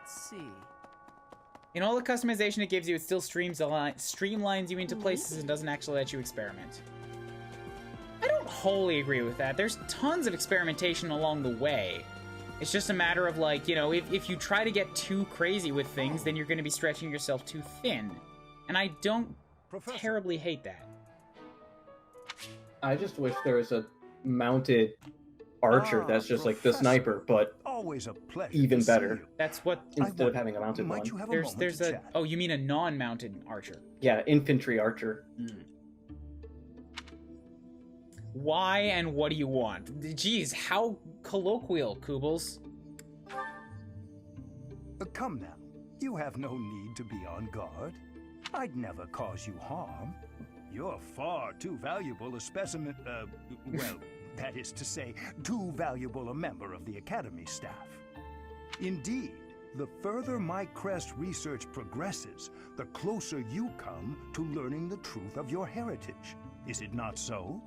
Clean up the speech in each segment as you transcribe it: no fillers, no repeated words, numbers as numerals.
Let's see. In all the customization it gives you, it still streamlines you into places and doesn't actually let you experiment. I don't wholly agree with that. There's tons of experimentation along the way. It's just a matter of, like, you know, if you try to get too crazy with things, then you're going to be stretching yourself too thin. And I don't terribly hate that. I just wish there was a mounted archer that's just like the sniper, but always a pleasure even better. That's what... Instead of having a mounted one. There's a... Oh, you mean a non-mounted archer? Yeah, infantry archer. Why and what do you want? Jeez, how colloquial, Koobles. Come now, you have no need to be on guard. I'd never cause you harm. You're far too valuable a specimen, well, that is to say, too valuable a member of the Academy staff. Indeed, the further my crest research progresses, the closer you come to learning the truth of your heritage. Is it not so?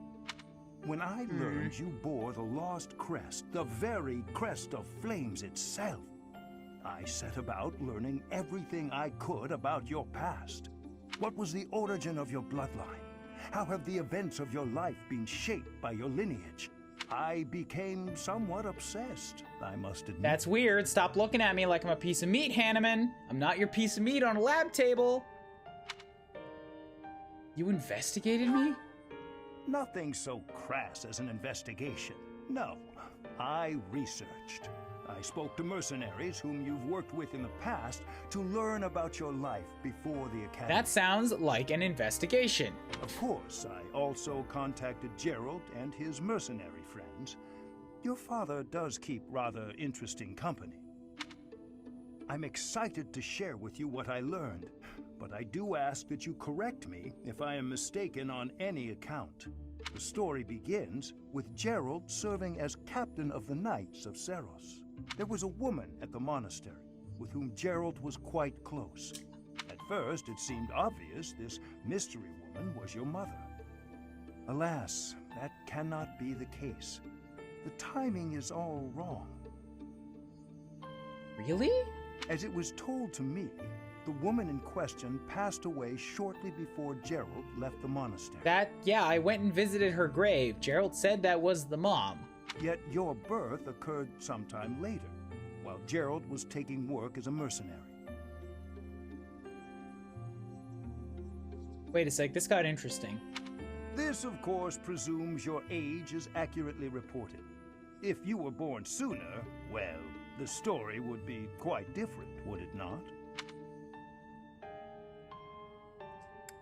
When I learned you bore the lost crest, the very crest of flames itself, I set about learning everything I could about your past. What was the origin of your bloodline? How have the events of your life been shaped by your lineage? I became somewhat obsessed, I must admit. That's weird. Stop looking at me like I'm a piece of meat, Hanneman. I'm not your piece of meat on a lab table. You investigated me? Nothing so crass as an investigation. No, I researched. I spoke to mercenaries whom you've worked with in the past to learn about your life before the Academy. That sounds like an investigation. Of course, I also contacted Gerald and his mercenary friends. Your father does keep rather interesting company. I'm excited to share with you what I learned, but I do ask that you correct me if I am mistaken on any account. The story begins with Gerald serving as captain of the Knights of Seros. There was a woman at the monastery with whom Gerald was quite close. At first, it seemed obvious this mystery woman was your mother. Alas, that cannot be the case. The timing is all wrong. Really? As it was told to me, the woman in question passed away shortly before Gerald left the monastery. Yeah, I went and visited her grave. Gerald said that was the mom. Yet your birth occurred sometime later, while Gerald was taking work as a mercenary. Wait a sec, this got interesting. This, of course, presumes your age is accurately reported. If you were born sooner, well, the story would be quite different, would it not?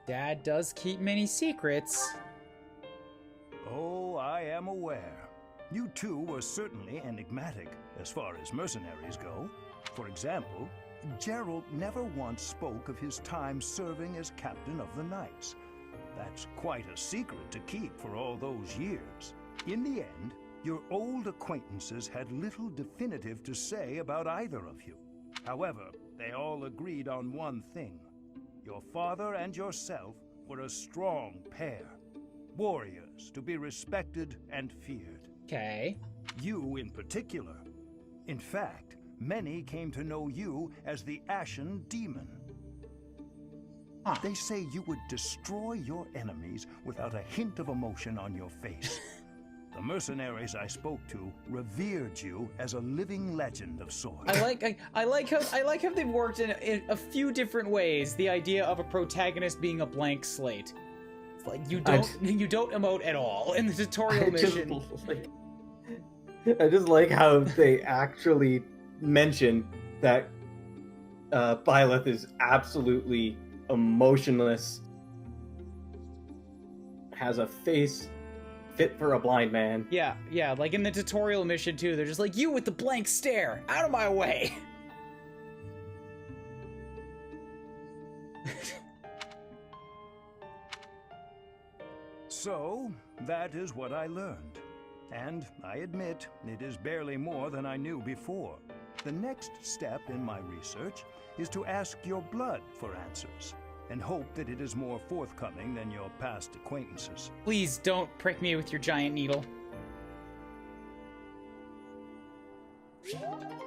Dad does keep many secrets. Oh, I am aware. You two were certainly enigmatic as far as mercenaries go. For example, Gerald never once spoke of his time serving as captain of the Knights. That's quite a secret to keep for all those years. In the end, your old acquaintances had little definitive to say about either of you. However, they all agreed on one thing. Your father and yourself were a strong pair. Warriors to be respected and feared. Okay. You in particular. In fact, many came to know you as the Ashen Demon. Huh. They say you would destroy your enemies without a hint of emotion on your face. The mercenaries I spoke to revered you as a living legend of sorts. I like how they've worked in a few different ways. The idea of a protagonist being a blank slate. It's like you don't emote at all in the tutorial mission. I just like how they actually mention that Byleth is absolutely emotionless, has a face fit for a blind man. Yeah, like in the tutorial mission too, they're just like, you with the blank stare, out of my way. So, that is what I learned. And I admit, it is barely more than I knew before. The next step in my research is to ask your blood for answers, and hope that it is more forthcoming than your past acquaintances. Please don't prick me with your giant needle.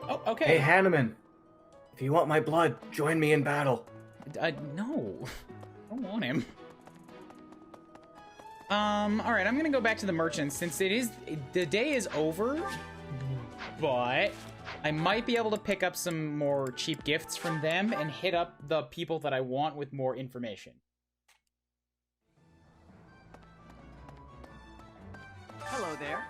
Oh, okay. Hey, Hanneman, If you want my blood, join me in battle. No. I don't want him. Alright, I'm gonna go back to the merchants since the day is over, but I might be able to pick up some more cheap gifts from them and hit up the people that I want with more information. Hello there.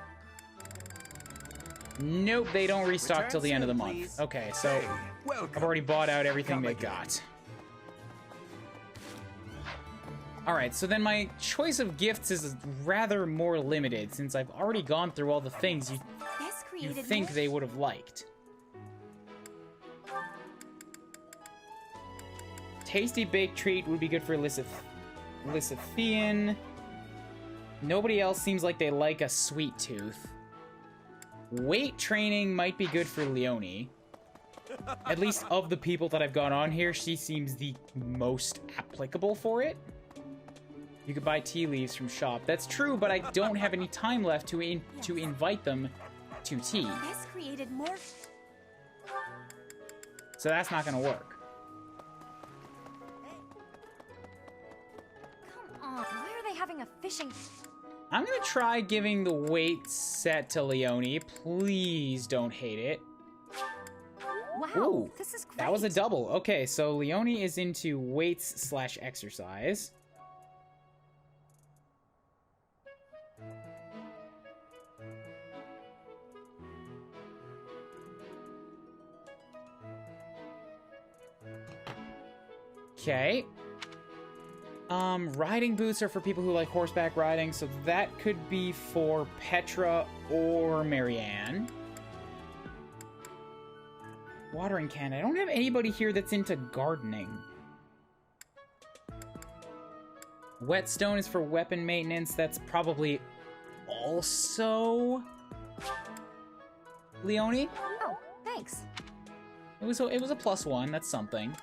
Nope, they don't restock Return till the end of the soon, month. please. Okay, so Hey, welcome. I've already bought out everything Come they again. got. Alright, so then my choice of gifts is rather more limited since I've already gone through all the things you This created think more- they would have liked. Tasty baked treat would be good for Elizabethan. Nobody else seems like they like a sweet tooth. Weight training might be good for Leonie. At least of the people that I've got on here, she seems the most applicable for it. You could buy tea leaves from shop. That's true, but I don't have any time left to invite them to tea. This created more. So that's not gonna work. Come on, why are they having a fishing? I'm gonna try giving the weight set to Leonie. Please don't hate it. Wow, Ooh, this is great. that was a double. Okay, so Leonie is into weights / exercise. Okay. Riding boots are for people who like horseback riding, so that could be for Petra or Marianne. Watering can. I don't have anybody here that's into gardening. Whetstone is for weapon maintenance. That's probably also Leonie. Oh, thanks. It was a +1. That's something.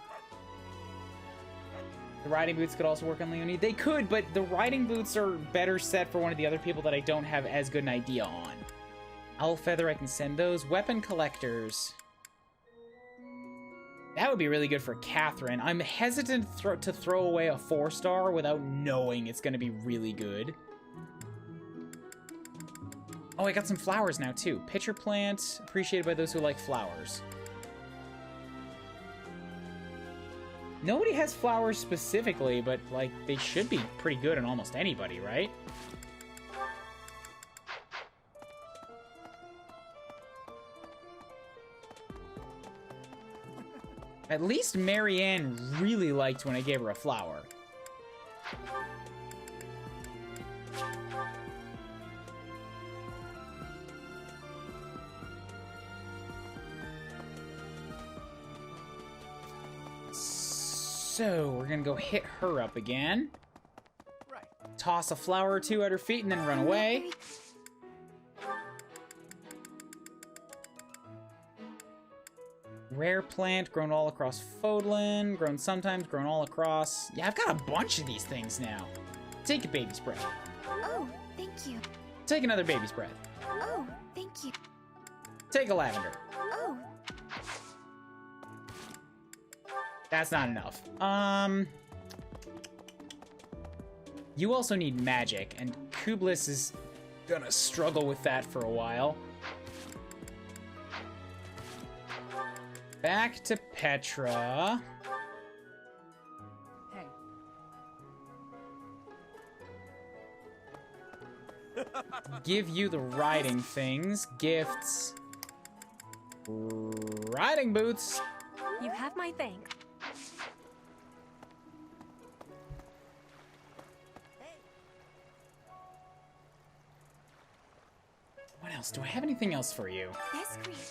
The riding boots could also work on Leonie. They could, but the riding boots are better set for one of the other people that I don't have as good an idea on. Owl feather, I can send those. Weapon collectors. That would be really good for Catherine. I'm hesitant to throw away a 4-star without knowing it's going to be really good. Oh, I got some flowers now, too. Pitcher plant, appreciated by those who like flowers. Nobody has flowers specifically, but, like, they should be pretty good on almost anybody, right? At least Marianne really liked when I gave her a flower. So, we're gonna go hit her up again. Right. Toss a flower or two at her feet and then run away. Rare plant, grown all across Fodlan, grown sometimes, grown all across. Yeah, I've got a bunch of these things now. Take a baby's breath. Oh, thank you. Take another baby's breath. Oh, thank you. Take a lavender. Oh, That's not enough. You also need magic, and Kublis is gonna struggle with that for a while. Back to Petra. Hey. Give you the riding things. Gifts. Riding boots. you have my thanks. What else? Do I have anything else for you? This created.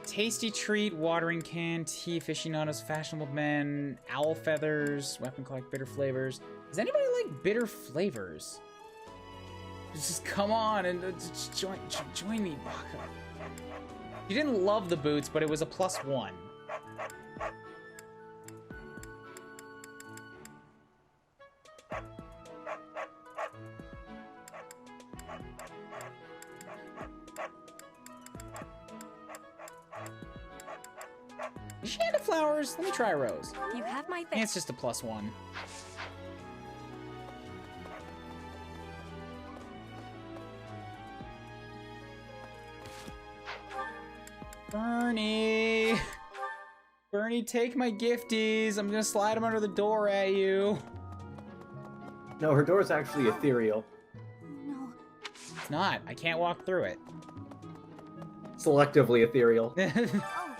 Tasty treat, watering can, tea aficionados, fashionable men, owl feathers, weapon collect, bitter flavors. Does anybody like bitter flavors? Just come on and just join me. You didn't love the boots, but it was a +1. Is she into flowers? Let me try a rose. You have my Yeah, thanks. it's just a +1. Bernie! Bernie, take my gifties. I'm gonna slide them under the door at you. No, her door's actually ethereal. No. It's not. I can't walk through it. Selectively ethereal. Oh,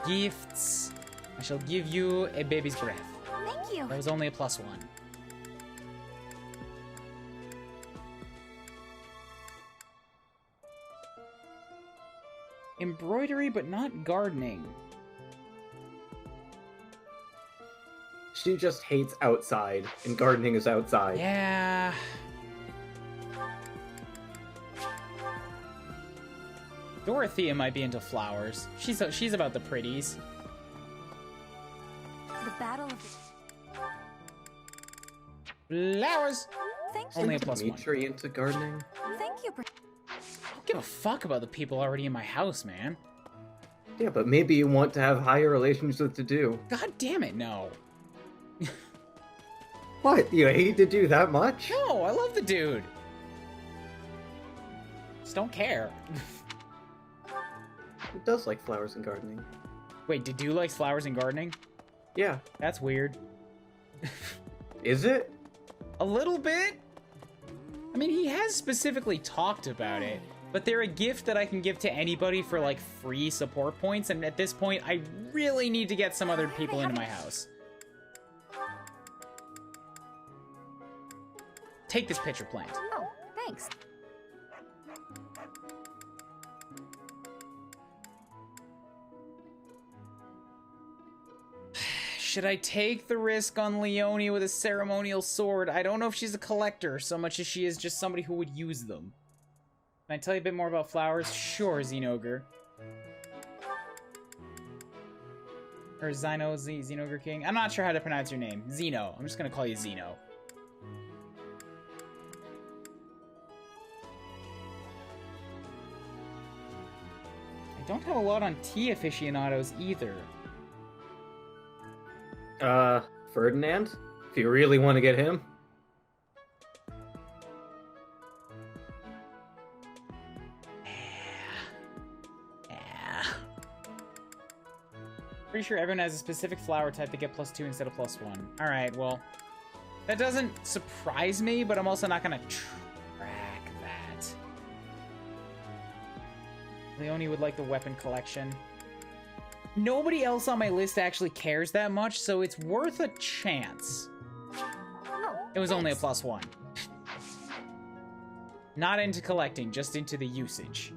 Gifts. I shall give you a baby's breath. thank you. That was only a +1. Embroidery, but not gardening. She just hates outside, and gardening is outside. Yeah. Dorothea might be into flowers. She's about the pretties. The battle of Flowers. Thank you. Only a +1. Dimitri into gardening? Thank you. I don't give a fuck about the people already in my house, man. Yeah, but maybe you want to have higher relations with the do. God damn it, no. What? You hate to do that much? No, I love the dude. Just don't care. Who does like flowers and gardening? Wait, did you like flowers and gardening? Yeah. That's weird. Is it? A little bit? I mean, he has specifically talked about it, but they're a gift that I can give to anybody for, like, free support points, and at this point, I really need to get some other people into my house. Take this pitcher plant. Oh, thanks. Should I take the risk on Leonie with a ceremonial sword? I don't know if she's a collector so much as she is just somebody who would use them. Can I tell you a bit more about flowers? Sure, Xenogre. Or Xenogre King? I'm not sure how to pronounce your name. Xeno. I'm just gonna call you Xeno. I don't have a lot on tea aficionados either. Ferdinand? If you really want to get him? Yeah. Pretty sure everyone has a specific flower type to get +2 instead of +1. Alright, well, that doesn't surprise me, but I'm also not gonna track that. Leonie would like the weapon collection. Nobody else on my list actually cares that much, so it's worth a chance. Oh, It was only a +1. Not into collecting, just into the usage.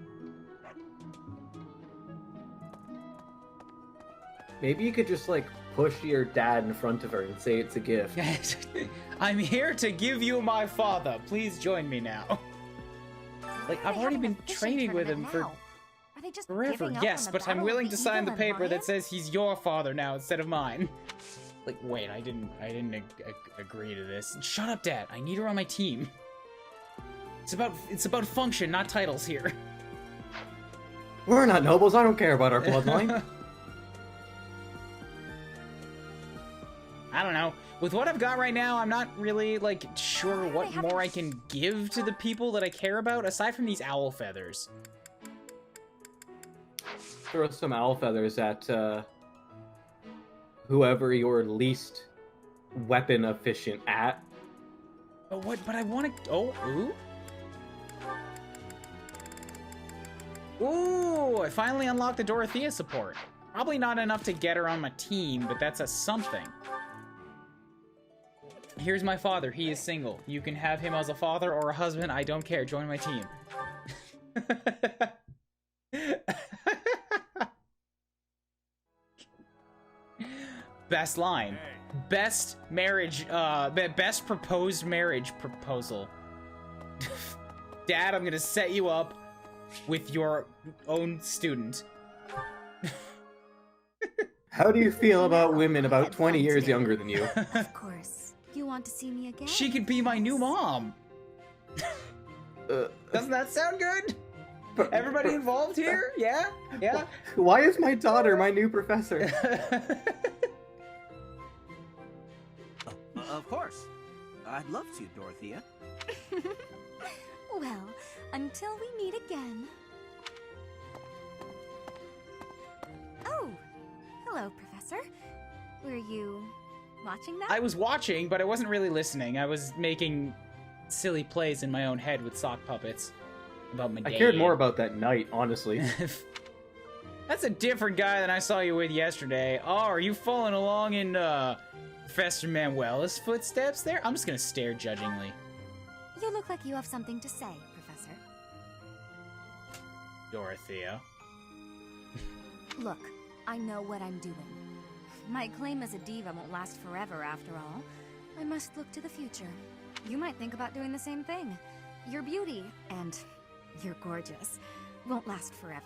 Maybe you could just, like, push your dad in front of her and say it's a gift. I'm here to give you my father. Please join me now. Like, I've They already have an been efficient training with him tournament for now. Are they just forever. giving up Yes, on the but I'm battle willing of to the sign the evil paper that lion? says he's your father now instead of mine. Like, wait, I didn't agree to this. Shut up, Dad. I need her on my team. It's about function, not titles here. We're not nobles, I don't care about our bloodline. I don't know. With what I've got right now, I'm not really, like, sure what more I can give to the people that I care about, aside from these owl feathers. Throw some owl feathers at, whoever you're least weapon efficient at. But I want to... Oh, ooh? Ooh, I finally unlocked the Dorothea support. Probably not enough to get her on my team, but that's a something. Here's my father. He is single. You can have him as a father or a husband. I don't care. Join my team. Best line. Best marriage, best proposed marriage proposal. Dad, I'm gonna set you up with your own student. How do you feel about women about 20 years younger than you? Of course. You want to see me again? She could be my new mom. Doesn't that sound good? Everybody involved here? Yeah? Yeah? Why is my daughter my new professor? Of course. I'd love to, Dorothea. Well, until we meet again. Oh, hello, Professor. Were you watching that? I was watching, but I wasn't really listening. I was making silly plays in my own head with sock puppets about my I day. cared more about that night, honestly. That's a different guy than I saw you with yesterday. Oh, are you following along in Professor Manuela's footsteps there? I'm just gonna stare judgingly. You look like you have something to say, Professor. Dorothea. Look, I know what I'm doing. My claim as a diva won't last forever, after all. I must look to the future. You might think about doing the same thing. Your beauty, and you're gorgeous, won't last forever.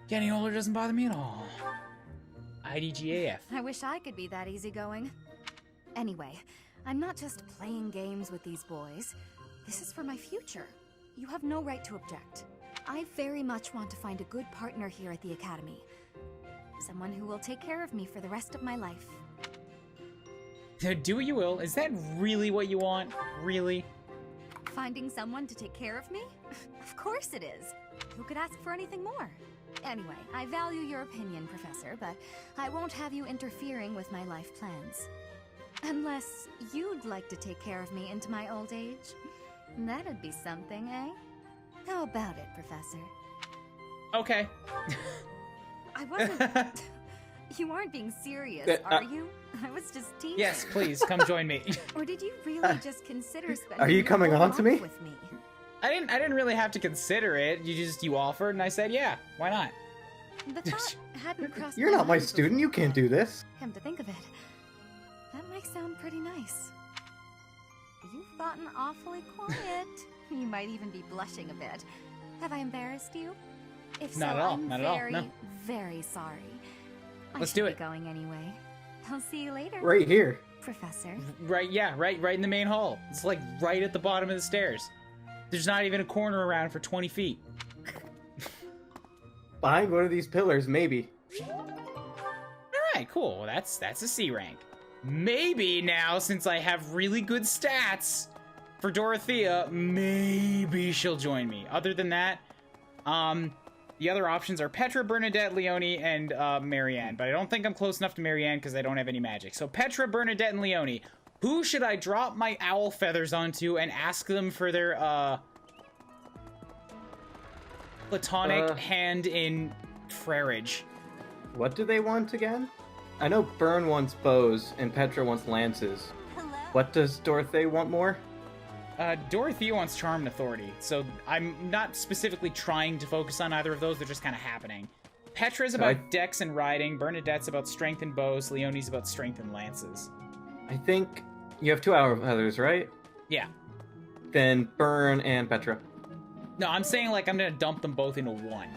Getting older doesn't bother me at all. IDGAF. I wish I could be that easygoing. Anyway, I'm not just playing games with these boys. This is for my future. You have no right to object. I very much want to find a good partner here at the Academy. Someone who will take care of me for the rest of my life. Do what you will. Is that really what you want? Really? Finding someone to take care of me? Of course it is. Who could ask for anything more? Anyway, I value your opinion, Professor, but I won't have you interfering with my life plans. Unless you'd like to take care of me into my old age. That'd be something, eh? How about it, Professor? Okay. I wasn't... You aren't being serious, are you? I was just teasing. Yes, please, come join me. Or did you really just consider spending Are you your coming whole on to me? life with me? I didn't really have to consider it. You offered and I said, yeah, why not? The thought hadn't crossed You're not my mind student, you before. can't do this. Come to think of it, that might sound pretty nice. You've gotten awfully quiet. You might even be blushing a bit. Have I embarrassed you? If Not so, at all, I'm not at all, very, no. very sorry. Let's I do should it. be going anyway. I'll see you later, Right here. Professor. Right, yeah, right in the main hall. It's like right at the bottom of the stairs. There's not even a corner around for 20 feet. Behind one of these pillars, maybe. Alright, cool. Well, that's a C rank. Maybe now, since I have really good stats for Dorothea, maybe she'll join me. Other than that, the other options are Petra, Bernadette, Leone, and Marianne. But I don't think I'm close enough to Marianne because I don't have any magic. So Petra, Bernadette, and Leone. Who should I drop my owl feathers onto and ask them for their platonic hand in frerage? What do they want again? I know Bern wants bows and Petra wants lances. Hello. What does Dorothea want more? Dorothea wants charm and authority, so I'm not specifically trying to focus on either of those, they're just kind of happening. Petra's about dex and riding, Bernadette's about strength and bows, Leonie's about strength and lances. I think you have 2 hour feathers, right? Yeah. Then Bern and Petra. No, I'm saying like I'm gonna dump them both into one.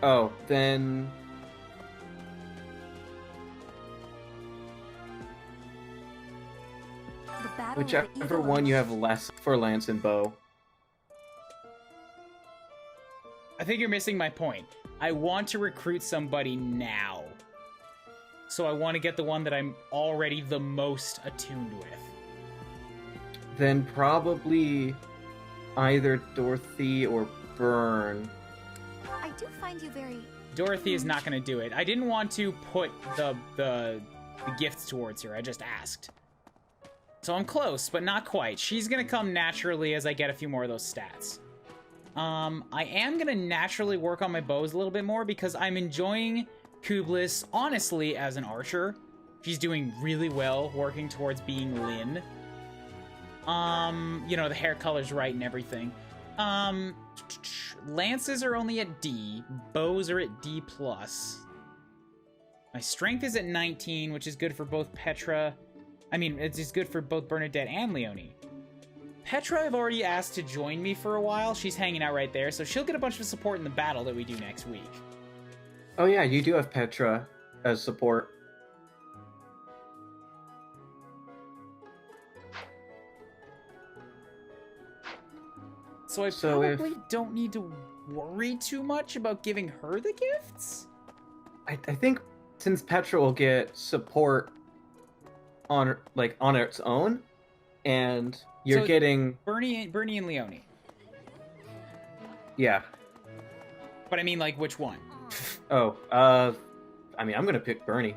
Oh, then... The battle of the Whichever Eagle one you Edge. have less for lance and bow. I think you're missing my point. I want to recruit somebody now. So I want to get the one that I'm already the most attuned with. Then probably either Dorothy or Bern. I do find you very... Dorothy is not going to do it. I didn't want to put the gifts towards her. I just asked. So I'm close, but not quite. She's going to come naturally as I get a few more of those stats. I am going to naturally work on my bows a little bit more because I'm enjoying Kublis, honestly, as an archer. She's doing really well working towards being Lyn. You know, the hair color's right and everything. Lances are only at D. Bows are at D+. My strength is at 19, which is good for both Petra... I mean, it's good for both Bernadette and Leone. Petra I've already asked to join me for a while. She's hanging out right there, so she'll get a bunch of support in the battle that we do next week. Oh yeah, you do have Petra as support. So I probably don't need to worry too much about giving her the gifts? I think since Petra will get support on its own, and you're getting Bernie and Leonie. Yeah. But I mean, like, which one? Oh, I mean, I'm gonna pick Bernie.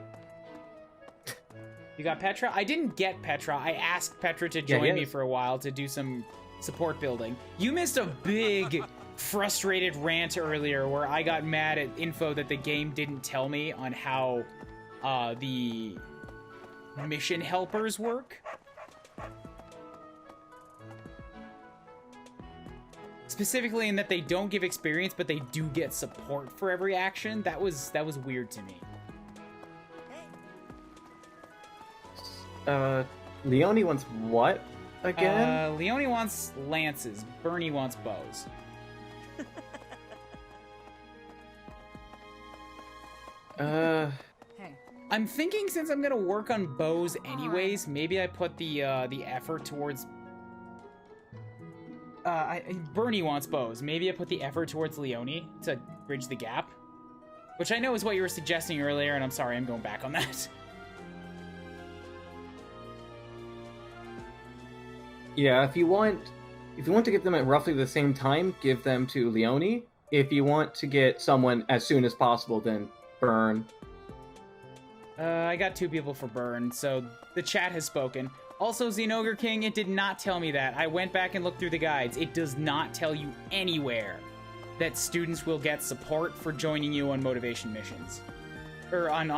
You got Petra? I didn't get Petra. I asked Petra to join me for a while to do some support building. You missed a big frustrated rant earlier where I got mad at info that the game didn't tell me on how the mission helpers work. Specifically in that they don't give experience, but they do get support for every action. That was weird to me. Leonie wants what again? Leonie wants lances. Bernie wants bows. I'm thinking since I'm gonna work on bows anyways, maybe I put the effort towards. Bernie wants bows. Maybe I put the effort towards Leonie to bridge the gap, which I know is what you were suggesting earlier, and I'm sorry I'm going back on that. Yeah, if you want to get them at roughly the same time, give them to Leonie. If you want to get someone as soon as possible, then Burn. I got 2 people for Burn, so the chat has spoken. Also, Xenogre King, it did not tell me that. I went back and looked through the guides. It does not tell you anywhere that students will get support for joining you on motivation missions. Or on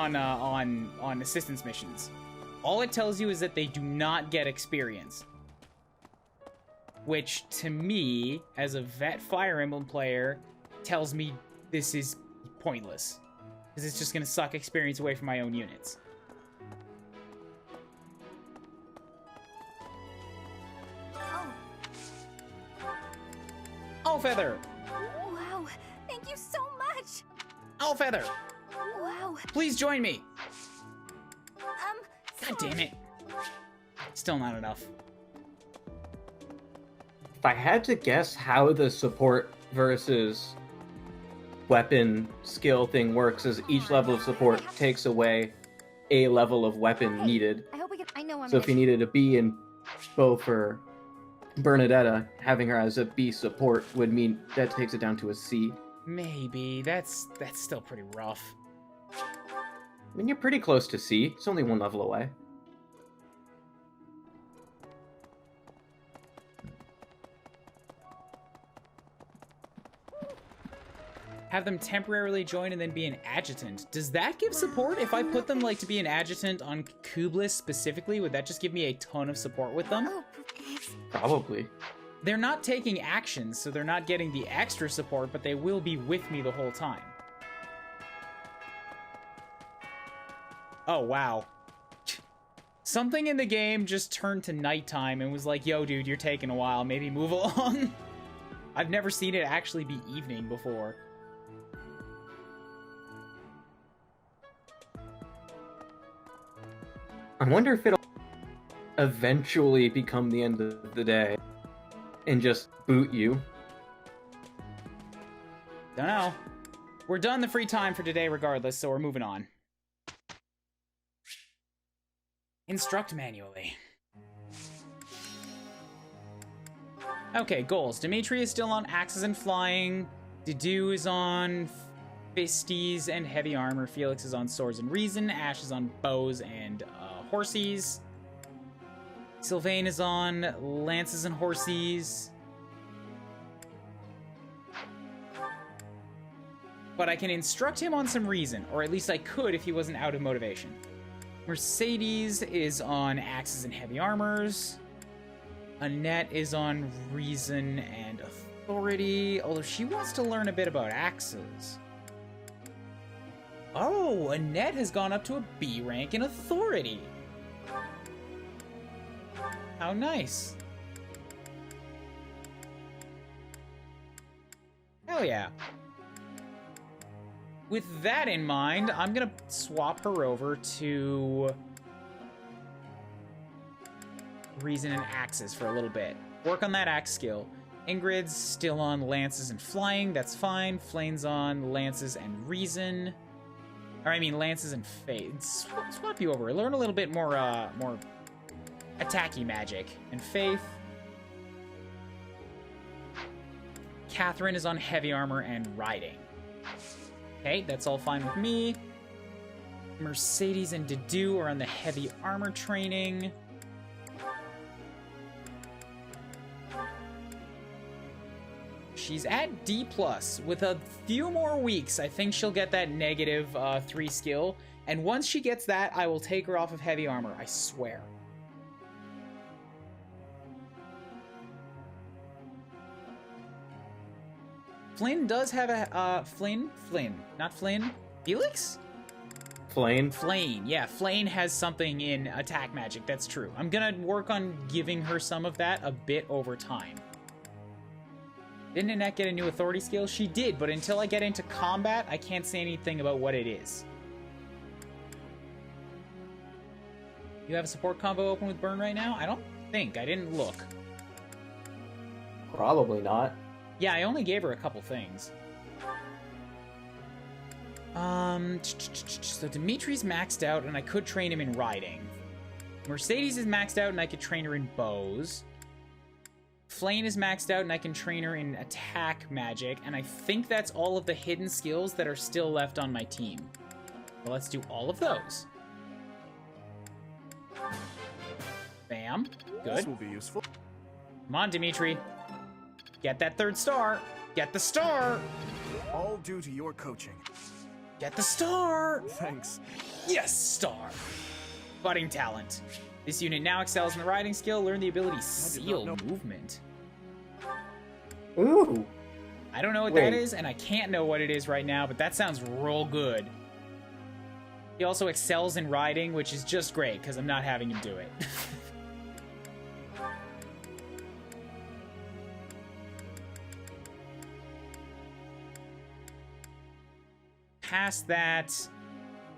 assistance missions. All it tells you is that they do not get experience. Which, to me, as a vet Fire Emblem player, tells me this is pointless. Because it's just going to suck experience away from my own units. Feather. Wow, thank you so much. Feather. Wow. Please join me. God Sorry. damn it. Still not enough. If I had to guess how the support versus weapon skill thing works, is each level of support takes away a level of weapon needed. I hope we can. I know I'm. So if you needed a B in bow for Bernadetta, having her as a B support would mean that takes it down to a C. Maybe. That's still pretty rough. I mean, you're pretty close to C. It's only 1 level away. Have them temporarily join and then be an adjutant. Does that give support? If I put them like to be an adjutant on Kublis specifically, would that just give me a ton of support with them? Oh, Probably. They're not taking actions, so they're not getting the extra support, but they will be with me the whole time. Oh, wow. Something in the game just turned to nighttime and was like, yo, dude, you're taking a while. Maybe move along. I've never seen it actually be evening before. I wonder if it'll eventually become the end of the day and just boot you. Don't know. We're done the free time for today regardless, so we're moving on. Instruct manually. Okay, goals. Dimitri is still on axes and flying. Dedu is on fisties and heavy armor. Felix is on swords and reason. Ash is on bows and horsies. Sylvain is on lances and horsies. But I can instruct him on some reason, or at least I could if he wasn't out of motivation. Mercedes is on axes and heavy armors. Annette is on reason and authority, although she wants to learn a bit about axes. Oh, Annette has gone up to a B rank in authority. How nice. Hell yeah. With that in mind, I'm gonna swap her over to reason and axes for a little bit. Work on that axe skill. Ingrid's still on lances and flying. That's fine. Flane's on lances and reason. Or I mean lances and faith. Swap you over. Learn a little bit more more attacky magic and faith. Catherine is on heavy armor and riding. Okay, that's all fine with me. Mercedes and Dedu are on the heavy armor training. She's at D+. With a few more weeks, I think she'll get that negative 3 skill. And once she gets that, I will take her off of heavy armor, I swear. Flynn does have a, Flynn, not Flynn, Felix? Flame. Flane, yeah, Flane has something in attack magic, that's true. I'm gonna work on giving her some of that a bit over time. Didn't Annette get a new authority skill? She did, but until I get into combat, I can't say anything about what it is. You have a support combo open with Burn right now? I don't think. I didn't look. Probably not. Yeah, I only gave her a couple things. So Dimitri's maxed out, and I could train him in riding. Mercedes is maxed out, and I could train her in bows. Flane is maxed out, and I can train her in attack magic, and I think that's all of the hidden skills that are still left on my team. Well, let's do all of those. Bam. Good. This will be useful. Come on, Dimitri. Get that 3rd star. Get the star. All due to your coaching. Get the star. Thanks. Yes, star. Budding talent. This unit now excels in the riding skill. Learn the ability Seal Movement. Ooh. I don't know what that is, and I can't know what it is right now, but that sounds real good. He also excels in riding, which is just great, because I'm not having him do it. Past that,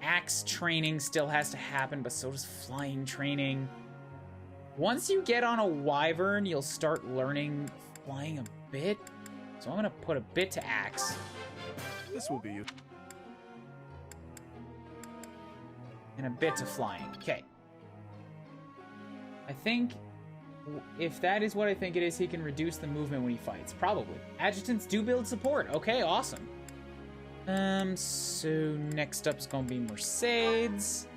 axe training still has to happen, but so does flying training. Once you get on a wyvern, you'll start learning flying a bit. So I'm gonna put a bit to axe. This will be useful. And a bit to flying. Okay. I think if that is what I think it is, he can reduce the movement when he fights. Probably. Adjutants do build support. Okay, awesome. So next up is gonna be Mercedes.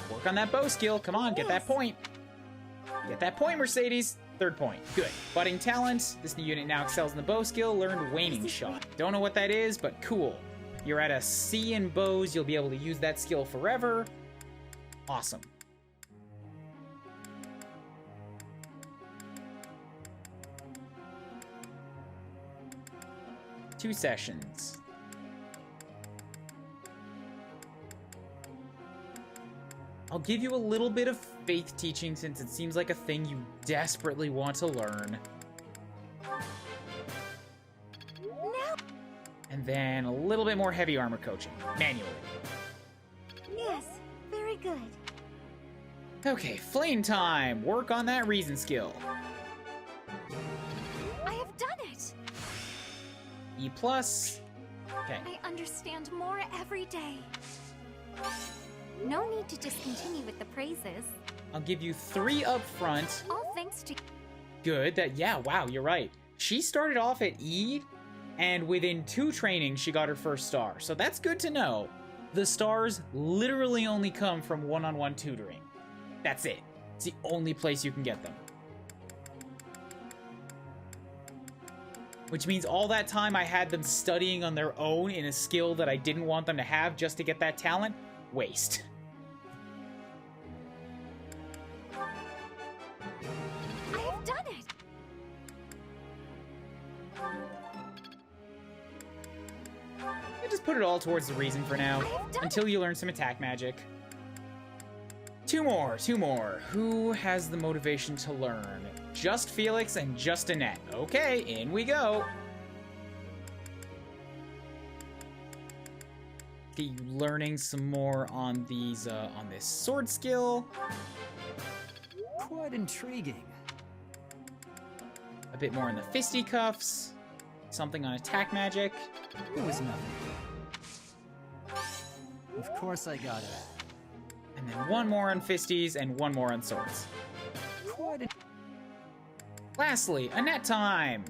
Work on that bow skill. Come on, get that point. Get that point, Mercedes. 3rd point. Good. Budding talent. This new unit now excels in the bow skill. Learned waning shot. Don't know what that is, but cool. You're at a C in bows. You'll be able to use that skill forever. Awesome. Two sessions. I'll give you a little bit of faith teaching since it seems like a thing you desperately want to learn. No. And then a little bit more heavy armor coaching, manually. Yes, very good. Okay, flame time. Work on that reason skill. I have done it. E+. Okay. I understand more every day. No need to discontinue with the praises. I'll give you 3 up front. All thanks to... Good. Yeah, wow, you're right. She started off at E, and within 2 trainings, she got her 1st star. So that's good to know. The stars literally only come from one-on-one tutoring. That's it. It's the only place you can get them. Which means all that time I had them studying on their own in a skill that I didn't want them to have just to get that talent, waste. I have done it. I just put it all towards the reason for now, until you learn some attack magic. 2 more. Who has the motivation to learn? Just Felix and just Annette. Okay, in we go. Get you learning some more on these, on this sword skill. Quite intriguing. A bit more in the fisticuffs. Something on attack magic. It was nothing. Of course I got it. And then one more on fisties and one more on swords. Lastly, a net time!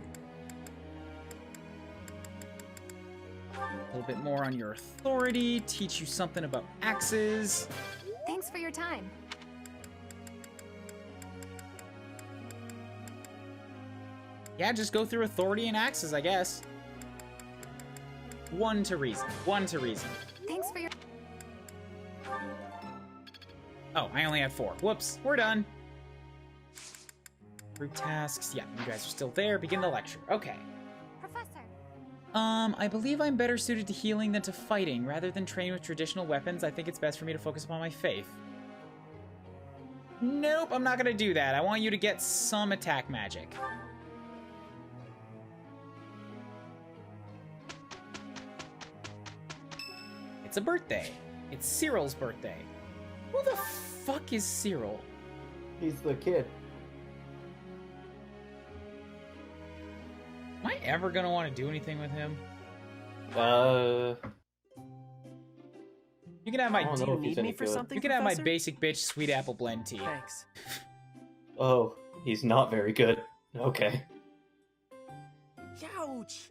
A little bit more on your authority, teach you something about axes. Thanks for your time. Yeah, just go through authority and axes, I guess. One to reason. Thanks for your... Oh, I only had 4. Whoops, we're done. Group tasks. Yeah, you guys are still there. Begin the lecture. Okay. Professor. I believe I'm better suited to healing than to fighting. Rather than train with traditional weapons, I think it's best for me to focus upon my faith. Nope, I'm not gonna do that. I want you to get some attack magic. It's a birthday. It's Cyril's birthday. Who the fuck is Cyril? He's the kid. Am I ever gonna want to do anything with him? You can have my I don't know if he's Need me any for good. something, you can have my Professor? basic bitch sweet apple blend tea. Thanks. Oh, he's not very good. Okay. Ouch!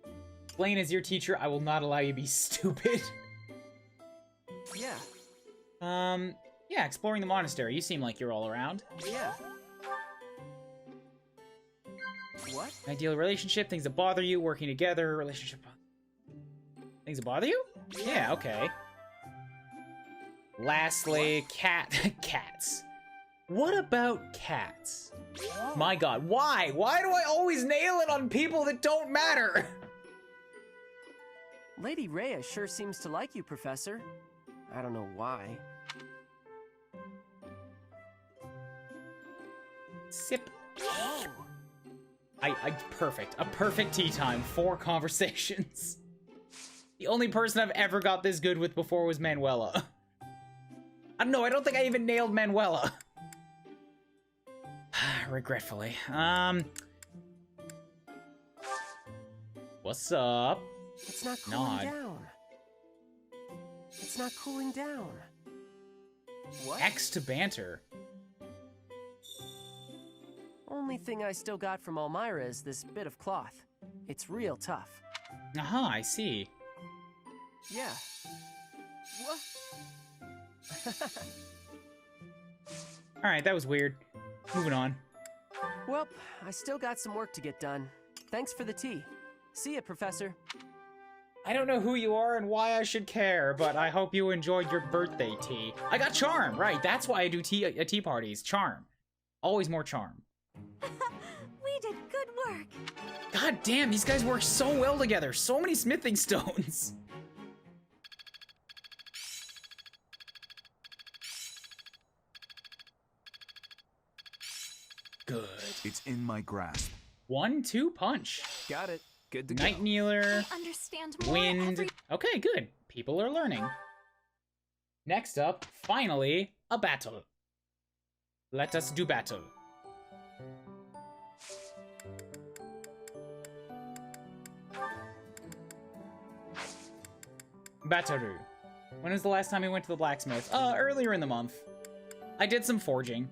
Blaine, as your teacher, I will not allow you to be stupid. Yeah, Yeah, exploring the monastery. You seem like you're all around. yeah. What? Ideal relationship, things that bother you, working together, relationship. Things that bother you? Yeah, okay. Lastly, cats. What about cats? My god, why? Why do I always nail it on people that don't matter? Lady Rhea sure seems to like you, Professor. I don't know why. Sip. Oh, Perfect. A perfect tea time. 4 conversations. The only person I've ever got this good with before was Manuela. I don't know, I don't think I even nailed Manuela. Regretfully. What's up? it's not cooling Nod. down. It's not cooling down. What? X to banter. Only thing I still got from Elmira is this bit of cloth. It's real tough. Aha, I see. Yeah. What? Alright, that was weird. Moving on. Well, I still got some work to get done. Thanks for the tea. See ya, Professor. I don't know who you are and why I should care, but I hope you enjoyed your birthday tea. I got charm, right? That's why I do tea parties. Charm. Always more charm. We did good work. God damn, these guys work so well together. So many smithing stones. Good. It's in my grasp. 1-2 punch. Got it. Good to Night go. Kneeler. I understand more Wind. every... Okay, good. People are learning. Next up, finally, a battle. Let us do battle. Bataru. When was the last time we went to the blacksmith? Earlier in the month. I did some forging.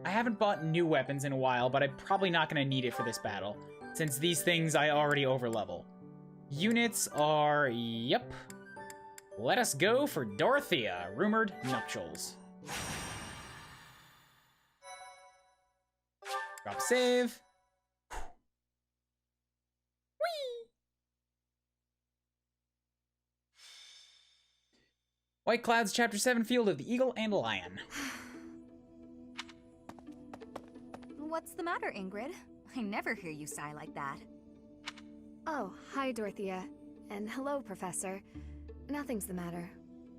I haven't bought new weapons in a while, but I'm probably not going to need it for this battle, since these things I already overlevel. Units are... yep. Let us go for Dorothea, rumored nuptials. Drop save. Whee! White Clouds, Chapter 7, Field of the Eagle and Lion. What's the matter, Ingrid? I never hear you sigh like that. Oh, hi, Dorothea. And hello, Professor. Nothing's the matter.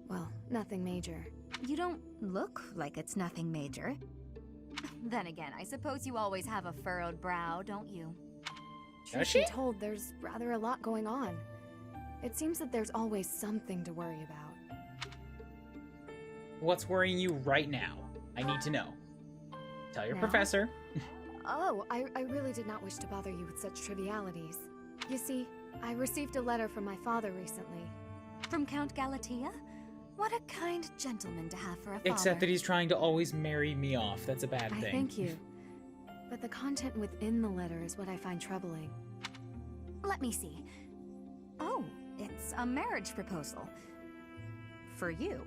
Well, nothing major. You don't look like it's nothing major. Then again, I suppose you always have a furrowed brow, don't you? Does Truth be she? told, there's rather a lot going on. It seems that there's always something to worry about. What's worrying you right now? I need to know. Tell your Now? professor. Oh, I really did not wish to bother you with such trivialities. You see, I received a letter from my father recently. From Count Galatea? What a kind gentleman to have for a father. Except that he's trying to always marry me off. That's a bad thing. Thank you. But the content within the letter is what I find troubling. Let me see. Oh, it's a marriage proposal. For you.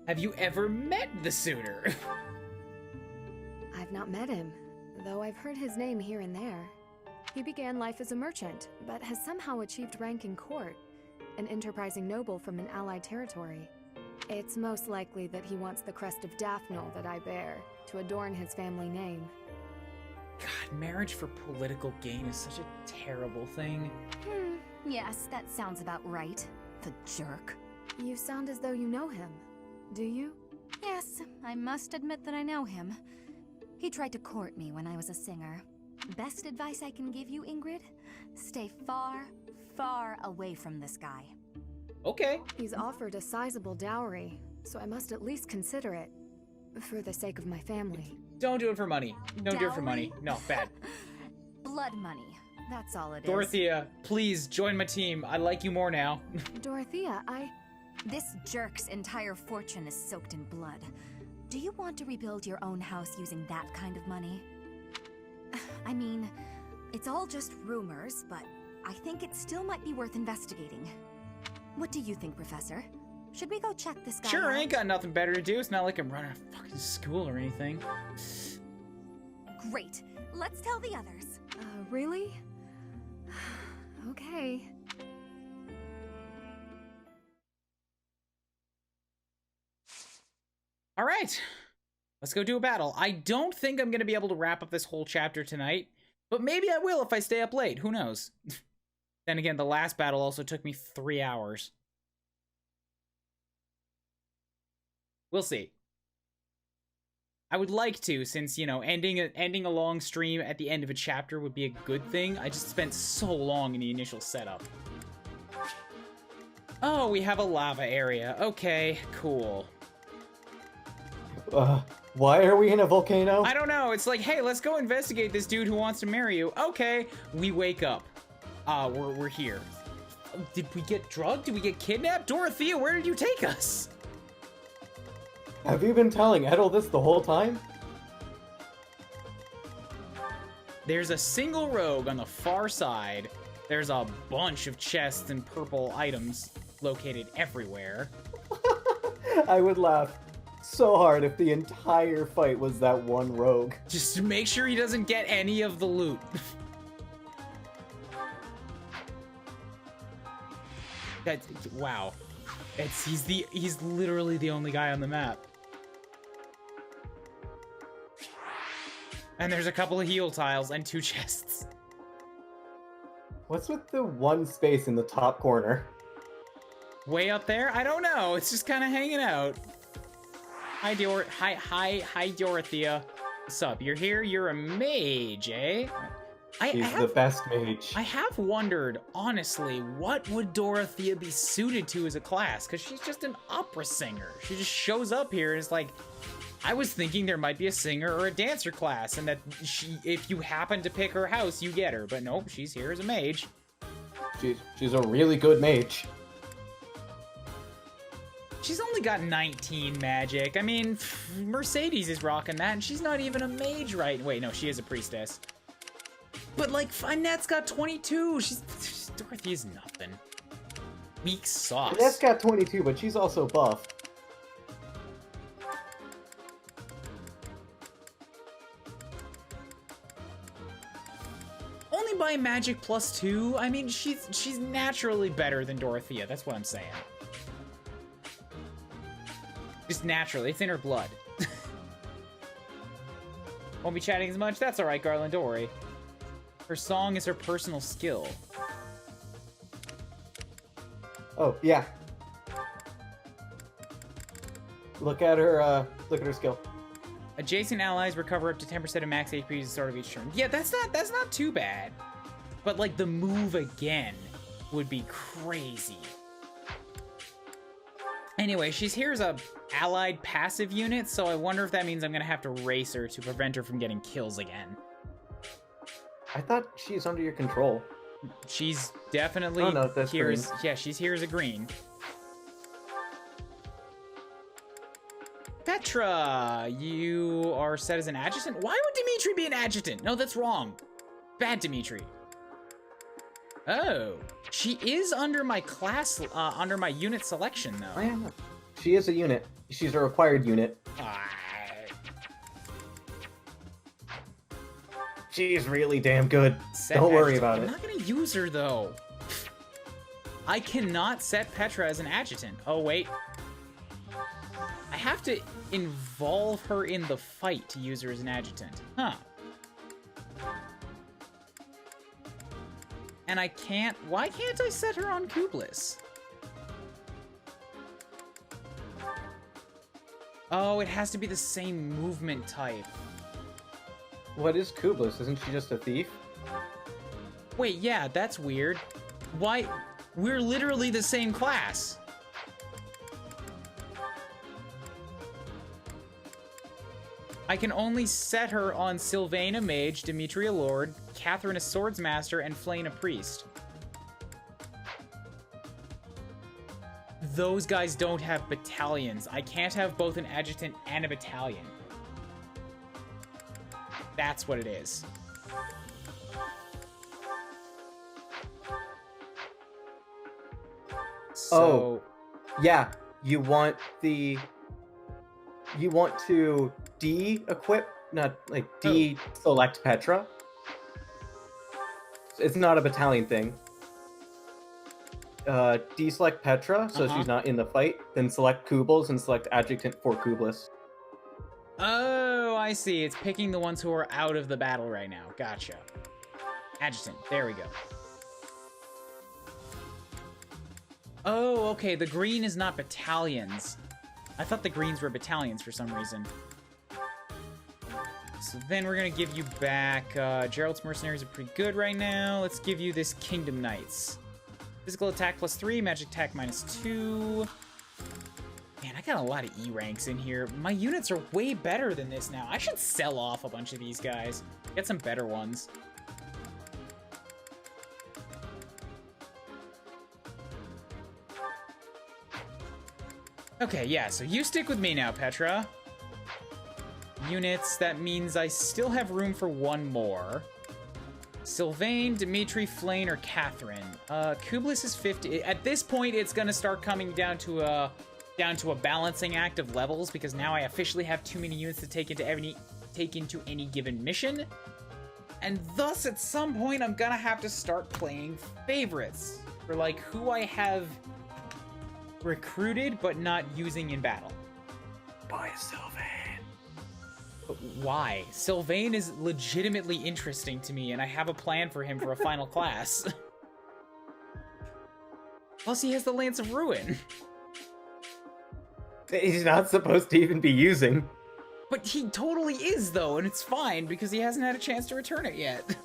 Have you ever met the suitor? I've not met him, though I've heard his name here and there. He began life as a merchant, but has somehow achieved rank in court, an enterprising noble from an allied territory. It's most likely that he wants the crest of Daphne that I bear, to adorn his family name. God, marriage for political gain is such a terrible thing. Yes, that sounds about right. The jerk. You sound as though you know him. Do you? Yes, I must admit that I know him. He tried to court me when I was a singer. Best advice I can give you, Ingrid? Stay far, far away from this guy. Okay. He's offered a sizable dowry, so I must at least consider it. For the sake of my family. Don't do it for money. Don't do it for Dowry? money. No, bad. Blood money. That's all it is. Dorothea, please join my team. I like you more now. Dorothea, This jerk's entire fortune is soaked in blood. Do you want to rebuild your own house using that kind of money? I mean, it's all just rumors, but I think it still might be worth investigating. What do you think, Professor? Should we go check this guy Sure, out? I ain't got nothing better to do. It's not like I'm running a fucking school or anything. Great. Let's tell the others. Really? Okay. All right, let's go do a battle. I don't think I'm going to be able to wrap up this whole chapter tonight, but maybe I will if I stay up late. Who knows? Then again, the last battle also took me 3 hours. We'll see. I would like to, since, you know, ending a long stream at the end of a chapter would be a good thing. I just spent so long in the initial setup. Oh, we have a lava area. Okay, cool. Why are we in a volcano? I don't know. It's like, hey, let's go investigate this dude who wants to marry you. Okay, we wake up. We're here. Did we get drugged? Did we get kidnapped? Dorothea, where did you take us? Have you been telling Edel this the whole time? There's a single rogue on the far side. There's a bunch of chests and purple items located everywhere. I would laugh so hard if the entire fight was that one rogue. Just to make sure he doesn't get any of the loot. Wow. He's literally the only guy on the map. And there's a couple of heal tiles and 2 chests. What's with the one space in the top corner? Way up there? I don't know. It's just kind of hanging out. Hi, Dorothea. What's up? You're here? You're a mage, eh? She's the best mage. I have wondered, honestly, what would Dorothea be suited to as a class? Because she's just an opera singer. She just shows up here and is like, I was thinking there might be a singer or a dancer class, and that if you happen to pick her house, you get her. But nope, she's here as a mage. She's a really good mage. She's only got 19 magic. I mean, Mercedes is rocking that, and she's not even a mage, right? Wait, no, she is a priestess. But, like, Annette's got 22. Dorothea's nothing. Weak sauce. Annette's got 22, but she's also buff. Only by magic +2. I mean, she's naturally better than Dorothea. That's what I'm saying. Just naturally. It's in her blood. Won't be chatting as much? That's alright, Garland. Don't worry. Her song is her personal skill. Oh, yeah. Look at her skill. Adjacent allies recover up to 10% of max HP at the start of each turn. Yeah, that's not too bad. But, like, the move again would be crazy. Anyway, she's here as a allied passive unit, so I wonder if that means I'm gonna have to race her to prevent her from getting kills again. I thought she's under your control. She's definitely that's here green. yeah, she's here as a green. Petra, you are set as an adjutant? Why would Dimitri be an adjutant? No, that's wrong. Bad Dimitri. Oh, she is under my class, under my unit selection, though. Oh, yeah. She is a unit. She's a required unit. She's really damn good. Set Don't worry adjutant. about I'm it. not gonna use her, though. I cannot set Petra as an adjutant. Oh, wait. I have to involve her in the fight to use her as an adjutant. Huh. And I can't... Why can't I set her on Kublis? Oh, it has to be the same movement type. What is Kublis? Isn't she just a thief? Wait, yeah, that's weird. Why? We're literally the same class. I can only set her on Sylvain a mage, Dimitri a lord, Catherine a swordsmaster, and Flayn a priest. Those guys don't have battalions. I can't have both an adjutant and a battalion. That's what it is. So, yeah, you want to de-equip, not like de-select Petra. It's not a battalion thing. Deselect Petra, so she's not in the fight, then select Kublis and select adjutant for Kublis. Oh, I see. It's picking the ones who are out of the battle right now. Gotcha. Adjutant. There we go. Oh, okay. The green is not battalions. I thought the greens were battalions for some reason. So then we're going to give you back... Gerald's Mercenaries are pretty good right now. Let's give you this Kingdom Knights. Physical attack +3, magic attack -2. Man, I got a lot of E ranks in here. My units are way better than this now. I should sell off a bunch of these guys. Get some better ones. Okay, yeah, so you stick with me now, Petra. Units, that means I still have room for one more. Sylvain, Dimitri, Flayn, or Catherine. Kublis is 50. At this point, it's gonna start coming down to a balancing act of levels, because now I officially have too many units to take into any given mission. And thus, at some point, I'm gonna have to start playing favorites for like who I have recruited but not using in battle. By Sylvain. Why? Sylvain is legitimately interesting to me, and I have a plan for him for a final class. Plus, he has the Lance of Ruin. He's not supposed to even be using. But he totally is, though, and it's fine, because he hasn't had a chance to return it yet.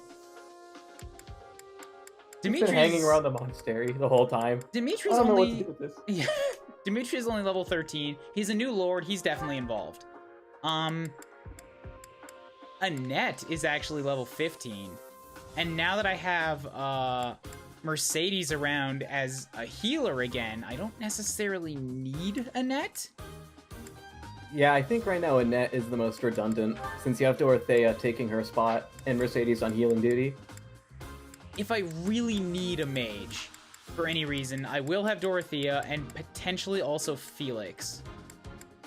He's been hanging around the monastery the whole time. Dimitri's I don't know only... what to do with this. Yeah. Dimitri is only level 13. He's a new lord. He's definitely involved. Annette is actually level 15. And now that I have Mercedes around as a healer again, I don't necessarily need Annette. Yeah, I think right now Annette is the most redundant, since you have Dorothea taking her spot and Mercedes on healing duty. If I really need a mage, for any reason, I will have Dorothea and potentially also Felix.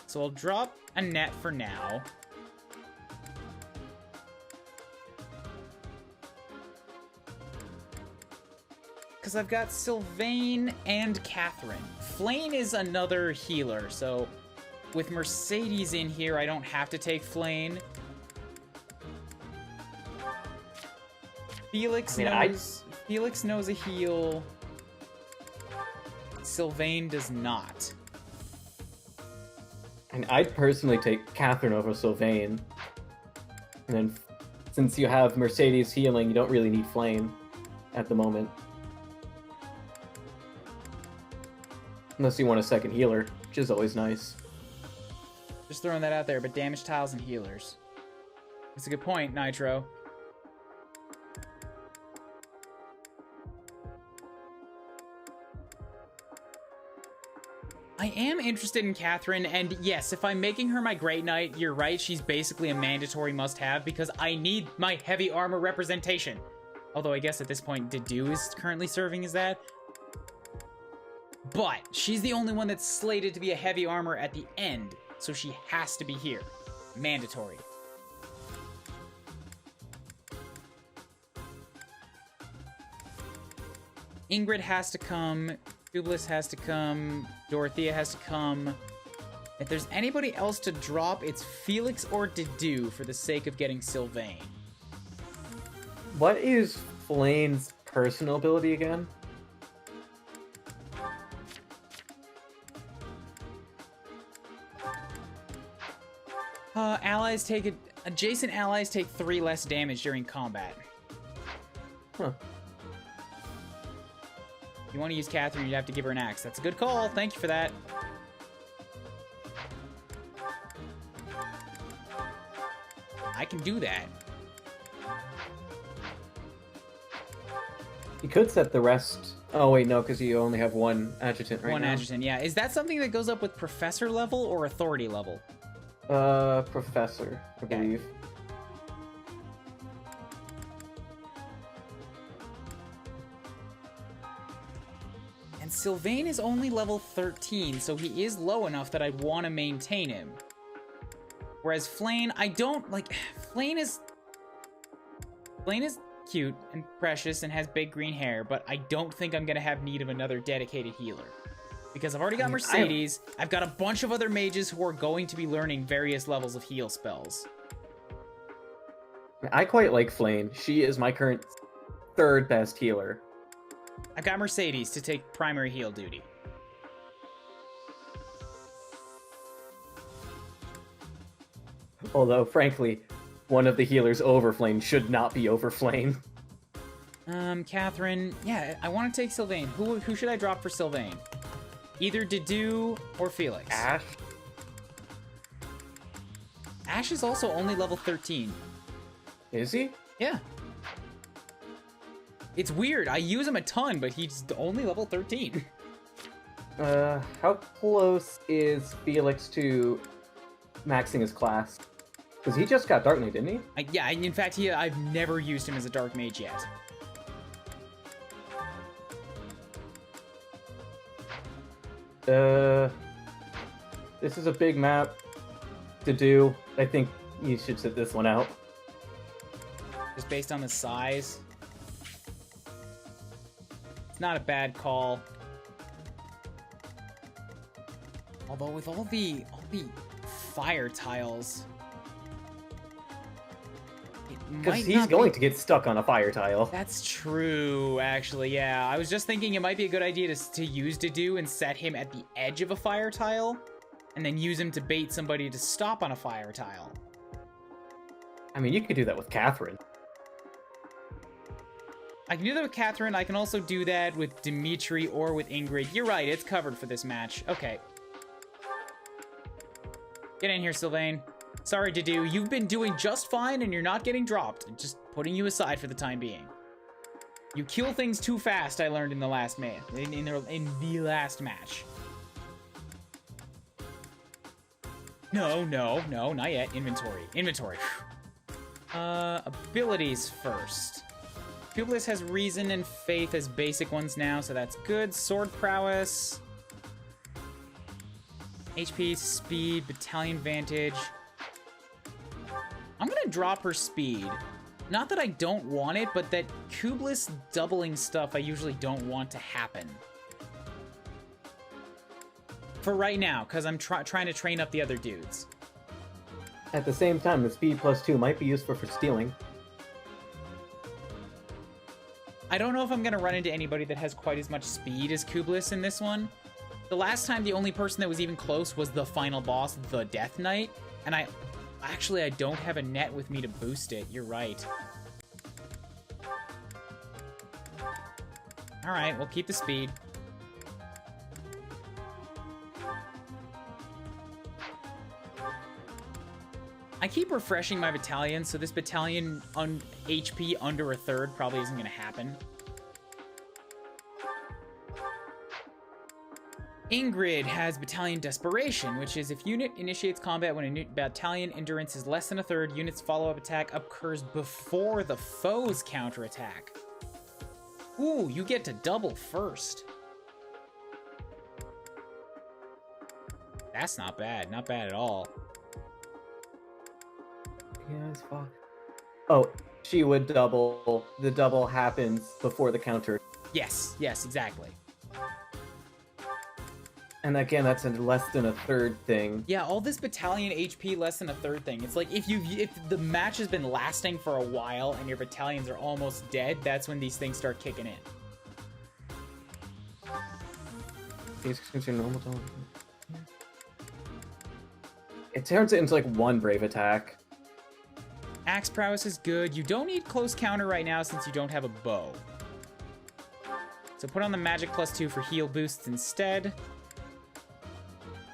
So I'll drop Annette for now. Because I've got Sylvain and Catherine. Flayn is another healer, so with Mercedes in here, I don't have to take Flayn. Felix knows a heal. Sylvain does not. And I'd personally take Catherine over Sylvain. And then, since you have Mercedes healing, you don't really need Flame at the moment. Unless you want a second healer. which is always nice. Just throwing that out there, but damage tiles and healers. That's a good point, Nitro. I am interested in Catherine, and yes, if I'm making her my Great Knight, you're right, she's basically a mandatory must-have because I need my heavy armor representation. Although I guess at this point, Dedu is currently serving as that. But she's the only one that's slated to be a heavy armor at the end, so she has to be here. Mandatory. Ingrid has to come. Kublus has to come. Dorothea has to come. If there's anybody else to drop, it's Felix or Dedu for the sake of getting Sylvain. What is Flane's personal ability again? Adjacent allies take 3 less damage during combat. Huh. If you want to use Catherine, you'd have to give her an axe. That's a good call. Thank you for that. I can do that. You could set the rest... Oh, wait, no, because you only have one adjutant right now. One adjutant, yeah. Is that something that goes up with professor level or authority level? Professor, I believe. And Sylvain is only level 13, so he is low enough that I'd want to maintain him. Whereas Flane, I don't, like, Flane is cute and precious and has big green hair, but I don't think I'm going to have need of another dedicated healer. Because I've already got Mercedes, I've got a bunch of other mages who are going to be learning various levels of heal spells. I quite like Flane. She is my current 3rd best healer. I've got Mercedes to take primary heal duty. Although, frankly, one of the healers over Flane should not be over Flane. Catherine, yeah, I want to take Sylvain. Who should I drop for Sylvain? Either Dedu or Felix. Ash? Ash is also only level 13. Is he? Yeah. It's weird. I use him a ton, but he's only level 13. How close is Felix to maxing his class? Because he just got Dark Knight, didn't he? Yeah, in fact, I've never used him as a Dark Mage yet. This is a big map to do. I think you should sit this one out. Just based on the size. It's not a bad call. Although with all the fire tiles, because he's going to get stuck on a fire tile. That's true, actually, yeah. I was just thinking it might be a good idea to use Dedu and set him at the edge of a fire tile, and then use him to bait somebody to stop on a fire tile. I mean, you could do that with Catherine. I can do that with Catherine. I can also do that with Dimitri or with Ingrid. You're right, it's covered for this match. Okay. Get in here, Sylvain. Sorry, Dedu, you've been doing just fine and you're not getting dropped. Just putting you aside for the time being. You kill things too fast, I learned in the last match. In the last match. No, not yet. Inventory. Abilities first. Kublus has reason and faith as basic ones now, so that's good. Sword prowess. HP, speed, battalion vantage. I'm gonna drop her speed. Not that I don't want it, but that Kublus doubling stuff I usually don't want to happen. For right now, because I'm trying to train up the other dudes. At the same time, the speed +2 might be useful for stealing. I don't know if I'm gonna run into anybody that has quite as much speed as Kublus in this one. The last time, the only person that was even close was the final boss, the Death Knight, and I don't have a net with me to boost it. You're right. All right, we'll keep the speed. I keep refreshing my battalion, so this battalion on HP under a third probably isn't going to happen. Ingrid has Battalion Desperation, which is if unit initiates combat when a battalion endurance is less than a third, unit's follow-up attack occurs before the foe's counterattack. Ooh, you get to double first. That's not bad. Not bad at all. Yeah, it's fine. Oh, she would double. The double happens before the counter. Yes, exactly. And again, that's a less than a third thing. Yeah, all this battalion HP less than a third thing. It's like if the match has been lasting for a while and your battalions are almost dead, that's when these things start kicking in. It turns it into like one brave attack. Axe prowess is good. You don't need close counter right now since you don't have a bow. So put on the magic +2 for heal boosts instead.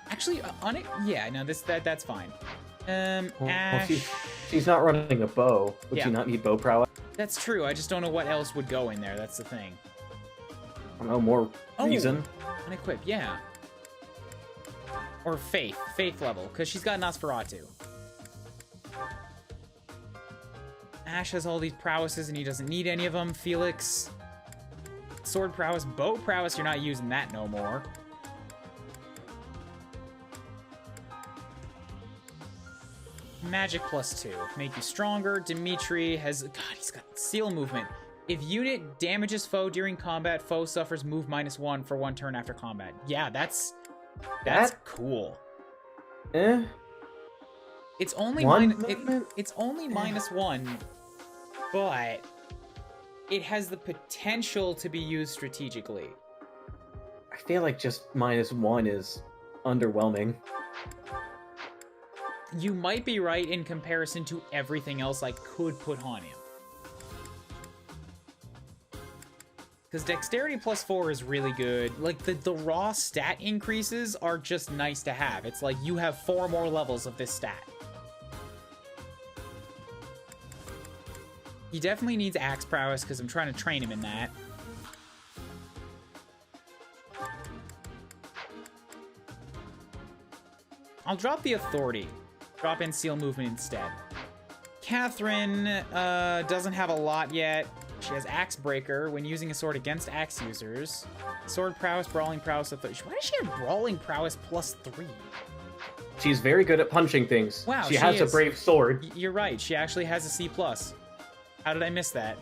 Actually, yeah, no, that's fine. Ash. She's not running a bow. Would she not need bow prowess? That's true. I just don't know what else would go in there. That's the thing. I don't know, more reason. Unequip, yeah. Or faith level, because she's got Nosferatu. Ash has all these prowesses and he doesn't need any of them. Felix, sword prowess, bow prowess, you're not using that no more. Magic +2, make you stronger. Dimitri has, God, he's got seal movement. If unit damages foe during combat, foe suffers move -1 for 1 turn after combat. Yeah, that's cool. It's only it's only -1, but it has the potential to be used strategically. I feel like just -1 is underwhelming. You might be right in comparison to everything else I could put on him. Because dexterity +4 is really good. Like, the raw stat increases are just nice to have. It's like you have 4 more levels of this stat. He definitely needs axe prowess because I'm trying to train him in that. I'll drop the authority. Drop in seal movement instead. Catherine doesn't have a lot yet. She has Axe Breaker when using a sword against axe users. Sword prowess, brawling prowess. Why does she have brawling prowess +3? She's very good at punching things. Wow, she has a brave sword. You're right. She actually has a C+. How did I miss that?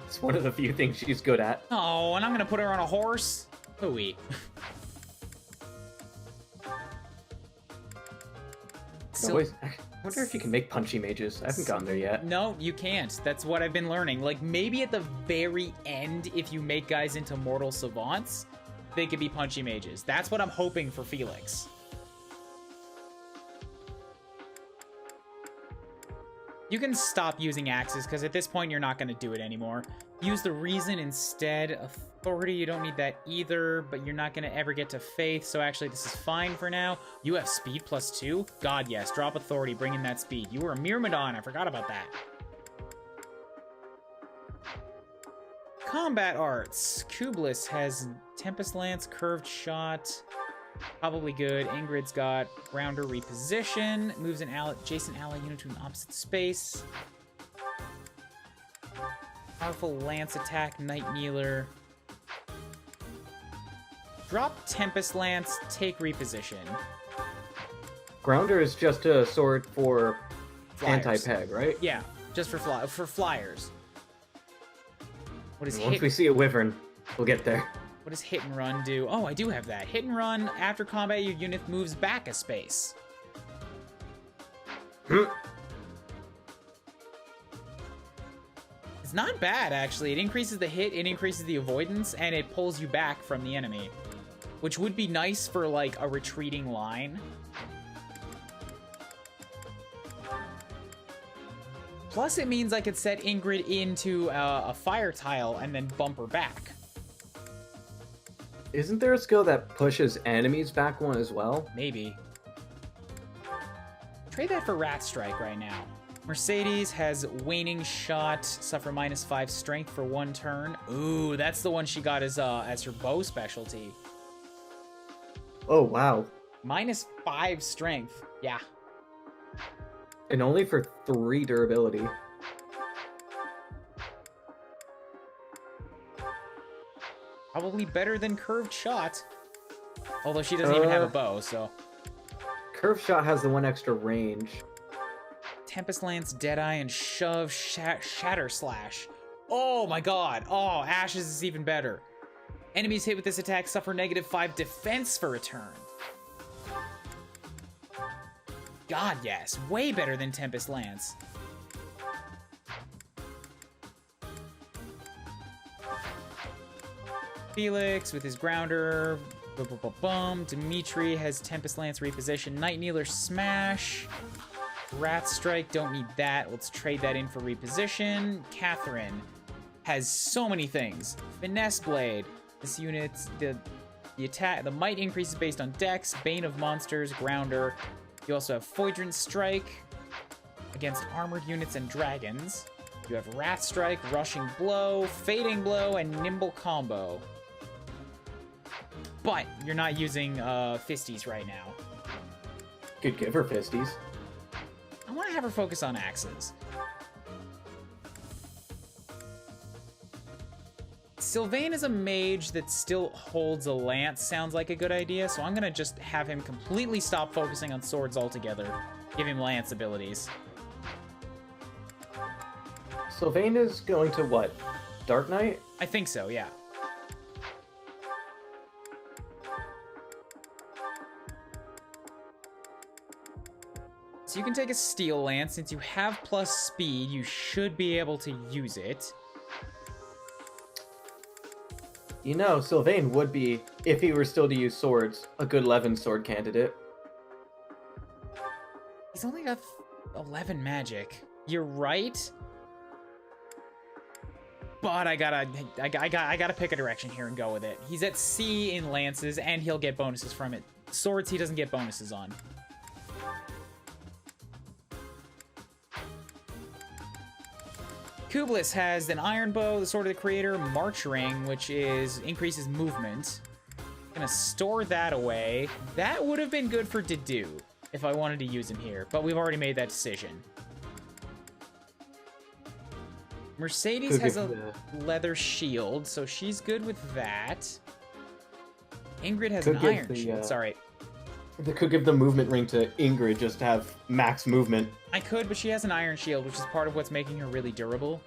It's one of the few things she's good at. Oh, and I'm gonna put her on a horse? Hooey. I wonder if you can make punchy mages. I haven't gotten there yet. No, you can't. That's what I've been learning. Like, maybe at the very end, if you make guys into mortal savants, they could be punchy mages. That's what I'm hoping for Felix. You can stop using axes, because at this point, you're not going to do it anymore. Use the reason instead. Authority, you don't need that either, but you're not going to ever get to faith, so actually this is fine for now. You have speed +2? God, yes. Drop authority, bring in that speed. You were a Myrmidon, I forgot about that. Combat arts. Kublis has Tempest Lance, Curved Shot. Probably good. Ingrid's got Rounder Reposition. Moves an adjacent ally unit to an opposite space. Powerful Lance Attack, Night Kneeler. Drop Tempest Lance, take Reposition. Grounder is just a sword for Flyers. anti-peg, right? Yeah, just for flyers. What is Once we see a wyvern, we'll get there. What does hit and run do? Oh, I do have that. Hit and run, after combat, your unit moves back a space. It's not bad, actually. It increases the hit, it increases the avoidance, and it pulls you back from the enemy. Which would be nice for, like, a retreating line. Plus, it means I could set Ingrid into a fire tile and then bump her back. Isn't there a skill that pushes enemies back one as well? Maybe. Trade that for Rat Strike right now. Mercedes has Waning Shot, suffer -5 strength for 1 turn. Ooh, that's the one she got as her bow specialty. Oh, wow. -5 strength. Yeah. And only for 3 durability. Probably better than Curved Shot. Although she doesn't even have a bow, so. Curve Shot has the 1 extra range. Tempest Lance, Deadeye, and Shove, Shatter Slash. Oh my god. Oh, Ashes is even better. Enemies hit with this attack suffer -5 defense for a turn. God, yes. Way better than Tempest Lance. Felix with his Grounder. Dimitri has Tempest Lance reposition. Night Kneeler Smash. Rat Strike, don't need that. Let's trade that in for reposition. Catherine has so many things. Finesse Blade. This unit, the might increases based on Dex. Bane of Monsters, Grounder. You also have Foidrant Strike against armored units and dragons. You have Rat Strike, Rushing Blow, Fading Blow, and Nimble Combo. But you're not using Fisties right now. Could give her Fisties. I want to have her focus on axes. Sylvain is a mage that still holds a lance. Sounds like a good idea, so I'm going to just have him completely stop focusing on swords altogether. Give him lance abilities. Sylvain is going to what? Dark Knight? I think so, yeah. So you can take a steel lance. Since you have plus speed, you should be able to use it. You know, Sylvain would be, if he were still to use swords, a good 11 sword candidate. He's only got 11 magic. You're right. But I gotta pick a direction here and go with it. He's at C in lances, and he'll get bonuses from it. Swords he doesn't get bonuses on. Kublis has an Iron Bow, the Sword of the Creator, March Ring, which increases movement. Gonna store that away. That would have been good for Dedu if I wanted to use him here, but we've already made that decision. Mercedes has a leather shield, so she's good with that. Ingrid has an iron shield. Sorry. They could give the movement ring to Ingrid just to have max movement. I could, but she has an iron shield, which is part of what's making her really durable.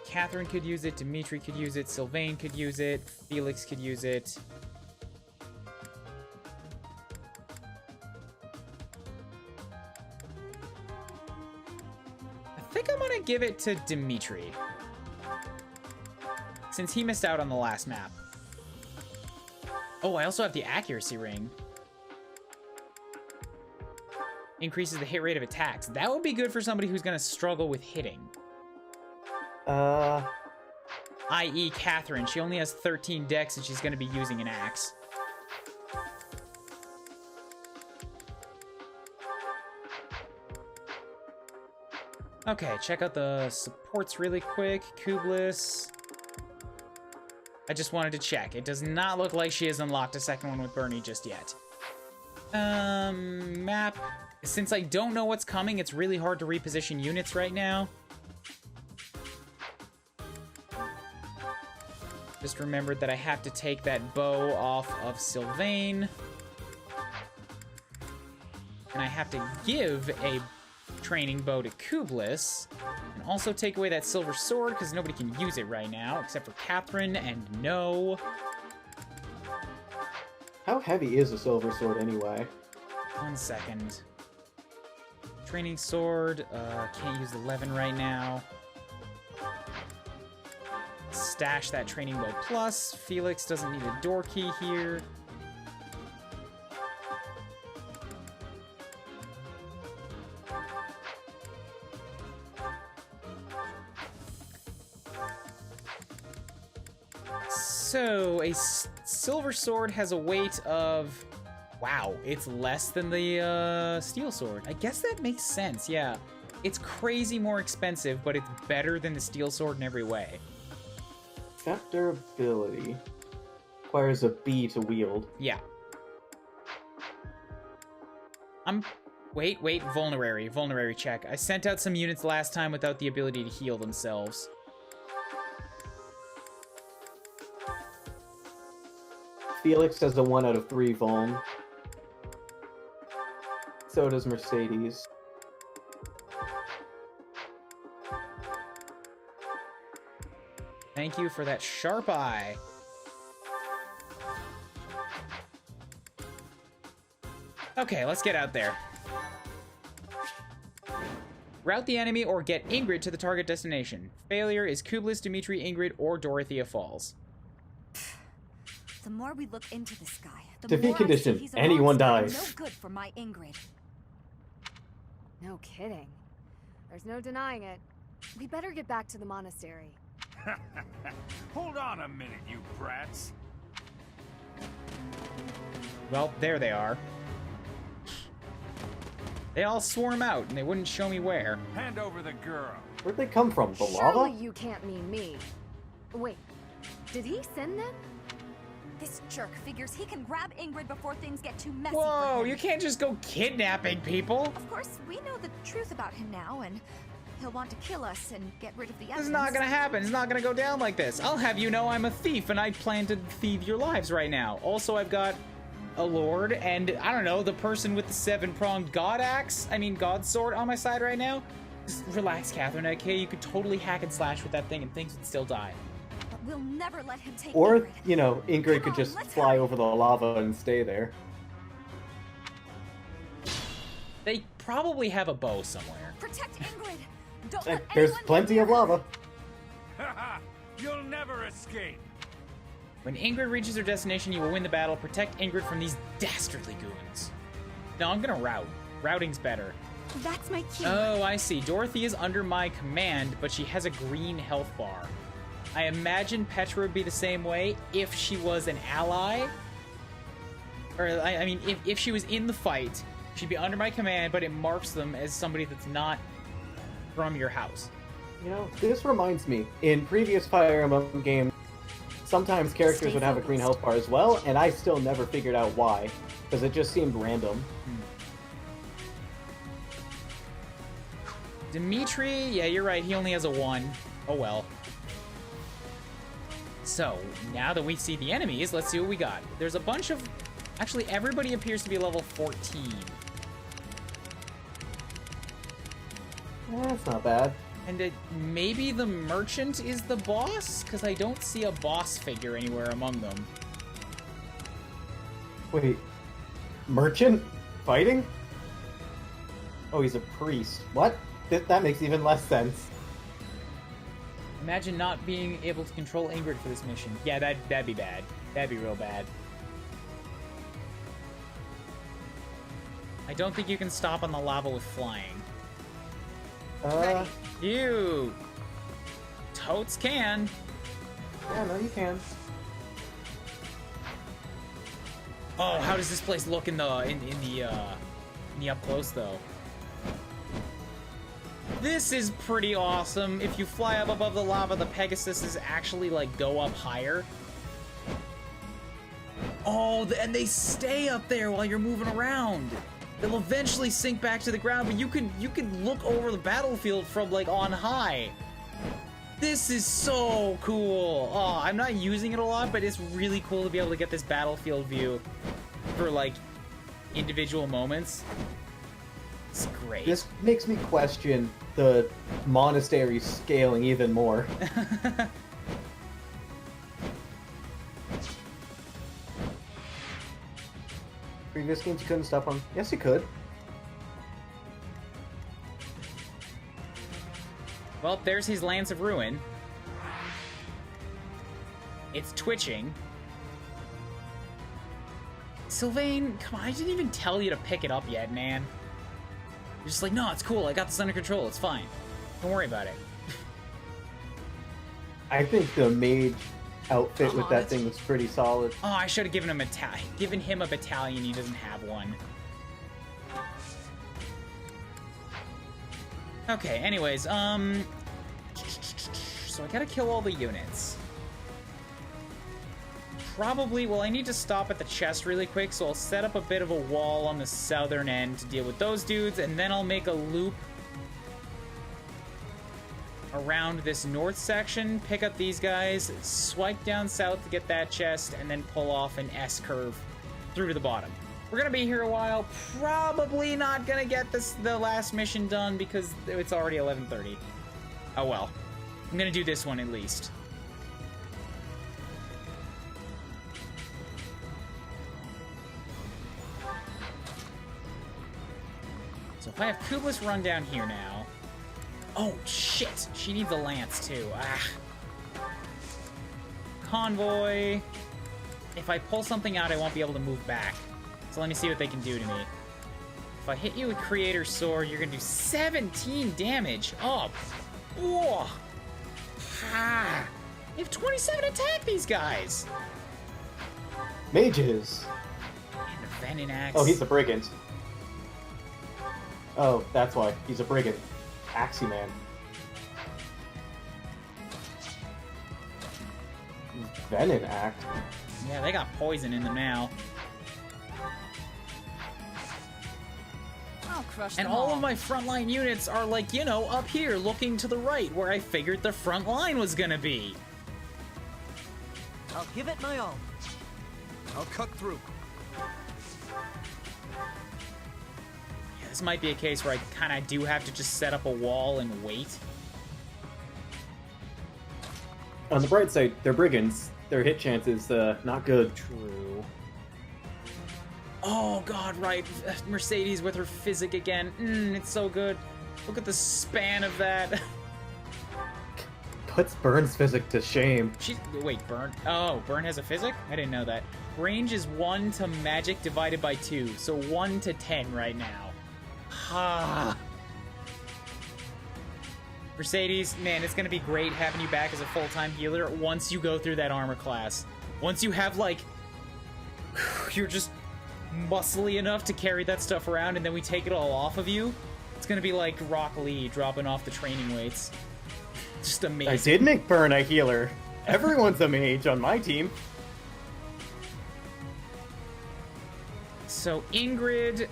Catherine could use it, Dimitri could use it, Sylvain could use it, Felix could use it. I think I'm gonna give it to Dimitri, since he missed out on the last map. Oh, I also have the accuracy ring. Increases the hit rate of attacks. That would be good for somebody who's gonna struggle with hitting. I.e. Catherine. She only has 13 dex and she's going to be using an axe. Okay, check out the supports really quick. Kublis. I just wanted to check. It does not look like she has unlocked a second one with Bernie just yet. Map. Since I don't know what's coming, it's really hard to reposition units right now. Just remembered that I have to take that bow off of Sylvain. And I have to give a training bow to Kublis. And also take away that silver sword, because nobody can use it right now, except for Catherine and No. How heavy is a silver sword anyway? 1 second. Training sword, can't use 11 right now. Stash that training bow plus. Felix doesn't need a door key here. So, a silver sword has a weight of... Wow, it's less than the steel sword. I guess that makes sense, yeah. It's crazy more expensive, but it's better than the steel sword in every way. Got durability. Requires a B to wield. Yeah. Wait, vulnerary check. I sent out some units last time without the ability to heal themselves. Felix has a 1 out of 3 vuln. So does Mercedes. Thank you for that sharp eye. Okay, let's get out there. Route the enemy or get Ingrid to the target destination. Failure is Kublis, Dimitri, Ingrid, or Dorothea Falls. The more we look into this guy, the Defeat more condition. I see he's a Anyone monster and dies. No good for my Ingrid. No kidding. There's no denying it. We better get back to the monastery. Hold on a minute, you brats. Well, there they are. They all swarm out, and they wouldn't show me where. Hand over the girl. Where'd they come from? The Surely lava? you can't mean me. Wait, did he send them? This jerk figures he can grab Ingrid before things get too messy for Whoa, him. you can't just go kidnapping people. Of course, we know the truth about him now, and he'll want to kill us and get rid of the This evidence. is not gonna happen. It's not gonna go down like this. I'll have you know I'm a thief, and I plan to thieve your lives right now. Also, I've got a lord, and I don't know, the person with the 7-pronged god sword on my side right now. Just relax, Catherine, okay? You could totally hack and slash with that thing, and things would still die. But we'll never let him take Or, Ingrid. you know, Ingrid Come could on, just let's fly hurry. over the lava and stay there. They probably have a bow somewhere. Protect Ingrid. Don't let There's anyone plenty get of near her. lava. Haha, you'll never escape. When Ingrid reaches her destination, you will win the battle. Protect Ingrid from these dastardly goons. No, I'm gonna route. Routing's better. That's my cue. Oh, I see. Dorothy is under my command, but she has a green health bar. I imagine Petra would be the same way if she was an ally. Or, I mean, if she was in the fight, she'd be under my command, but it marks them as somebody that's not from your house. You know, this reminds me, in previous Fire Emblem games, sometimes characters Stay would have a green focused. health bar as well, and I still never figured out why, because it just seemed random. Dimitri, yeah, you're right. He only has a 1. Oh well. So, now that we see the enemies, let's see what we got. There's a bunch of... Actually, everybody appears to be level 14. That's not bad. And maybe the merchant is the boss? Because I don't see a boss figure anywhere among them. Wait, merchant? Fighting? Oh, he's a priest. What? That makes even less sense. Imagine not being able to control Ingrid for this mission. Yeah, that'd be bad. That'd be real bad. I don't think you can stop on the lava with flying. Uh, You totes can. yeah, no, you can. Oh, how does this place look in the up close though? This is pretty awesome. If you fly up above the lava, the Pegasus is actually like go up higher. Oh, and they stay up there while you're moving around. They'll eventually sink back to the ground, but you can look over the battlefield from like on high. This is so cool. Oh, I'm not using it a lot, but it's really cool to be able to get this battlefield view for like individual moments. It's great. This makes me question the monastery scaling even more. Previous games you couldn't stop on. Yes, you could. Well, there's his Lance of Ruin. It's twitching. Sylvain, come on, I didn't even tell you to pick it up yet, man. You're just like, no, it's cool, I got this under control, it's fine. Don't worry about it. I think the mage outfit with that thing was pretty solid. Oh, I should have given him a battalion. He doesn't have one. Okay, anyways, so I gotta kill all the units. Probably, well, I need to stop at the chest really quick, so I'll set up a bit of a wall on the southern end to deal with those dudes, and then I'll make a loop around this north section, pick up these guys, swipe down south to get that chest, and then pull off an S-curve through to the bottom. We're gonna be here a while, probably not gonna get the last mission done because it's already 11:30. Oh well. I'm gonna do this one at least. So if I have Kublis run down here now... Oh, shit! She needs a lance, too. Ah. Convoy. If I pull something out, I won't be able to move back. So let me see what they can do to me. If I hit you with Creator Sword, you're gonna do 17 damage. Oh. Whoa. Ah. They have 27 attack, these guys! Mages! And the Venom Axe. Oh, he's a brigand. Oh, that's why. He's a brigand. Axie Man. Venom Act. Yeah, they got poison in them now. I'll crush And them all of my frontline units are like, you know, up here looking to the right where I figured the front line was gonna be. I'll give it my all. I'll cut through. Yeah, this might be a case where I kind of do have to just set up a wall and wait. On the bright side, they're brigands. Their hit chance is not good. True. Oh god, right. Mercedes with her physic again. It's so good. Look at the span of that. Puts Burn's physic to shame. Wait, Burn? Oh, Burn has a physic? I didn't know that. Range is 1 to magic divided by 2, so 1 to 10 right now. Ha. Mercedes, man, it's gonna be great having you back as a full-time healer once you go through that armor class. Once you have, like, you're just muscly enough to carry that stuff around and then we take it all off of you. It's gonna be like Rock Lee dropping off the training weights. Just amazing. I did make Burn a healer. Everyone's a mage on my team. So Ingrid,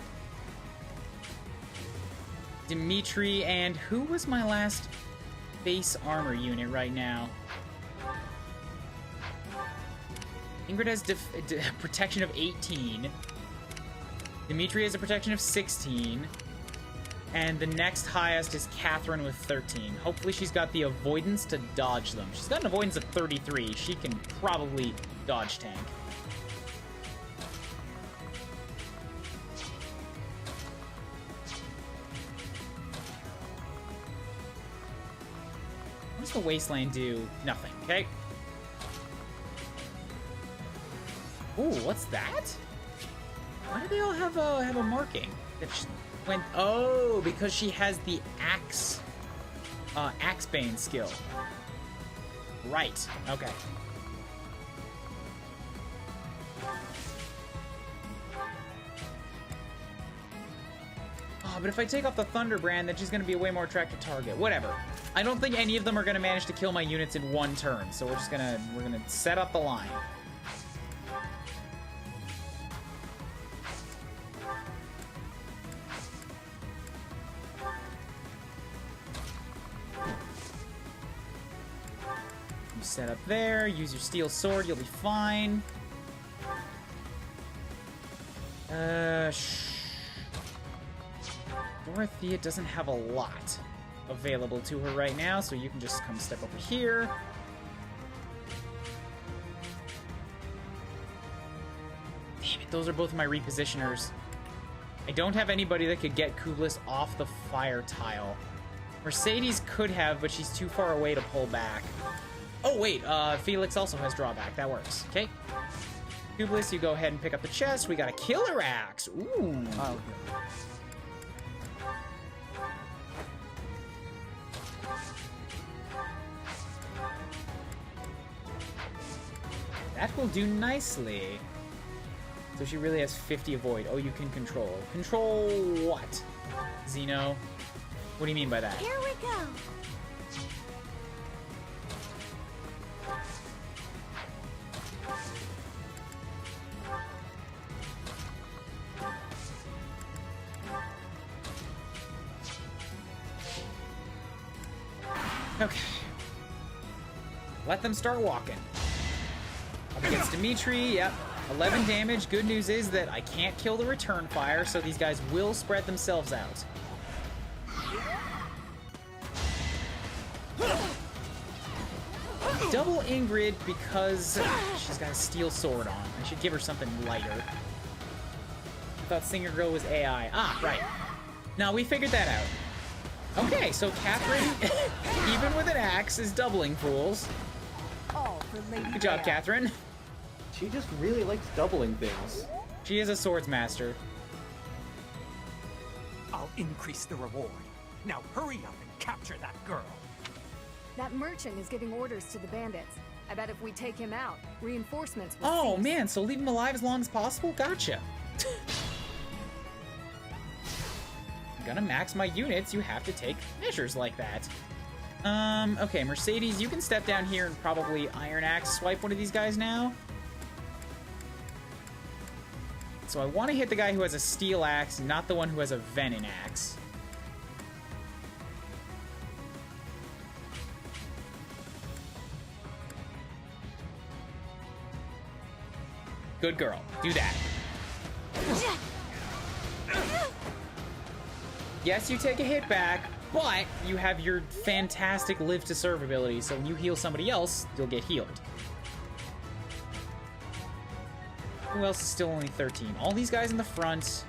Dimitri, and who was my last base armor unit right now? Ingrid has protection of 18. Dimitri has a protection of 16. And the next highest is Catherine with 13. Hopefully she's got the avoidance to dodge them. She's got an avoidance of 33. She can probably dodge tank. What does the Wasteland do? Nothing, okay? Ooh, what's that? Why do they all have a marking? Oh, because she has the axe, Axebane skill. Right. Okay. Oh, but if I take off the Thunderbrand, then she's gonna be a way more attractive target. Whatever. I don't think any of them are gonna manage to kill my units in one turn, so we're gonna set up the line. Set up there, use your steel sword, you'll be fine. Dorothea doesn't have a lot available to her right now, so you can just come step over here. Damn it, those are both my repositioners. I don't have anybody that could get Kublis off the fire tile. Mercedes could have, but she's too far away to pull back. Oh, wait, Felix also has drawback. That works. Okay. Kublis, you go ahead and pick up the chest. We got a killer axe. Ooh. Oh, good. That will do nicely. So she really has 50 avoid. Oh, you can control. Control what? Xeno? What do you mean by that? Here we go. Okay. Let them start walking. Up against Dimitri, yep. 11 damage. Good news is that I can't kill the return fire, so these guys will spread themselves out. Double Ingrid because she's got a steel sword on. I should give her something lighter. I thought Singer Girl was AI. Ah, right. No, we figured that out. Okay, so Catherine, even with an axe, is doubling fools. All for Lady Good job, Bear. Catherine. She just really likes doubling things. She is a swords master. I'll increase the reward. Now hurry up and capture that girl. That merchant is giving orders to the bandits. I bet if we take him out, reinforcements will Oh, cease. man, so leave him alive as long as possible? Gotcha. I'm gonna max my units. You have to take measures like that. Okay, Mercedes, you can step down here and probably Iron Axe swipe one of these guys now. So I want to hit the guy who has a steel axe, not the one who has a venom axe. Good girl. Do that. Yes, you take a hit back, but you have your fantastic live to serve ability, so when you heal somebody else, you'll get healed. Who else is still only 13? All these guys in the front.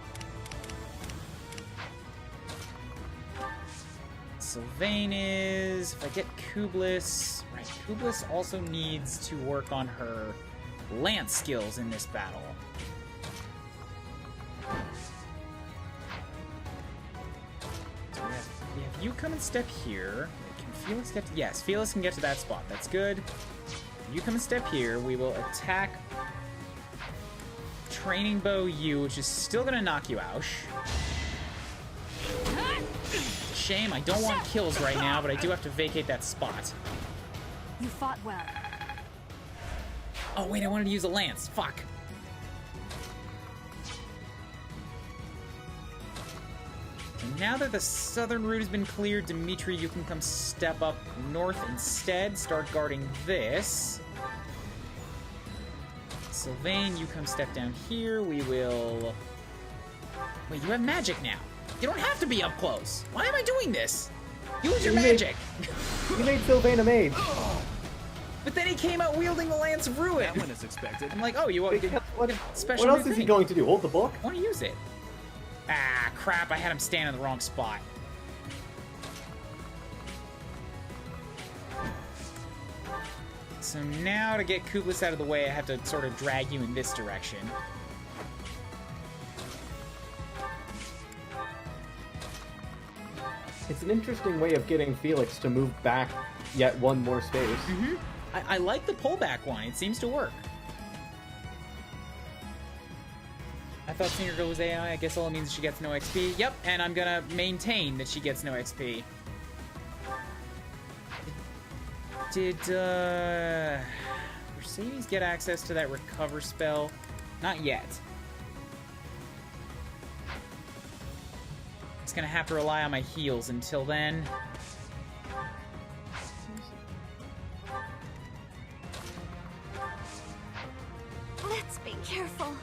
Sylvain is... If I get Kublis... Right, Kublis also needs to work on her lance skills in this battle. So we have you come and step here. Can Felix get to... Yes, Felix can get to that spot. That's good. You come and step here. We will attack... Training bow you, which is still gonna knock you out. Shame, I don't want kills right now, but I do have to vacate that spot. You fought well. Oh wait, I wanted to use a lance. Fuck. And now that the southern route has been cleared, Dimitri, you can come step up north instead. Start guarding this. Sylvain, you come step down here. We will... Wait, you have magic now. You don't have to be up close. Why am I doing this? Use your magic. You made Sylvain a mage. But then he came out wielding the Lance of Ruin. That one is expected. I'm like, oh, you want What special else is he going to do? Hold the book? I want to use it. Ah, crap. I had him stand in the wrong spot. So now to get Kublis out of the way, I have to sort of drag you in this direction. It's an interesting way of getting Felix to move back yet one more space. Mm-hmm. I like the pullback one. It seems to work. I thought Singer Girl was AI. I guess all it means is she gets no XP. Yep, and I'm gonna maintain that she gets no XP. Did Mercedes get access to that recover spell? Not yet. It's gonna have to rely on my heals until then. Let's be careful.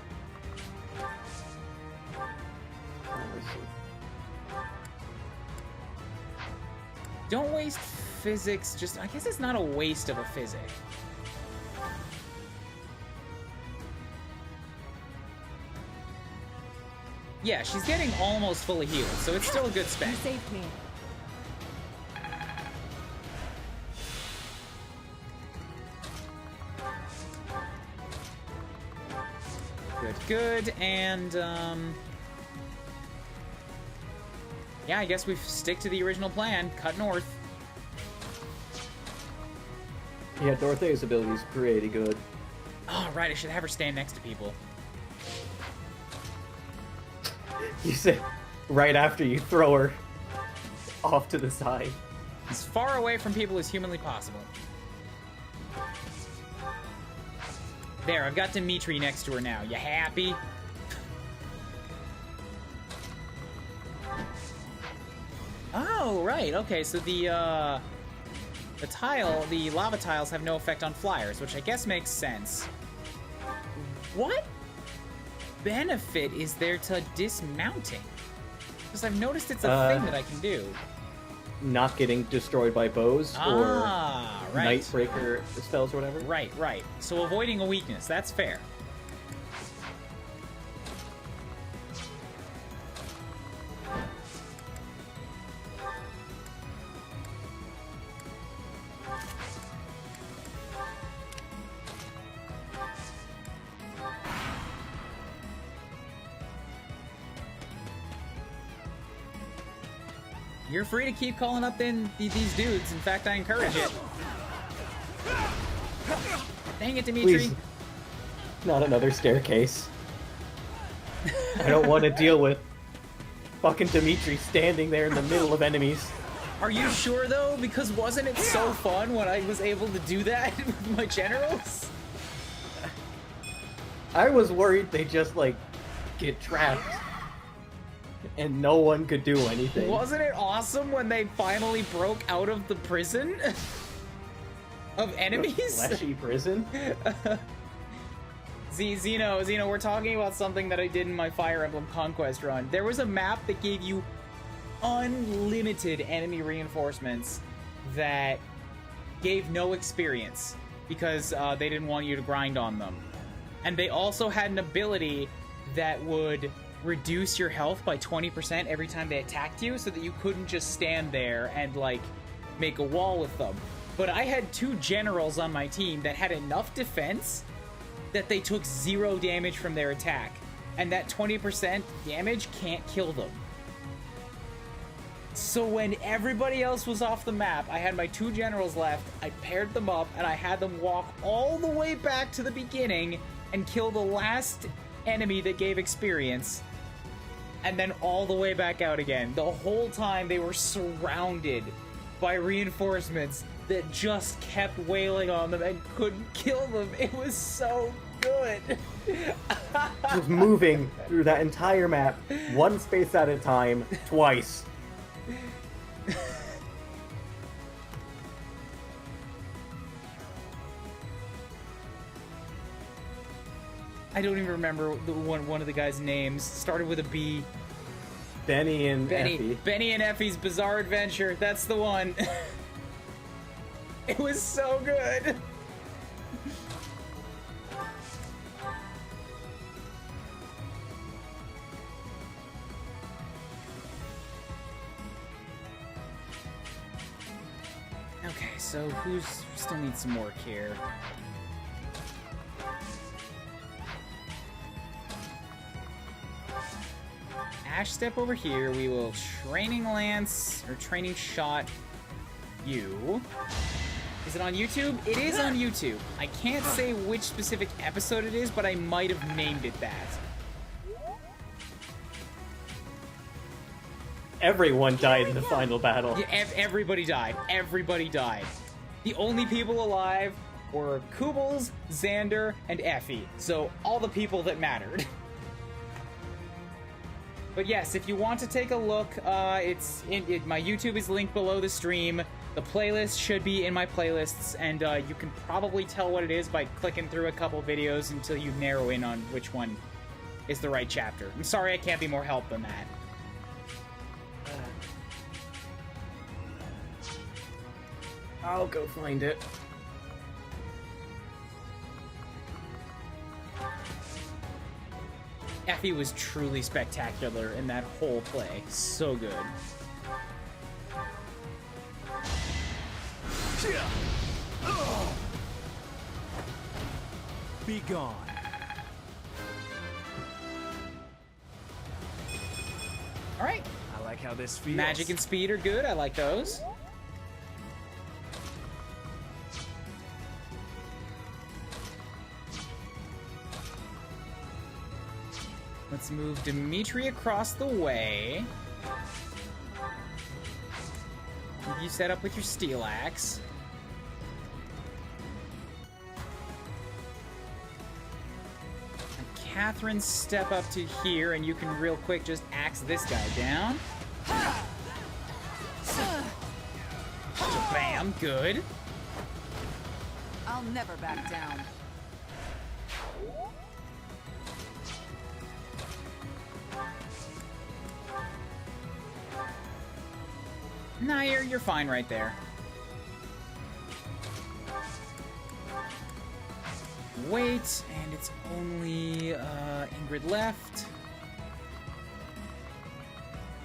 Don't waste physics, just... I guess it's not a waste of a physic. Yeah, she's getting almost fully healed, so it's still a good spend. You saved me. Good, good, and, yeah, I guess we stick to the original plan. Cut north. Yeah, Dorothea's ability is pretty good. Oh, right, I should have her stand next to people. You said right after you throw her off to the side. As far away from people as humanly possible. There, I've got Dimitri next to her now. You happy? Oh, right. Okay, so the lava tiles have no effect on flyers, which I guess makes sense. What benefit is there to dismounting? Because I've noticed it's a thing that I can do. Not getting destroyed by bows or right. Nightbreaker spells or whatever. Right, right. So avoiding a weakness, that's fair. You're free to keep calling up these dudes. In fact, I encourage it. Dang it, Dimitri. Please. Not another staircase. I don't want to deal with fucking Dimitri standing there in the middle of enemies. Are you sure, though? Because wasn't it so fun when I was able to do that with my generals? I was worried they just, like, get trapped. And no one could do anything. Wasn't it awesome when they finally broke out of the prison of enemies? The fleshy prison? Zeno, we're talking about something that I did in my Fire Emblem Conquest run. There was a map that gave you unlimited enemy reinforcements that gave no experience because they didn't want you to grind on them. And they also had an ability that would reduce your health by 20% every time they attacked you so that you couldn't just stand there and, like, make a wall with them. But I had 2 generals on my team that had enough defense that they took 0 damage from their attack. And that 20% damage can't kill them. So when everybody else was off the map, I had my 2 generals left, I paired them up, and I had them walk all the way back to the beginning and kill the last enemy that gave experience, and then all the way back out again. The whole time they were surrounded by reinforcements that just kept wailing on them and couldn't kill them. It was so good. Just moving through that entire map, one space at a time, twice. I don't even remember one of the guys' names. Started with a B. Benny and Effie. Benny and Effie's Bizarre Adventure. That's the one. It was so good. Okay, so who still needs some work here? Ash step over here. We will training lance or training shot you. Is it on YouTube? It is on YouTube. I can't say which specific episode it is, but I might have named it that. Everyone died in the final battle. Yeah, everybody died. Everybody died. The only people alive were Kubels, Xander, and Effie. So all the people that mattered. But yes, if you want to take a look, my YouTube is linked below the stream. The playlist should be in my playlists, and you can probably tell what it is by clicking through a couple videos until you narrow in on which one is the right chapter. I'm sorry I can't be more help than that. I'll go find it. Effie was truly spectacular in that whole play. So good. Be gone. All right. I like how this feels. Magic and speed are good. I like those. Let's move Dimitri across the way. Keep you set up with your steel axe. And Catherine, step up to here, and you can real quick just axe this guy down. Bam, good. I'll never back down. Nah, you're fine right there. Wait, and it's only Ingrid left.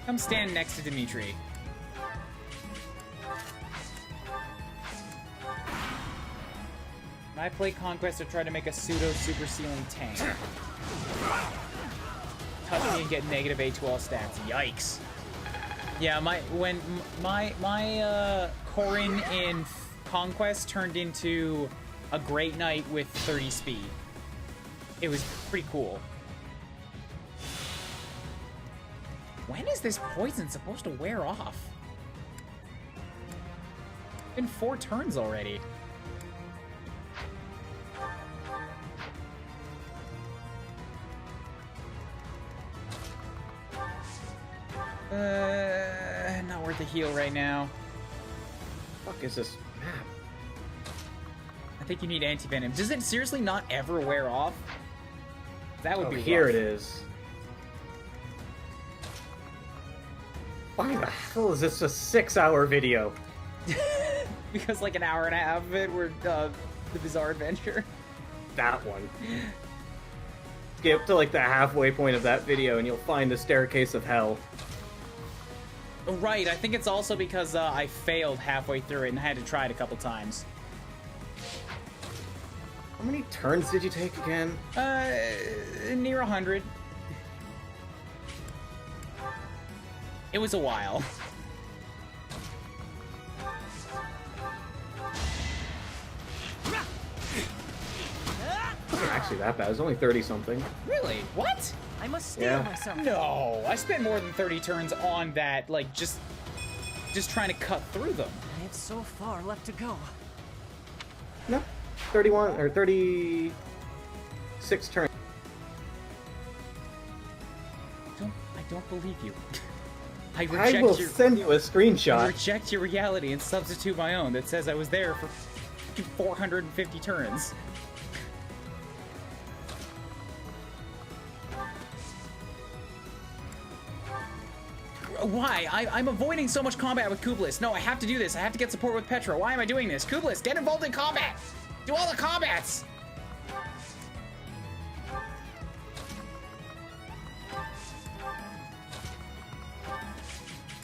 Come stand next to Dimitri. When I play Conquest, I try to make a pseudo super ceiling tank. Touch me and get negative A to all stats. Yikes. Yeah, my Corin in Conquest turned into a Great Knight with 30 speed. It was pretty cool. When is this poison supposed to wear off? It's been 4 turns already. Not worth a heal right now. Fuck is this map? I think you need anti-venom. Does it seriously not ever wear off? That would be rough. Here it is. Why the hell is this a 6-hour video? Because like an hour and a half of it were the Bizarre Adventure. That one. Skip to like the halfway point of that video and you'll find the Staircase of Hell. Right, I think it's also because I failed halfway through it and had to try it a couple times. How many turns did you take again? Near 100. It was a while. Actually, that bad. It was only 30-something. Really? What? I must steel myself. No, I spent more than 30 turns on that, like, just trying to cut through them. I have so far left to go. No, 31 or 36 turns. I don't believe you. I will send you a screenshot. I reject your reality and substitute my own that says I was there for 450 turns. Why? I'm avoiding so much combat with Kublis. No, I have to do this. I have to get support with Petra. Why am I doing this? Kublis, get involved in combat! Do all the combats!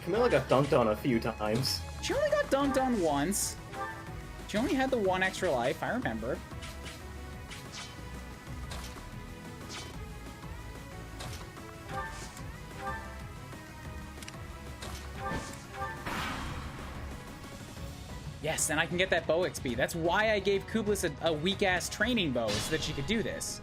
Camilla got dunked on a few times. She only got dunked on once. She only had the 1 extra life, I remember. Yes, and I can get that bow XP. That's why I gave Kublis a weak-ass training bow, so that she could do this.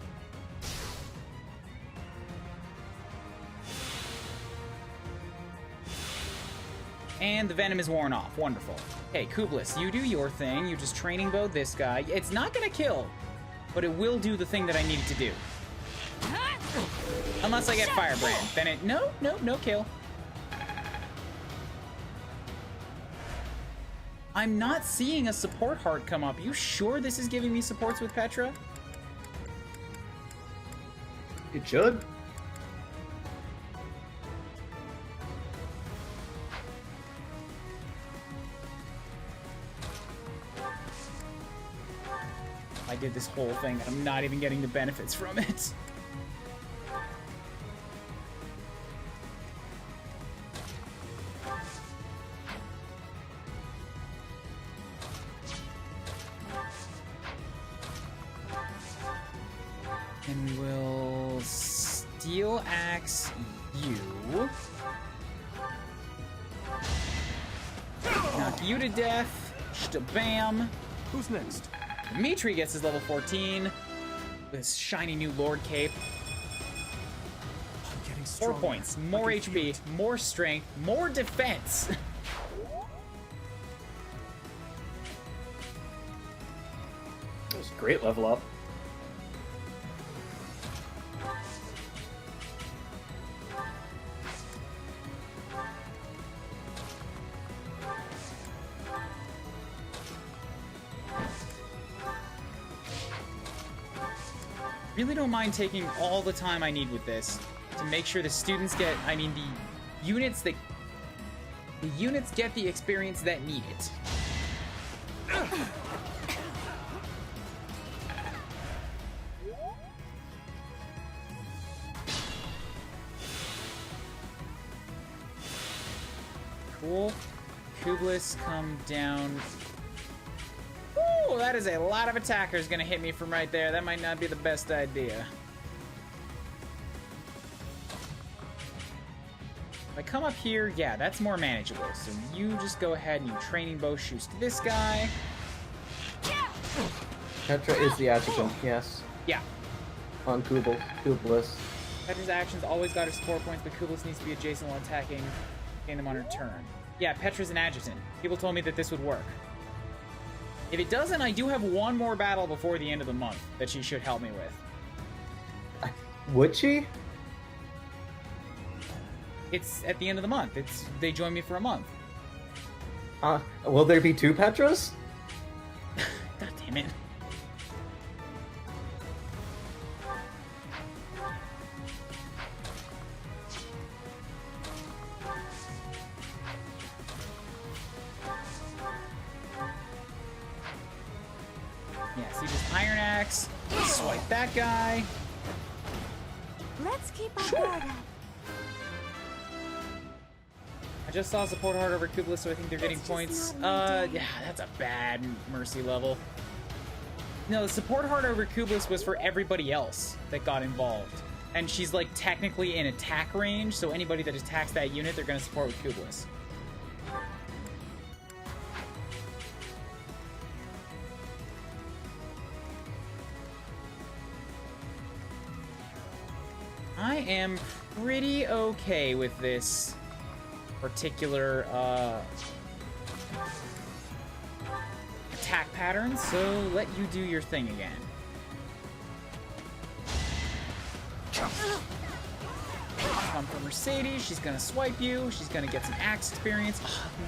And the venom is worn off. Wonderful. Hey, Kublis, you do your thing. You just training bow this guy. It's not gonna kill, but it will do the thing that I need it to do. Unless I get Firebrand. Then it... No kill. I'm not seeing a support heart come up. You sure this is giving me supports with Petra? It should. I did this whole thing and I'm not even getting the benefits from it. And we will steel axe you. Knock you to death. Bam. Who's next? Dimitri gets his level 14 with his shiny new Lord Cape. 4 points, more HP, more strength, more defense. That was a great level up. Really don't mind taking all the time I need with this to make sure the students get, I mean, the units get the experience that need it. Cool. Kublis come down. Ooh, that is a lot of attackers gonna hit me from right there. That might not be the best idea. If I come up here, yeah, that's more manageable. So you just go ahead and you training bow shoots to this guy. Petra is the adjutant, yes. Yeah. On Kublis. Petra's actions always got her support points, but Kublis needs to be adjacent while attacking, gain them on her turn. Yeah, Petra's an adjutant. People told me that this would work. If it doesn't, I do have one more battle before the end of the month that she should help me with. Would she? It's at the end of the month. They join me for a month. Will there be 2 Petras? God damn it. Yeah, see this Iron Axe. Swipe that guy. Let's keep our guard up. I just saw support hard over Kublis, so I think they're getting points. Yeah, that's a bad mercy level. No, the support hard over Kublis was for everybody else that got involved. And she's like technically in attack range, so anybody that attacks that unit, they're gonna support with Kublis. I am pretty okay with this particular attack pattern, so let you do your thing again. Come from Mercedes, she's gonna swipe you, she's gonna get some axe experience.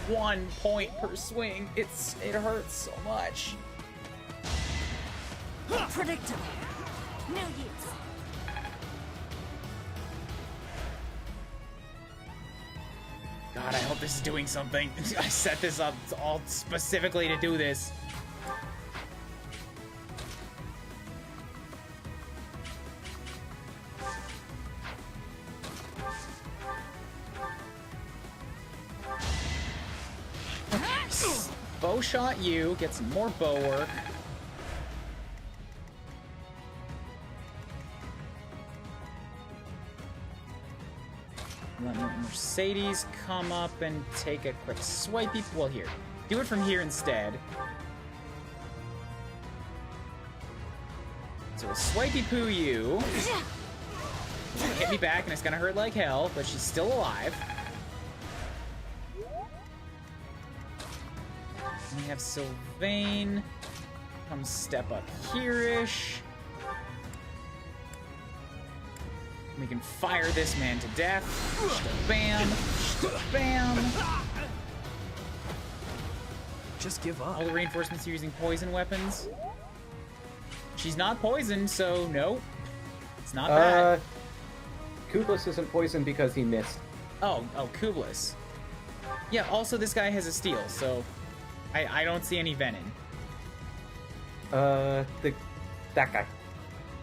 1 point per swing, it hurts so much. Predictable. No use. God, I hope this is doing something. I set this up all specifically to do this. Bow shot you, get some more bow work. Let Mercedes come up and take a quick swipey. Well, here. Do it from here instead. So we'll swipey poo you. Hit me back and it's gonna hurt like hell, but she's still alive. We have Sylvain. Come step up here-ish. We can fire this man to death. Bam. Bam. Just give up. All the reinforcements are using poison weapons. She's not poisoned, so no. It's not bad. Kublis isn't poisoned because he missed. Oh, Kublis. Yeah, also this guy has a steel, so I don't see any venom. That guy.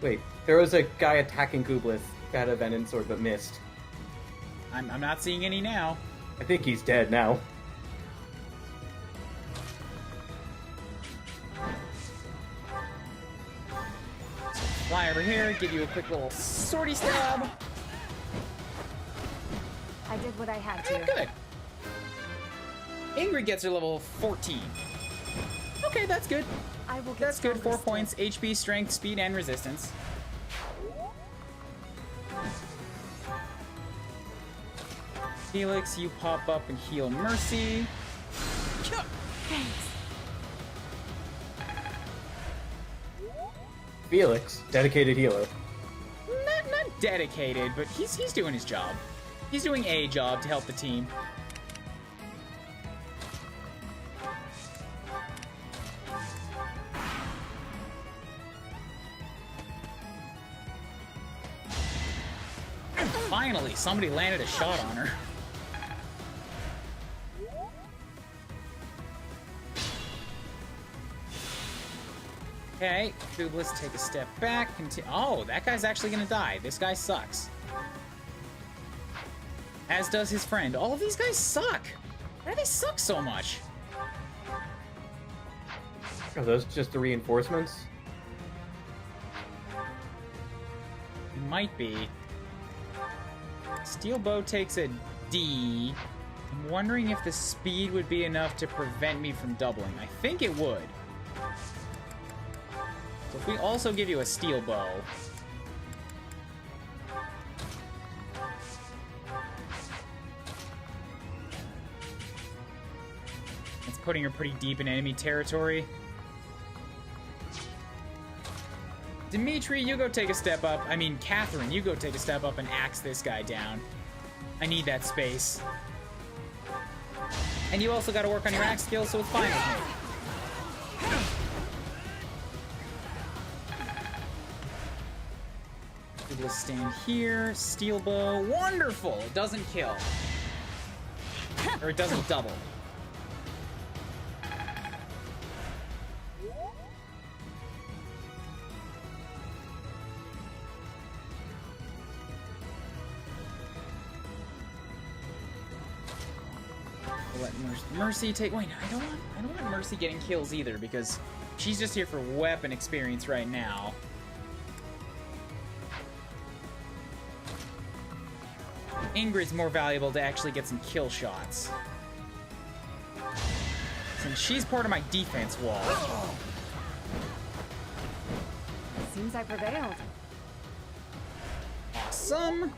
Wait, there was a guy attacking Kublis. Got a venom sword but missed. I'm not seeing any now. I think he's dead now. So fly over here, give you a quick little swordy stab. I did what I had to. Good. Ingrid gets her level 14. Okay, that's good. I will get That's good. 4 stronger points, HP, strength, speed, and resistance. Felix, you pop up and heal Mercy. Thanks. Felix, dedicated healer. Not dedicated, but he's doing his job. He's doing a job to help the team. Finally, somebody landed a shot on her. Okay, dude, let's take a step back. Oh, that guy's actually gonna die. This guy sucks. As does his friend. All of these guys suck. Why do they suck so much? Are those just the reinforcements? Might be. Steel bow takes a D. I'm wondering if the speed would be enough to prevent me from doubling. I think it would. So if we also give you a steel bow. It's putting her pretty deep in enemy territory. Dimitri, you go take a step up. I mean, Catherine, you go take a step up and axe this guy down. I need that space. And you also got to work on your axe skills, so it's fine with me. We'll stand here. Steel bow. Wonderful! It doesn't kill. Or it doesn't double. Let Mercy take. Wait, I don't want Mercy getting kills either because she's just here for weapon experience right now. Ingrid's more valuable to actually get some kill shots. Since she's part of my defense wall. Seems I prevailed. Awesome.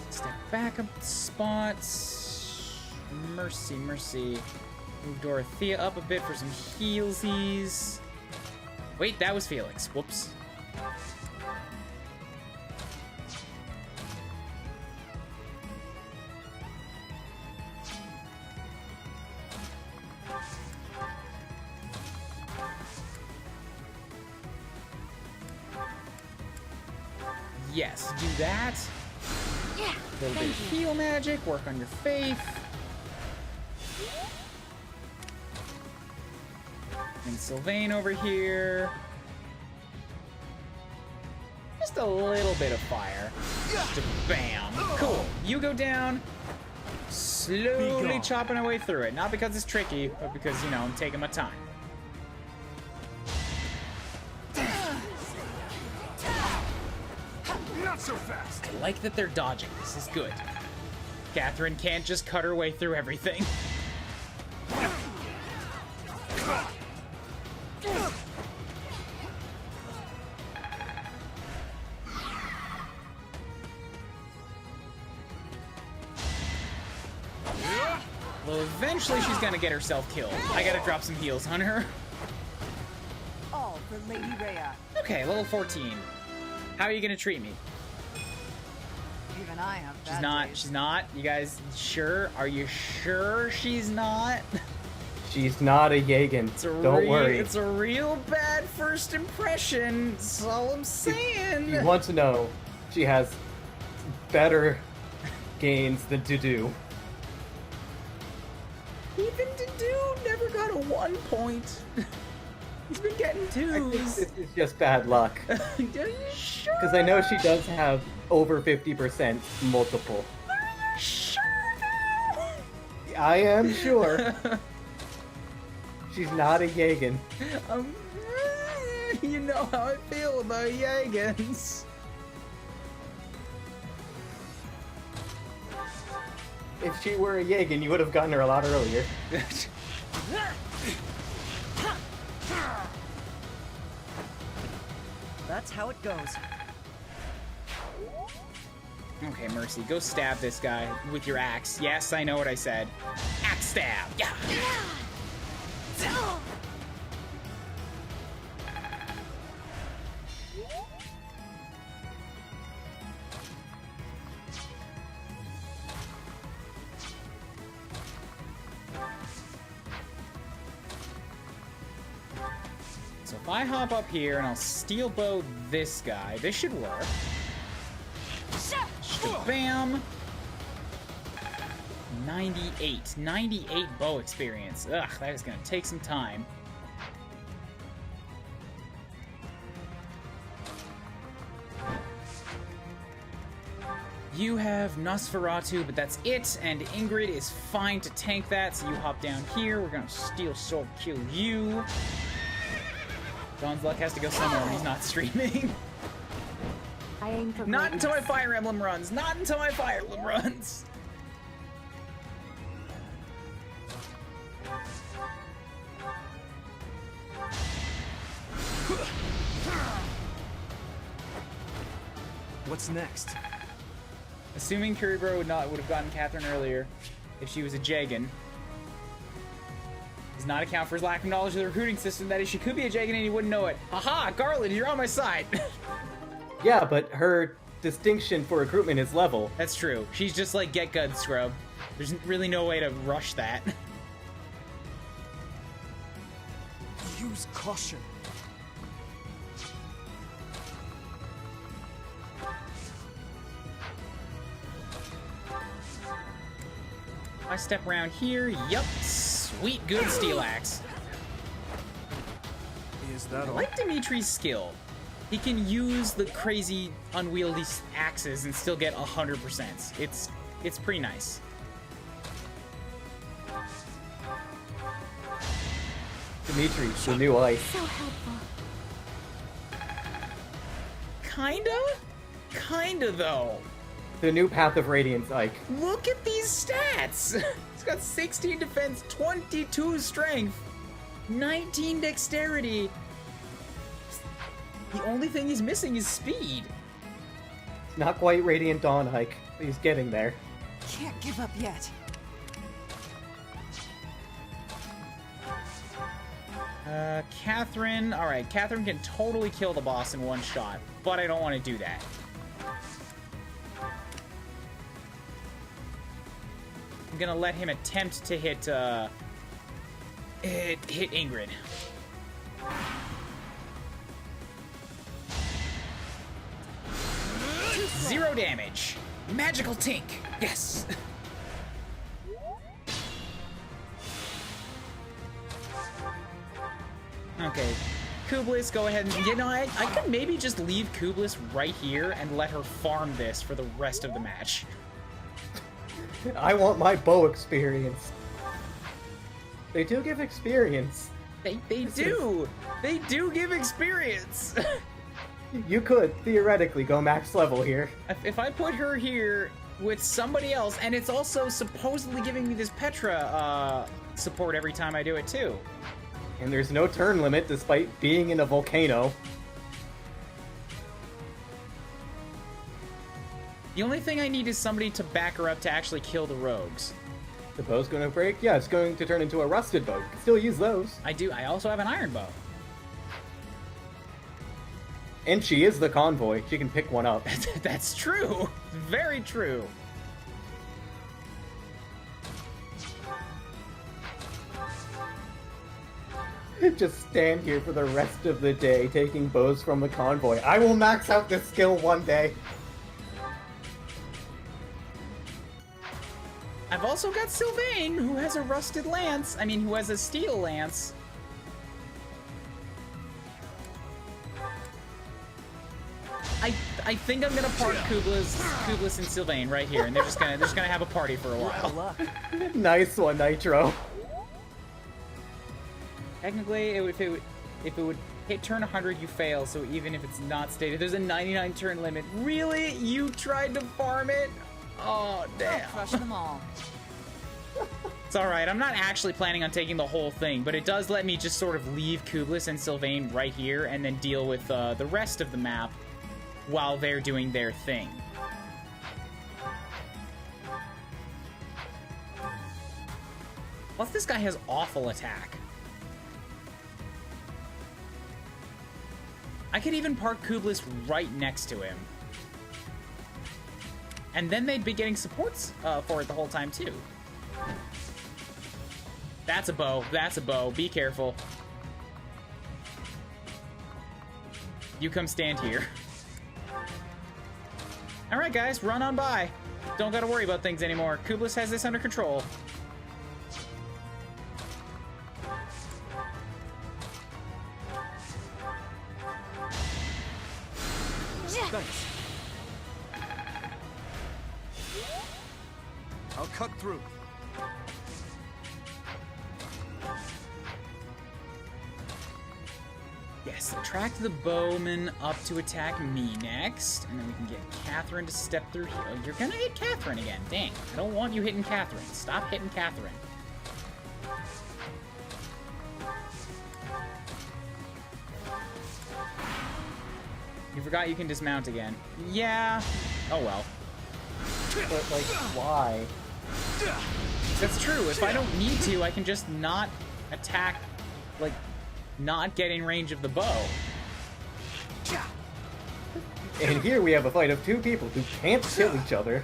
Step back a spots. Mercy. Move Dorothea up a bit for some healsies. Wait, that was Felix. Whoops. Yes, do that. Yeah. A little bit of heal magic, work on your faith. And Sylvain over here. Just a little bit of fire. Just bam. Cool. You go down. Slowly chopping our way through it. Not because it's tricky, but because, you know, I'm taking my time. Not so fast. I like that they're dodging. This is good. Catherine can't just cut her way through everything. Well, eventually she's gonna get herself killed. I gotta drop some heals on her. All for Lady Rhea. Okay, level 14. How are you gonna treat me? Even I have She's bad not. days. She's not. You guys sure? Are you sure she's not? She's not a Jaeger. Don't worry. It's a real bad first impression. That's all I'm saying. You want to know, she has better gains than Dudu. Even Dudu never got a 1 point. He's been getting I think 2s. this is just bad luck. Are you sure? Because I know she does have over 50% multiple. Are you sure? I am sure. She's not a Jaeger. You know how I feel about Jaegers. If she were a Jaeger, you would have gotten her a lot earlier. That's how it goes. Okay, Mercy, go stab this guy with your axe. Yes, I know what I said. Axe stab! Yeah! So if I hop up here and I'll steel bow this guy, this should work. Bam! 98 bow experience. Ugh, that is gonna take some time. You have Nosferatu, but that's it, and Ingrid is fine to tank that, so you hop down here. We're gonna steel sword kill you. John's luck has to go somewhere when he's not streaming. I aim for Not until my Fire Emblem runs! Not until my Fire Emblem runs! What's next? Assuming Kuuribro would have gotten Catherine earlier if she was a Jagan. Does not account for his lack of knowledge of the recruiting system. That is, she could be a Jagan and he wouldn't know it. Haha, Garland, you're on my side! Yeah, but her distinction for recruitment is level. That's true. She's just like, get good, scrub. There's really no way to rush that. Use caution. I step around here. Yup. Sweet, good steel axe. Is that I all? like Dimitri's skill. He can use the crazy, unwieldy axes and still get 100%. It's pretty nice. Dimitri, the new ice. So helpful. Kinda though. The new Path of Radiance Ike. Look at these stats! He's got 16 defense, 22 strength, 19 dexterity. The only thing he's missing is speed. Not quite Radiant Dawn Ike, but he's getting there. Can't give up yet. Catherine. Alright, Catherine can totally kill the boss in one shot, but I don't want to do that. I'm gonna let him attempt to hit Ingrid. Zero damage. Magical Tink. Yes. Okay. Kublis, go ahead and... You know, I could maybe just leave Kublis right here and let her farm this for the rest of the match. I want my bow experience. They do give experience. They do! They do give experience! You could, theoretically, go max level here. If I put her here with somebody else, and it's also supposedly giving me this Petra support every time I do it too. And there's no turn limit despite being in a volcano. The only thing I need is somebody to back her up to actually kill the rogues. The bow's going to break? Yeah, it's going to turn into a rusted bow. You can still use those. I do. I also have an iron bow. And she is the convoy. She can pick one up. That's true. Very true. Just stand here for the rest of the day taking bows from the convoy. I will max out this skill one day. I've also got Sylvain, who has a rusted lance. I mean, who has a steel lance. I think I'm gonna park Kublis and Sylvain right here, and they're just gonna have a party for a while. Nice one, Nitro. Technically, if it would hit turn 100, you fail. So even if it's not stated, there's a 99 turn limit. Really? You tried to farm it? Oh damn! I'll crush them all. It's alright, I'm not actually planning on taking the whole thing, but it does let me just sort of leave Kublis and Sylvain right here and then deal with the rest of the map while they're doing their thing. Plus, this guy has awful attack. I could even park Kublis right next to him. And then they'd be getting supports for it the whole time, too. That's a bow. That's a bow. Be careful. You come stand here. Alright, guys. Run on by. Don't gotta worry about things anymore. Kublis has this under control. Thanks. I'll cut through. Yes, attract the bowman up to attack me next, and then we can get Catherine to step through here. Oh, you're gonna hit Catherine again. Dang, I don't want you hitting Catherine. Stop hitting Catherine. You forgot you can dismount again. Yeah. Oh well. But, like, why? That's true. If I don't need to, I can just not attack, like, not get in range of the bow. And here we have a fight of two people who can't kill each other.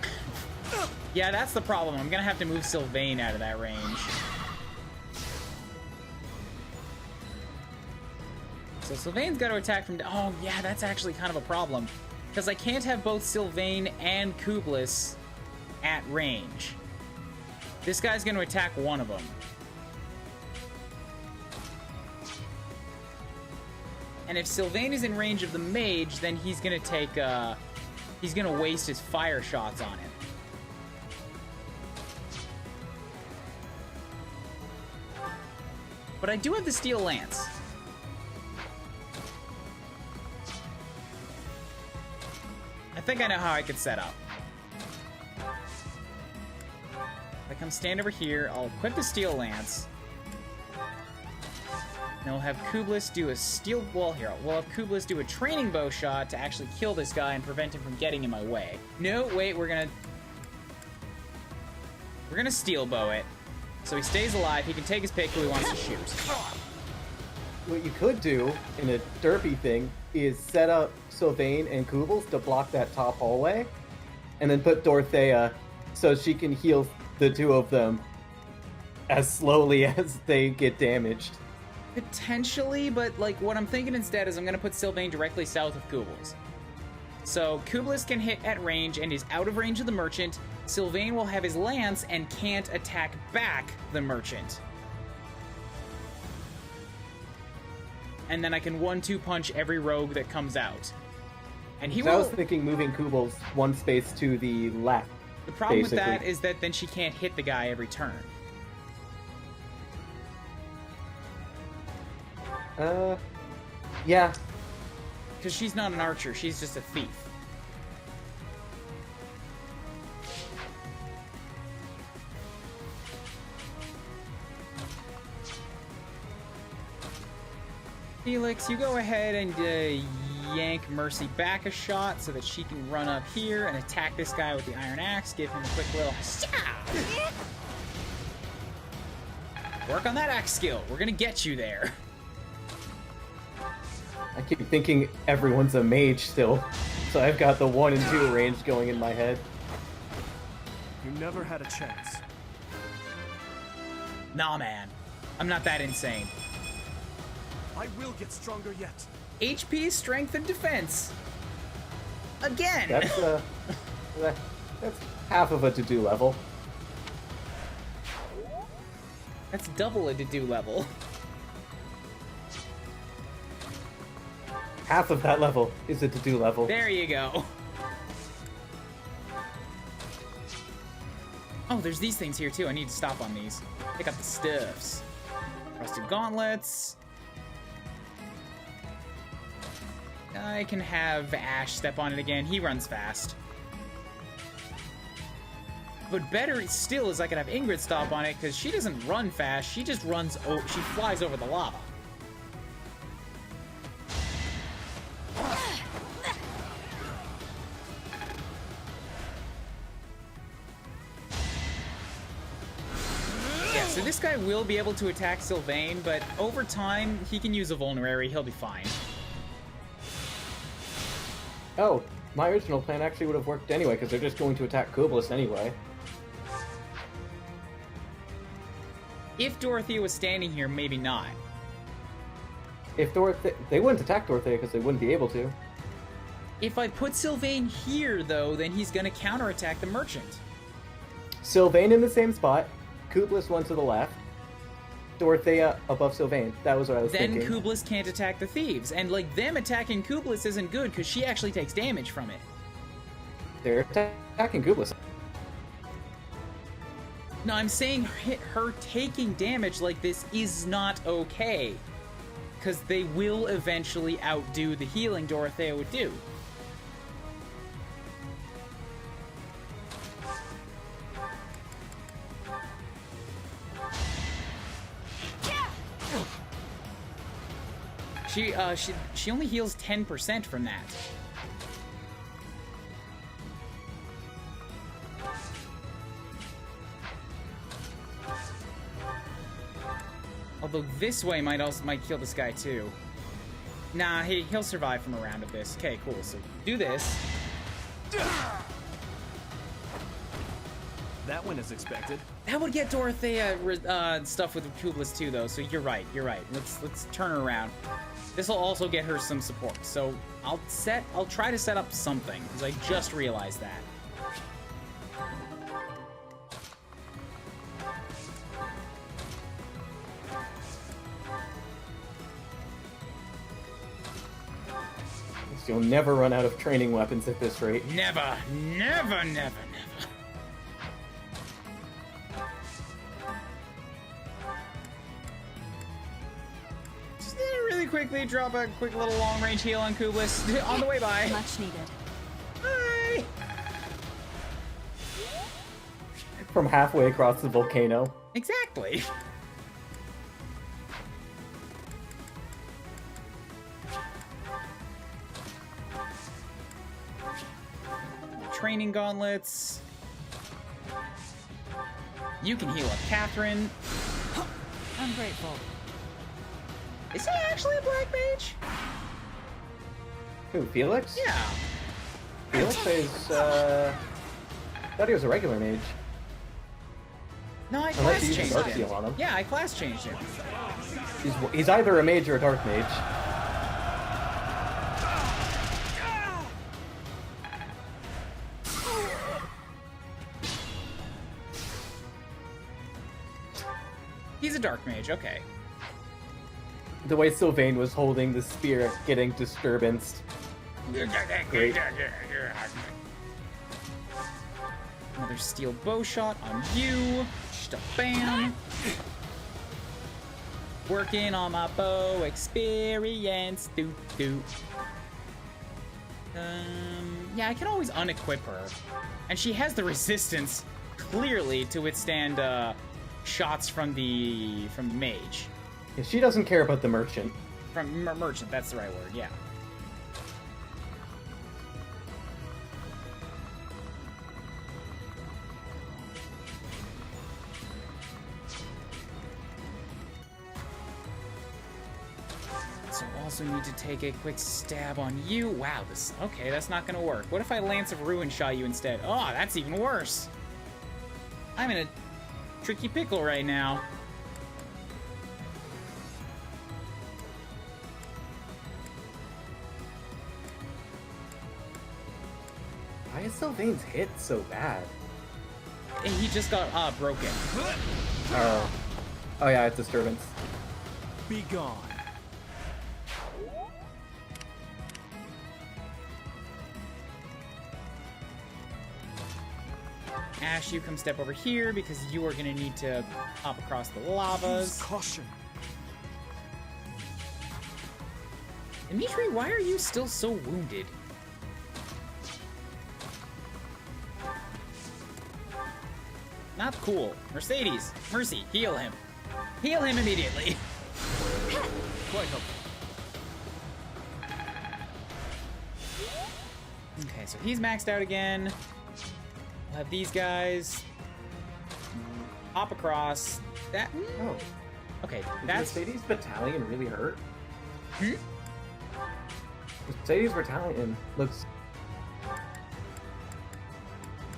Yeah, that's the problem. I'm gonna have to move Sylvain out of that range. So Sylvain's got to attack from... Oh, yeah, that's actually kind of a problem. Because I can't have both Sylvain and Kublis at range. This guy's going to attack one of them. And if Sylvain is in range of the mage, then he's going to take... he's going to waste his fire shots on him. But I do have the Steel Lance. I think I know how I could set up. If I come stand over here, I'll equip the Steel Lance. Then we'll have Kublis do a steel... Well, here, we'll have Kublis do a training bow shot to actually kill this guy and prevent him from getting in my way. No, wait, we're gonna steel bow it. So he stays alive, he can take his pick who he wants to shoot. What you could do in a derpy thing is set up Sylvain and Kublis to block that top hallway, and then put Dorothea so she can heal the two of them as slowly as they get damaged. Potentially, but like what I'm thinking instead is I'm gonna put Sylvain directly south of Kublis. So Kublis can hit at range and is out of range of the merchant. Sylvain will have his lance and can't attack back the merchant. And then I can 1-2 punch every rogue that comes out. And he will... I was thinking moving Kublis one space to the left. The problem basically. with that is that then she can't hit the guy every turn. Yeah. Because she's not an archer, she's just a thief. Felix, you go ahead and yank Mercy back a shot so that she can run up here and attack this guy with the iron axe. Give him a quick little... Work on that axe skill. We're gonna get you there. I keep thinking everyone's a mage still, so I've got the 1 and 2 range going in my head. You never had a chance. Nah, man. I'm not that insane. I will get stronger yet. HP, strength, and defense. Again! That's half of a to-do level. That's double a to-do level. Half of that level is a to-do level. There you go. Oh, there's these things here too. I need to stop on these. Pick up the stuffs. Rusted gauntlets. I can have Ash step on it again. He runs fast. But better still is I could have Ingrid stop on it because she doesn't run fast. She just runs. She flies over the lava. Yeah, so this guy will be able to attack Sylvain, but over time, he can use a vulnerary. He'll be fine. Oh, my original plan actually would have worked anyway, because they're just going to attack Kublis anyway. If Dorothea was standing here, maybe not. If they wouldn't attack Dorothea because they wouldn't be able to. If I put Sylvain here, though, then he's going to counterattack the merchant. Sylvain in the same spot, Kublis one to the left, Dorothea above Sylvain. That was what I was thinking. Then Kublis can't attack the thieves, and like them attacking Kublis isn't good because she actually takes damage from it. They're attacking Kublis. No, I'm saying her taking damage like this is not okay. Because they will eventually outdo the healing Dorothea would do. She only heals 10% from that. Although this way might kill this guy too. Nah, he'll survive from a round of this. Okay, cool. So do this. That went as expected. That would get Dorothea stuff with Kublis too, though. So you're right. You're right. Let's turn her around. This will also get her some support. So I'll try to set up something because I just realized that. You'll never run out of training weapons at this rate. Never, never, never, never. Just really quickly drop a quick little long-range heal on Kublis on the way by. Much needed. Bye. From halfway across the volcano. Exactly. Training gauntlets. You can heal up Catherine. I'm grateful. Is he actually a black mage? Who, Felix? Yeah. Felix is, thought he was a regular mage. No, I Unless class he uses changed Dark him. Seal on him. Yeah, I class changed him. He's either a mage or a dark mage. He's a dark mage, okay. The way Sylvain was holding the spear, getting disturbance. Great. Another steel bow shot on you. Just a bam. Working on my bow experience. Doot. Yeah, I can always unequip her. And she has the resistance, clearly, to withstand, shots from the mage. Yeah, she doesn't care about the merchant. From merchant, that's the right word, yeah. So also need to take a quick stab on you. Wow, okay, that's not gonna work. What if I Lance of Ruin shot you instead? Oh, that's even worse. I'm in a tricky pickle right now. Why is Sylvain's hit so bad? And he just got broken. Oh yeah, it's disturbance. Be gone. Ash, you come step over here because you are gonna need to hop across the lavas. Use caution. Dimitri, why are you still so wounded? Not cool. Mercedes, Mercy, heal him. Heal him immediately. Quite helpful. Okay, so he's maxed out again. We'll have these guys hop across, That. Oh. Okay, Is that's. Mercedes Battalion really hurt? Hmm? Mercedes Battalion looks...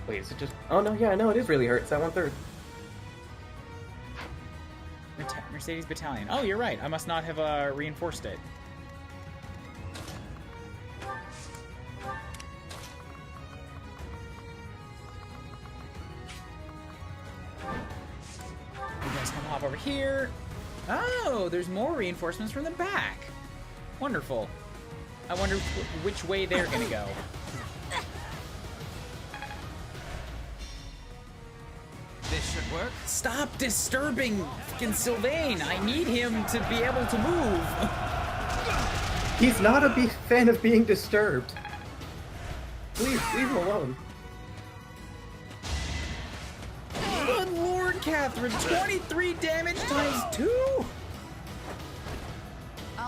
Wait, is it just... Oh, no, yeah, no, it is really hurt. It's at 1/3. Mercedes Battalion. Oh, you're right. I must not have reinforced it. You guys come hop over here. Oh, there's more reinforcements from the back. Wonderful. I wonder which way they're gonna go. This should work. Stop disturbing fucking Sylvain. I need him to be able to move. He's not a big fan of being disturbed. Please, leave him alone. Good lord, Catherine. 23 damage times 2?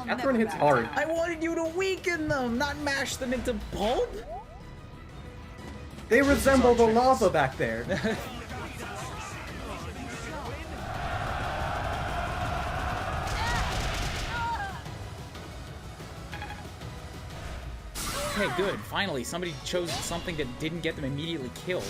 Catherine hits hard. I wanted you to weaken them, not mash them into pulp. They resemble the lava back there. Okay, good. Finally, somebody chose something that didn't get them immediately killed.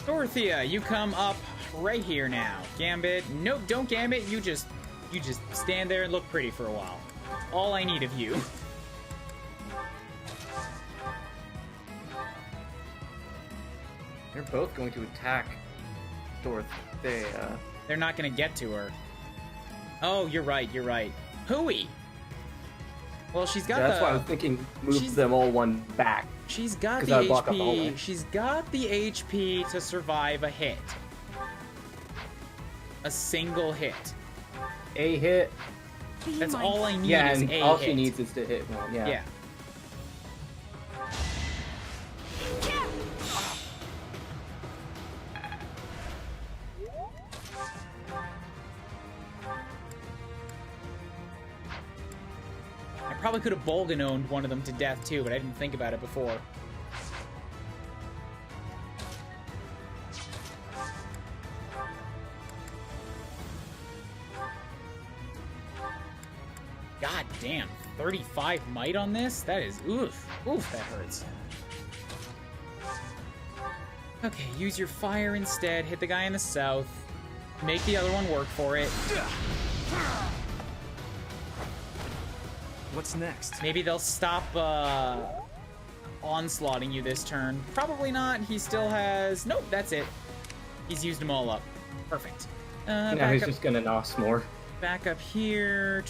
Dorothea, you come up right here now. Gambit. Nope, don't Gambit. You just stand there and look pretty for a while. All I need of you. They're both going to attack Dorothea. They're not gonna get to her. Oh, you're right, you're right. Hooey! Well, she's got That's why I was thinking move them all one back. She's got the 'Cause I would block up the whole HP. way. She's got the HP to survive a hit. A single hit. A hit. That's all I need Yeah, is and a all hit. she needs is to hit one. Yeah. Yeah. I probably could have Bolganoned one of them to death too, but I didn't think about it before. God damn, 35 might on this? That is, oof, that hurts. Okay, use your fire instead, hit the guy in the south, make the other one work for it. What's next? Maybe they'll stop onslaughting you this turn. Probably not, he still has, nope, that's it. He's used them all up. Perfect. Now he's just gonna nos more. Back up here.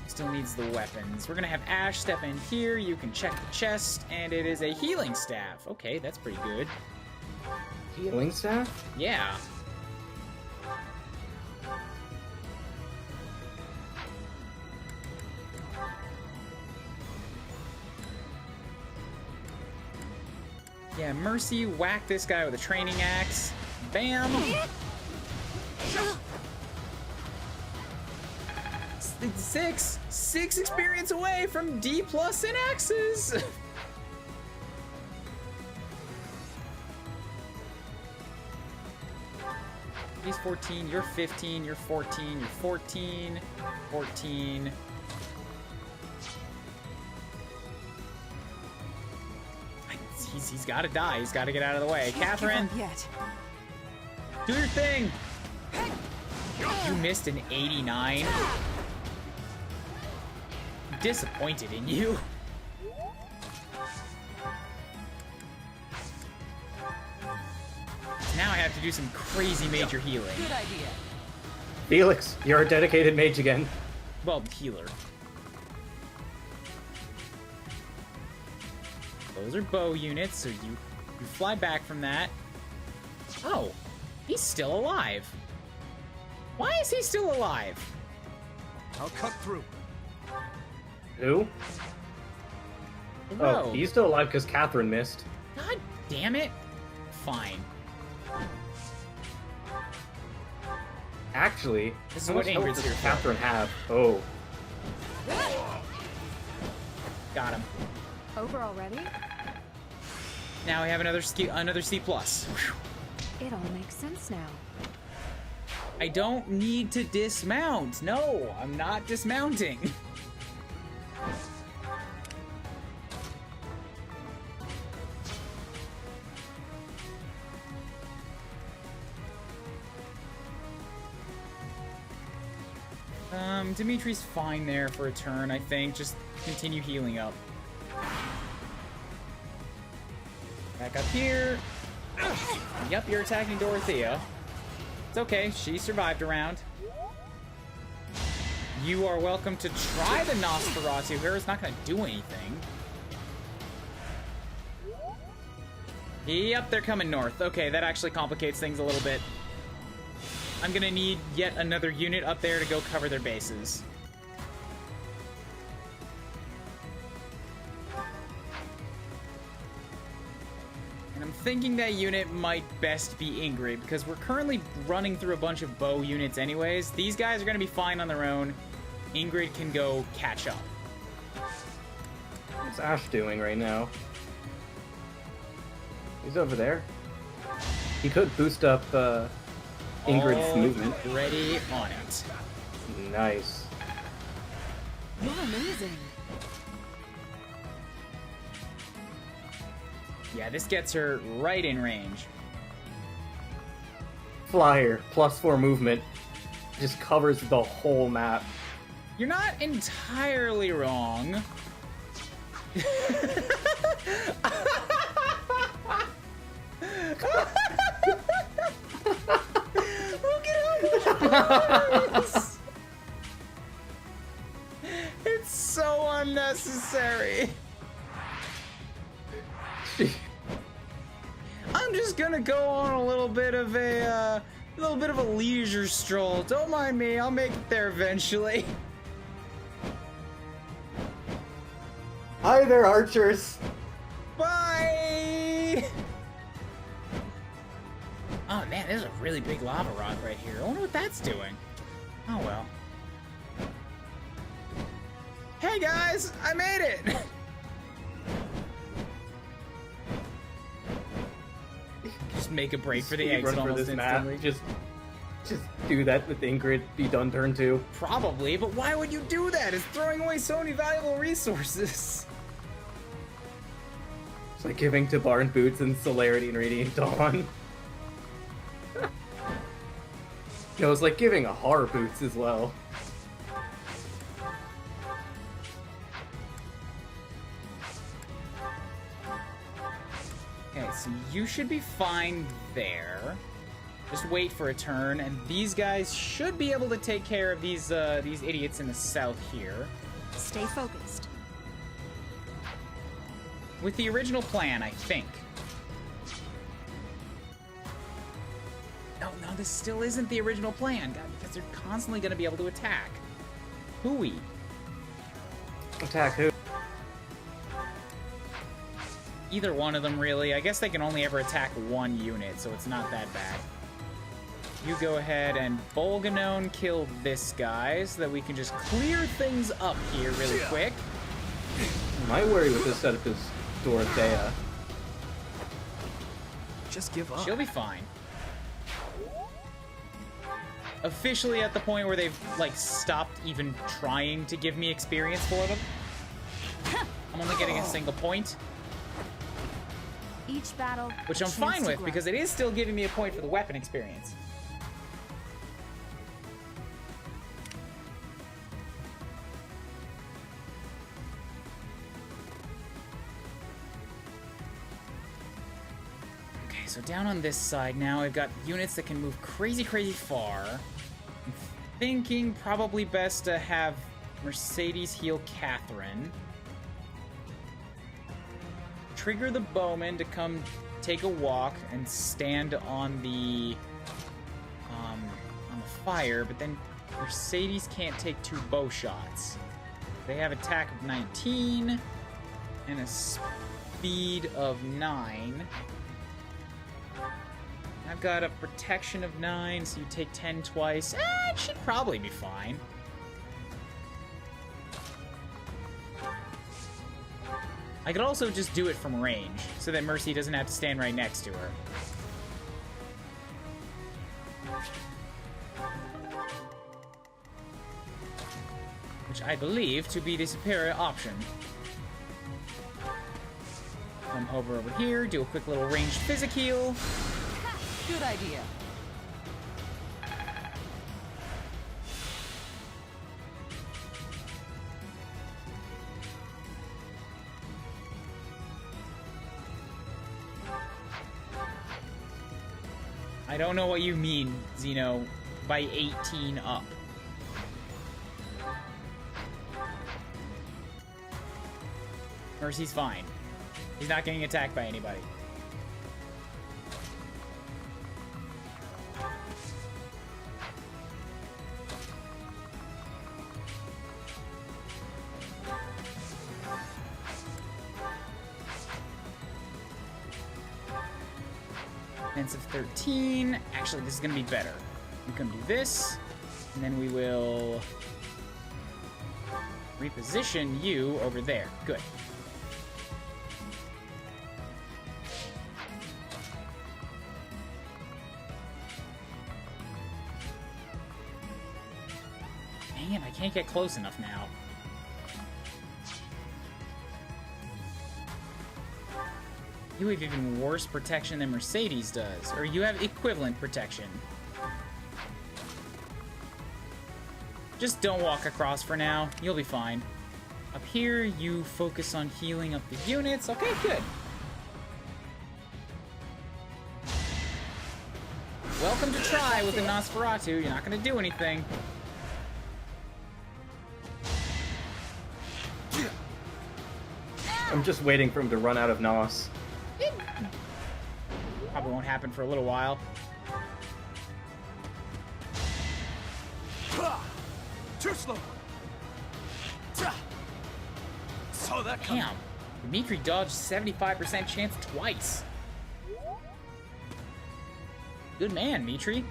Still needs the weapons. We're gonna have Ash step in here. You can check the chest, and it is a healing staff. Okay, that's pretty good. Healing staff? Yeah. Yeah, Mercy, whack this guy with a training axe. Bam! Six experience away from D+ in axes! He's 14, you're 15, you're 14, you're 14, 14. He's gotta die, he's gotta get out of the way. Catherine! Do your thing! You missed an 89. I'm disappointed in you. Now I have to do some crazy major healing. Good idea. Felix, you're a dedicated mage again. Well, healer. Those are bow units, so you fly back from that. Oh, he's still alive. Why is he still alive? I'll cut through. Who? Whoa. Oh, he's still alive because Catherine missed. God damn it. Fine. Actually, This is how what much health Ingrid's does here for. Catherine have? Oh. Got him. Over already? Now we have another C+. Whew. It all makes sense now. I don't need to dismount. No, I'm not dismounting. Dimitri's fine there for a turn, I think. Just continue healing up. Back up here. Yep, you're attacking Dorothea. It's okay, she survived a round. You are welcome to try the Nosferatu here. It's not gonna do anything. Yep, they're coming north. Okay, that actually complicates things a little bit. I'm gonna need yet another unit up there to go cover their bases. And I'm thinking that unit might best be Ingrid, because we're currently running through a bunch of bow units anyways. These guys are gonna be fine on their own. Ingrid can go catch up. What's Ash doing right now? He's over there. He could boost up Ingrid's movement. Ready on it. Nice. You're amazing. Yeah, this gets her right in range. Flyer, +4 movement. Just covers the whole map. You're not entirely wrong. Look at how much worse. It's so unnecessary. I'm just gonna go on a little bit of a leisure stroll. Don't mind me. I'll make it there eventually. Hi there, archers. Bye. Oh man, there's a really big lava rock right here. I wonder what that's doing. Oh well. Hey guys, I made it. Just make a break for the exit almost instantly. Just do that with Ingrid. Be done turn 2. Probably, but why would you do that? It's throwing away so many valuable resources. It's like giving to Barn Boots and Celerity and Radiant Dawn. It was like giving a Horror Boots as well. Okay, so you should be fine there. Just wait for a turn, and these guys should be able to take care of these idiots in the south here. Stay focused. With the original plan, I think. No, this still isn't the original plan, God, because they're constantly going to be able to attack. Hooey. Attack who? Either one of them, really. I guess they can only ever attack one unit, so it's not that bad. You go ahead and Volcano kill this guy so that we can just clear things up here really quick. My worry with this setup is Dorothea. Just give up. She'll be fine. Officially at the point where they've, like, stopped even trying to give me experience for them. I'm only getting a single point. Each battle, Which I'm fine with, because it is still giving me a point for the weapon experience. Okay, so down on this side now, I've got units that can move crazy far. I'm thinking probably best to have Mercedes heal Catherine. Trigger the bowman to come take a walk and stand on the fire, but then Mercedes can't take 2 bow shots. They have attack of 19 and a speed of 9. I've got a protection of 9, so you take 10 twice. It should probably be fine. I could also just do it from range, so that Mercy doesn't have to stand right next to her. Which I believe to be the superior option. Come over here, do a quick little ranged physic heal. Good idea. I don't know what you mean, Xeno, by 18 up. Mercy's fine. He's not getting attacked by anybody. Defense of 13. Actually, this is going to be better. We can do this, and then we will reposition you over there. Good. Man, I can't get close enough now. You have even worse protection than Mercedes does, or you have equivalent protection. Just don't walk across for now. You'll be fine. Up here, you focus on healing up the units. Okay, good. Welcome to try with the Nosferatu. You're not going to do anything. I'm just waiting for him to run out of Nos. Probably won't happen for a little while. Too slow. Saw that coming. Damn. Dimitri dodged 75% chance twice. Good man, Mitri.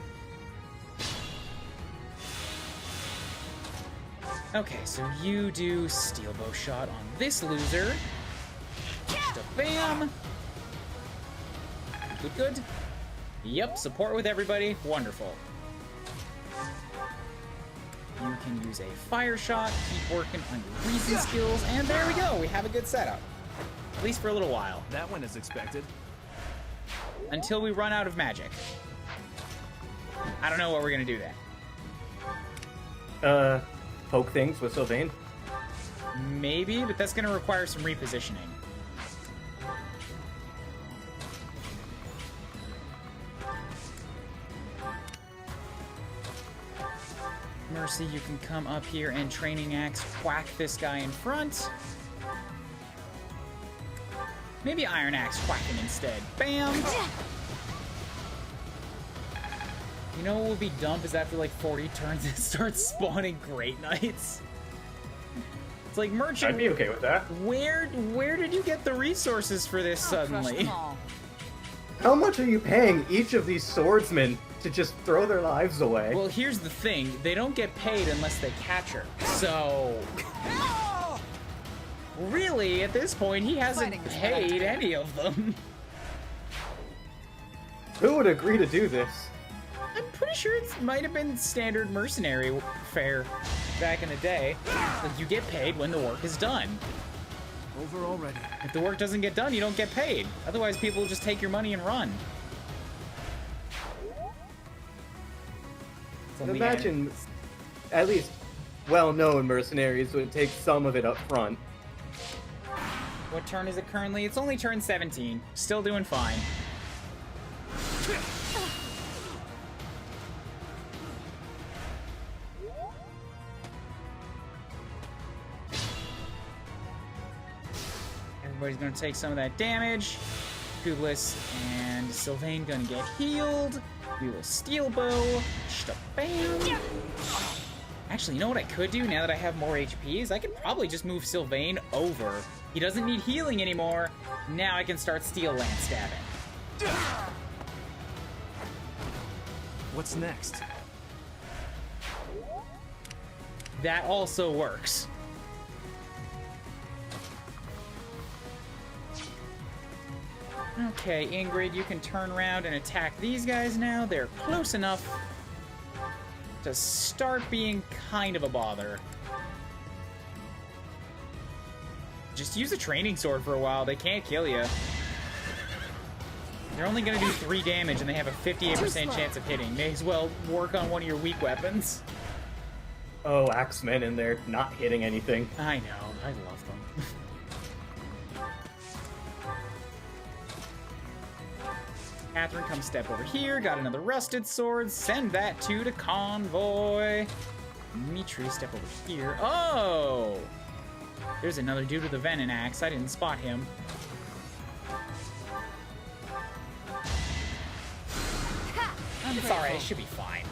Okay, so you do steel bow shot on this loser. Bam! Good, good. Yep, support with everybody. Wonderful. You can use a fire shot, keep working on your reason skills, and there we go. We have a good setup. At least for a little while. That went as expected. Until we run out of magic. I don't know what we're gonna do then. Poke things with Sylvain. Maybe, but that's gonna require some repositioning. Mercy, you can come up here and Training Axe whack this guy in front. Maybe Iron Axe whack him instead. Bam! You know what would be dumb is after like 40 turns it starts spawning Great Knights. It's like, Merchant, I'd be okay with that. Where did you get the resources for this suddenly? How much are you paying each of these swordsmen to just throw their lives away? Well, here's the thing. They don't get paid unless they catch her. So... really, at this point, he hasn't paid any of them. Who would agree to do this? I'm pretty sure it might have been standard mercenary fare back in the day. Like, you get paid when the work is done. Over already. If the work doesn't get done, you don't get paid. Otherwise, people will just take your money and run. Imagine, at least well-known mercenaries would take some of it up front. What turn is it currently? It's only turn 17. Still doing fine. Everybody's gonna take some of that damage. Kublis and Sylvain gonna get healed. We will steel bow. Bam. Actually, you know what I could do now that I have more HP is I could probably just move Sylvain over. He doesn't need healing anymore. Now I can start steel lance stabbing. What's next? That also works. Okay, Ingrid, you can turn around and attack these guys now. They're close enough to start being kind of a bother. Just use a training sword for a while. They can't kill you. They're only going to do 3 damage, and they have a 58% chance of hitting. May as well work on one of your weak weapons. Oh, Axemen, and they're not hitting anything. I know. I love them. Catherine, come step over here. Got another rusted sword. Send that to convoy. Mitri, step over here. Oh! There's another dude with a venom axe. I didn't spot him. It's alright. It should be fine.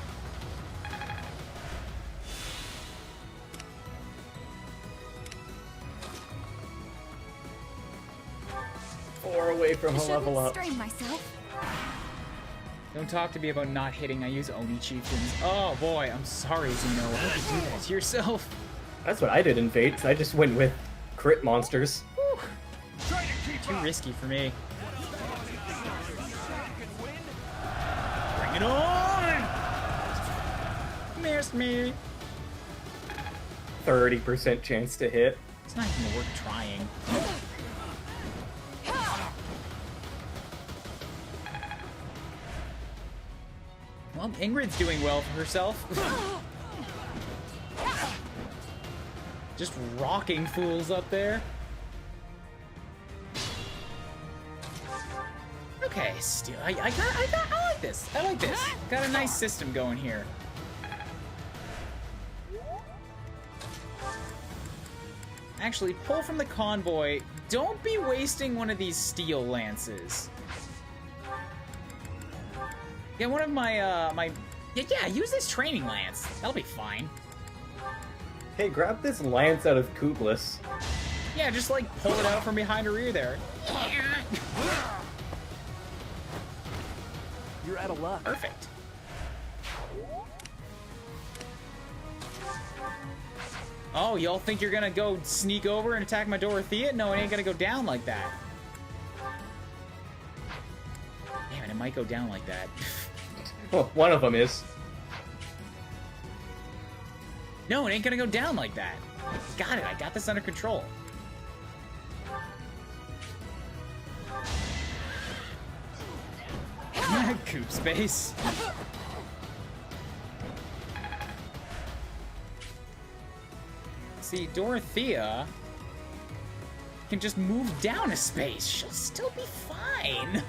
Four away from a level up. Strain myself. Don't talk to me about not hitting. I use Oni chieftains. Oh boy, I'm sorry, Zeno. Why would you do that to yourself? That's what I did in Fates. I just went with crit monsters. Too risky for me. Bring it on! Missed me. 30% chance to hit. It's not even worth trying. Well, Ingrid's doing well for herself. Just rocking fools up there. Okay, still, I like this. I like this. Got a nice system going here. Actually, pull from the convoy. Don't be wasting one of these steel lances. Yeah, one of my, yeah, use this training lance. That'll be fine. Hey, grab this lance out of Kublis. Yeah, just like pull it out from behind her ear there. You're out of luck. Perfect. Oh, y'all think you're gonna go sneak over and attack my Dorothea? No, it ain't gonna go down like that. Damn it, it might go down like that. Well, one of them is. No, it ain't gonna go down like that. Got it, I got this under control. Coop space. See, Dorothea can just move down a space. She'll still be fine.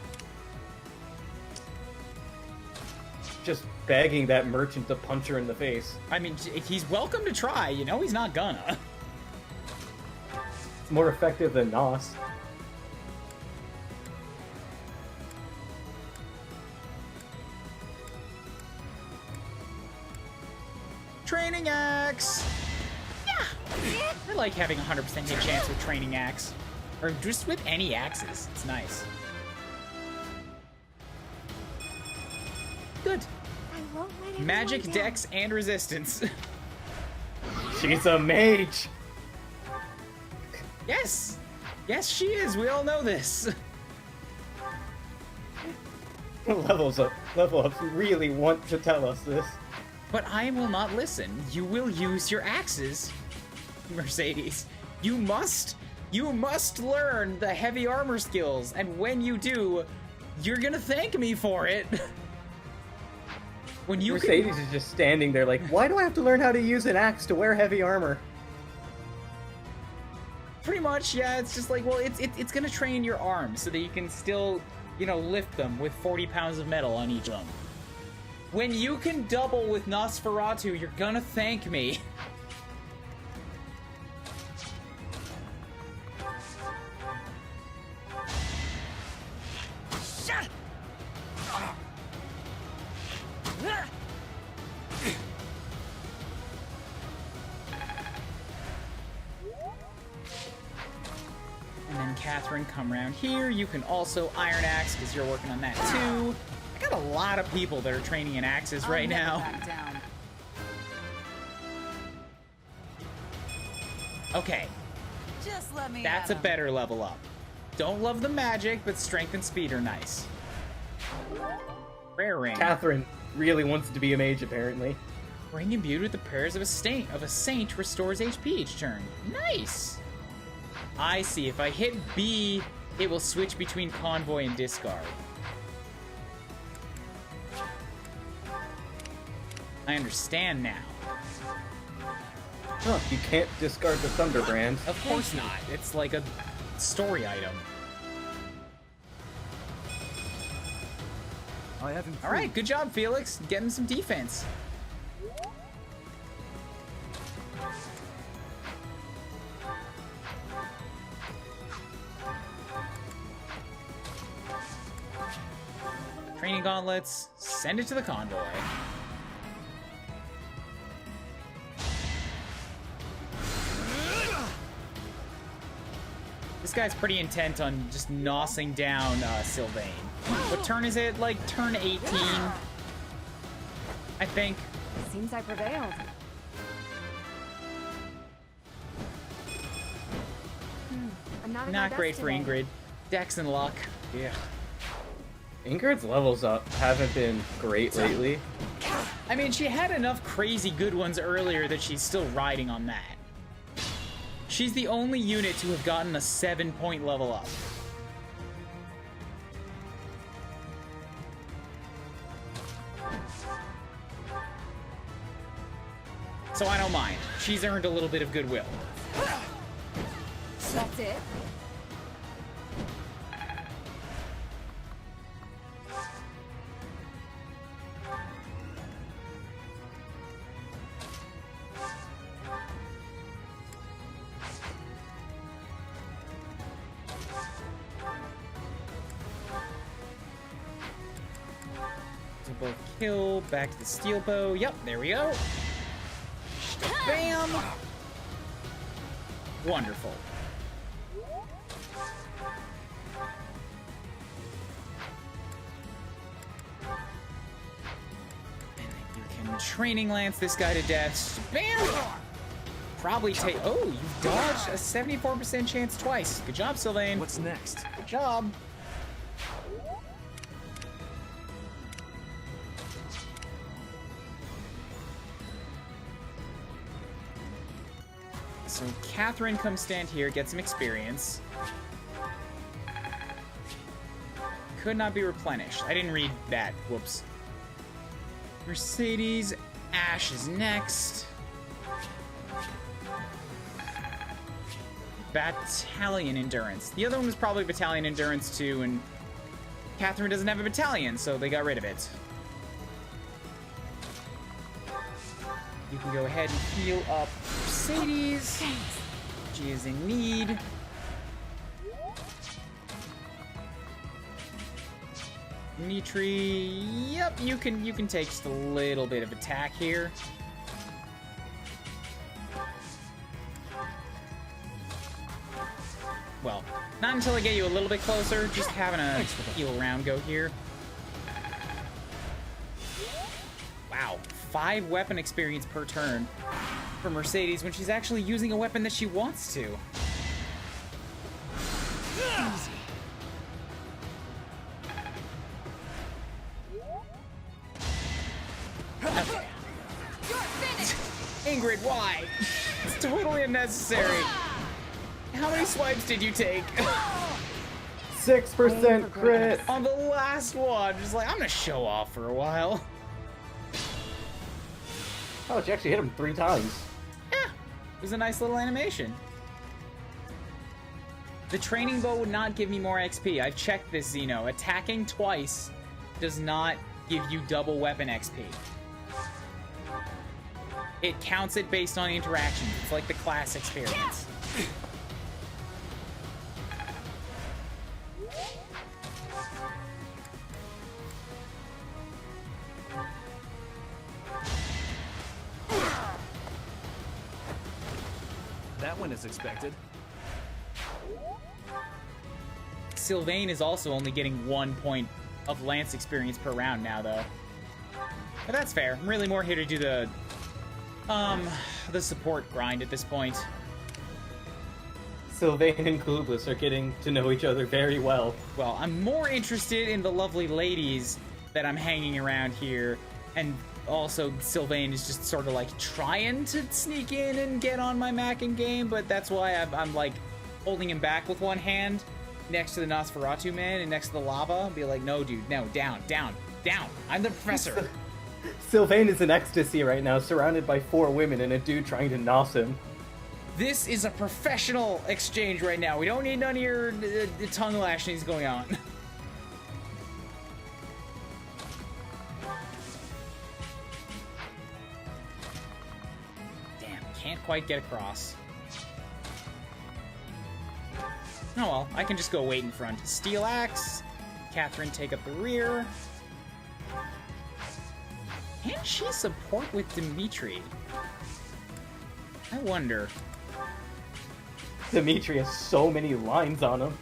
Just begging that merchant to punch her in the face. I mean, he's welcome to try, you know, he's not gonna. It's more effective than Nos. Training axe! Yeah! I like having 100% hit chance with training axe. Or just with any axes. It's nice. Good. I won't let anyone Magic, down. dex, and resistance. She's a mage! Yes! Yes, she is. We all know this. Level ups really want to tell us this. But I will not listen. You will use your axes, Mercedes. You must learn the heavy armor skills, and when you do, you're gonna thank me for it. When you Mercedes is just standing there like, why do I have to learn how to use an axe to wear heavy armor? Pretty much, yeah. It's just like, well, it's gonna train your arms so that you can still, you know, lift them with 40 pounds of metal on each of them. When you can double with Nosferatu, you're gonna thank me. Shut! And then Catherine, come around here. You can also Iron Axe because you're working on that too. I got a lot of people that are training in axes right now. Back down. Okay, Just let me that's a at 'em. better level up. Don't love the magic, but strength and speed are nice. Rare ring. Catherine really wants to be a mage, apparently. Ring imbued with the prayers of a saint restores HP each turn. Nice. I see. If I hit B, it will switch between convoy and discard. I understand now. Huh, you can't discard the Thunderbrand. Of course not. It's like a story item. I haven't. All right, good job, Felix. Getting some defense. Training gauntlets. Send it to the convoy. This guy's pretty intent on just nosing down Sylvain. What turn is it? Like turn 18, I think. Seems I prevailed. I'm not at my Not best great for today. Ingrid. Dex and luck. Yeah. Ingrid's levels up haven't been great lately. I mean, she had enough crazy good ones earlier that she's still riding on that. She's the only unit to have gotten a 7-point level up. So I don't mind. She's earned a little bit of goodwill. That's it. Both kill, back to the steel bow. Yep, there we go. Bam! Wonderful. And then you can training lance this guy to death. Bam! Probably take. Oh, you dodged a 74% chance twice. Good job, Sylvain. What's next? Good job. So Catherine, come stand here, get some experience. Could not be replenished. I didn't read that. Whoops. Mercedes. Ash is next. Battalion Endurance. The other one was probably Battalion Endurance too, and Catherine doesn't have a battalion, so they got rid of it. You can go ahead and heal up Mercedes. She is in need. Mitri, yep, you can take just a little bit of attack here. Well, not until I get you a little bit closer, just having a heal round go here. Wow, 5 weapon experience per turn for Mercedes when she's actually using a weapon that she wants to. Easy. Okay. Ingrid, why? It's totally unnecessary. How many swipes did you take? 6% crit! On the last one, just like, I'm gonna show off for a while. Oh, she actually hit him 3 times. Yeah, it was a nice little animation. The training bow would not give me more XP. I've checked this, Xeno. Attacking twice does not give you double weapon XP. It counts it based on interaction. It's like the class experience. That went as expected. Sylvain is also only getting 1 point of lance experience per round now, though. But that's fair. I'm really more here to do the support grind at this point. Sylvain and Kublis are getting to know each other very well. Well, I'm more interested in the lovely ladies that I'm hanging around here, and also Sylvain is just sort of like trying to sneak in and get on my Mackin game, but that's why I'm like holding him back with one hand next to the Nosferatu man and next to the lava and be like, no dude, no, down, I'm the professor. Sylvain is in ecstasy right now, surrounded by 4 women and a dude trying to nos him. This is a professional exchange right now. We don't need none of your tongue lashings going on. Damn, can't quite get across. Oh well, I can just go wait in front. Steel axe. Catherine take up the rear. Can she support with Dimitri? I wonder. Dimitri has so many lines on him.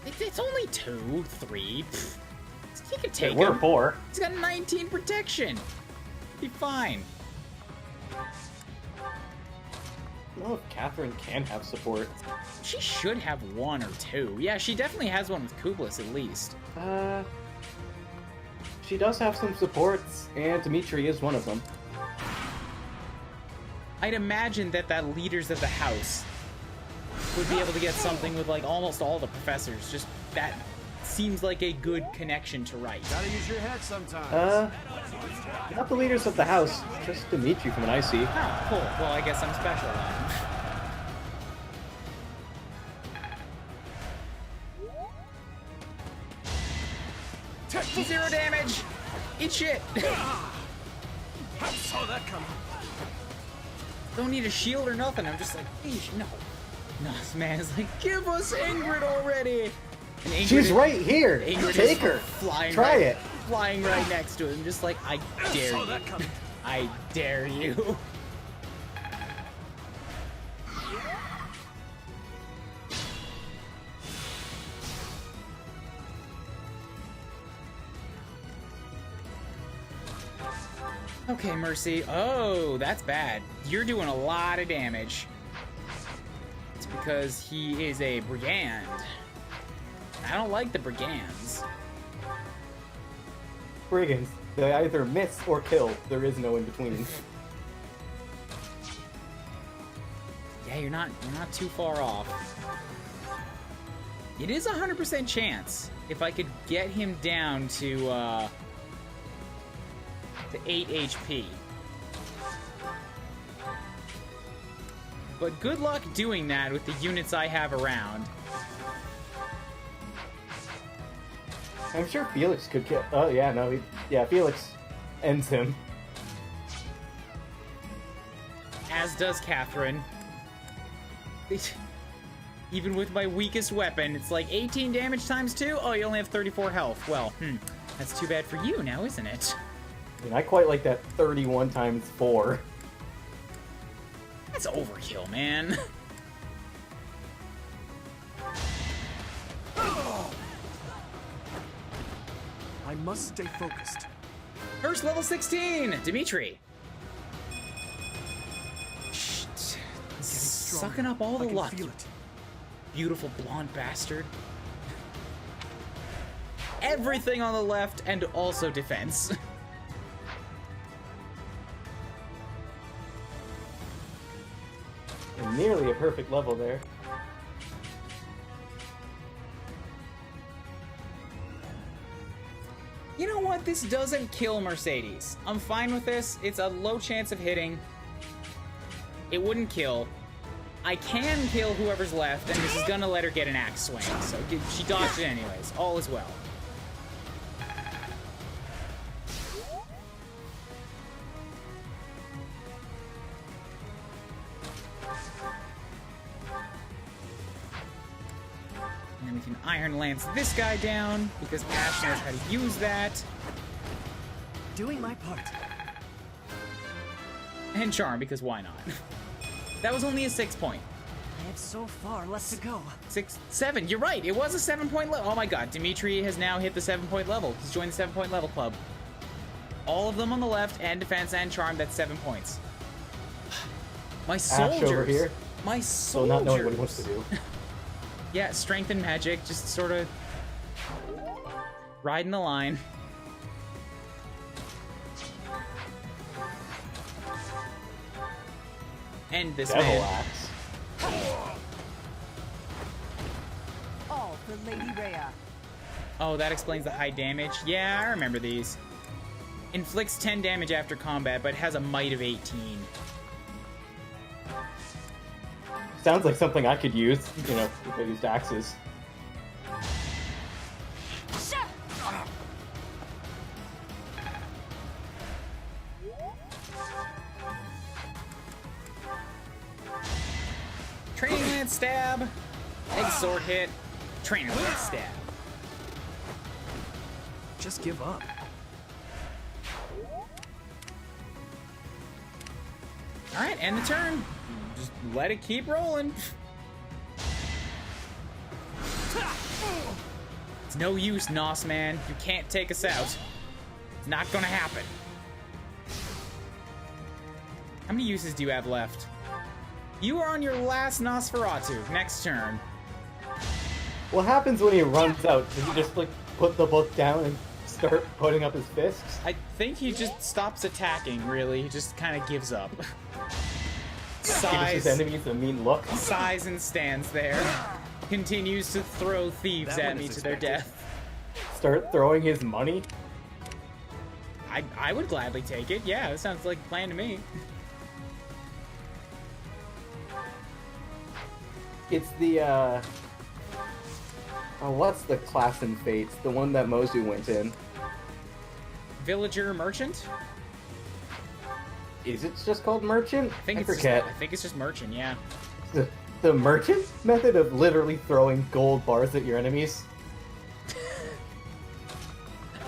It's only 2, 3. Pfft. He can take We're him. 4. He's got 19 protection. Be fine. I don't know if Catherine can have support. She should have 1 or 2. Yeah, she definitely has one with Kublis at least. She does have some supports, and Dimitri is one of them. I'd imagine that leaders of the house would be able to get something with like almost all the professors. Just that seems like a good connection to write. Gotta use your head sometimes. Not the leaders of the house, just Dimitri from an IC. Oh, cool. Well, I guess I'm special then. 0 damage! Eat shit! I saw that coming. Don't need a shield or nothing. I'm just like, eesh, no. No, this man is like, give us Ingrid already! And Ingrid She's right here! Ingrid Take her! Try it! Flying right next to him, just like, I dare you. I dare you. Okay, Mercy. Oh, that's bad. You're doing a lot of damage. It's because he is a brigand. I don't like the brigands. Brigands. They either miss or kill. There is no in between. Yeah, you're not too far off. It is a 100% chance if I could get him down to 8 HP. But good luck doing that with the units I have around. I'm sure Felix could kill. Oh, yeah, no. Felix ends him. As does Catherine. Even with my weakest weapon, it's like 18 damage times 2? Oh, you only have 34 health. Well, that's too bad for you now, isn't it? I mean, I quite like that 31 times 4. That's overkill, man. I must stay focused. First level 16, Dimitri. Sucking up all the luck. Feel it. Beautiful blonde bastard. Everything on the left and also defense. And nearly a perfect level there. You know what? This doesn't kill Mercedes. I'm fine with this. It's a low chance of hitting. It wouldn't kill. I can kill whoever's left, and this is gonna let her get an axe swing. So she dodged it anyways. All is well. And then we can Iron Lance this guy down, because Ash knows how to use that. Doing my part. And Charm, because why not? That was only a 6 point. I have so far left to go. 6, 7. You're right. It was a 7-point level. Oh my god. Dimitri has now hit the 7-point level. He's joined the 7-point level club. All of them on the left, and defense and charm. That's 7 points. My soldiers. Ash over here. My So soldiers. not knowing what he wants to do. Yeah, strength and magic, just sort of riding the line. End this Devil man. axe. All for Lady Rhea. Oh, that explains the high damage. Yeah, I remember these. Inflicts 10 damage after combat, but has a might of 18. Sounds like something I could use, you know, if I used axes. Training Lance stab. Egg sword hit. Trainer Lance stab. Just give up. Alright, end the turn. Just let it keep rolling. It's no use, Nos man. You can't take us out. It's not gonna happen. How many uses do you have left? You are on your last Nosferatu. Next turn. What happens when he runs out? Does he just like put the book down and start putting up his fists? I think he just stops attacking, really. He just kind of gives up. Gives Sighs, his enemies a mean look. sighs and stands there. Continues to throw thieves That at one me is to their expected. death. Start throwing his money. I would gladly take it. Yeah, that sounds like a plan to me. It's the oh, what's the class in Fates? The one that Mozu went in. Villager merchant? Is it just called merchant? I think forget. I think it's just merchant. Yeah. The merchant method of literally throwing gold bars at your enemies.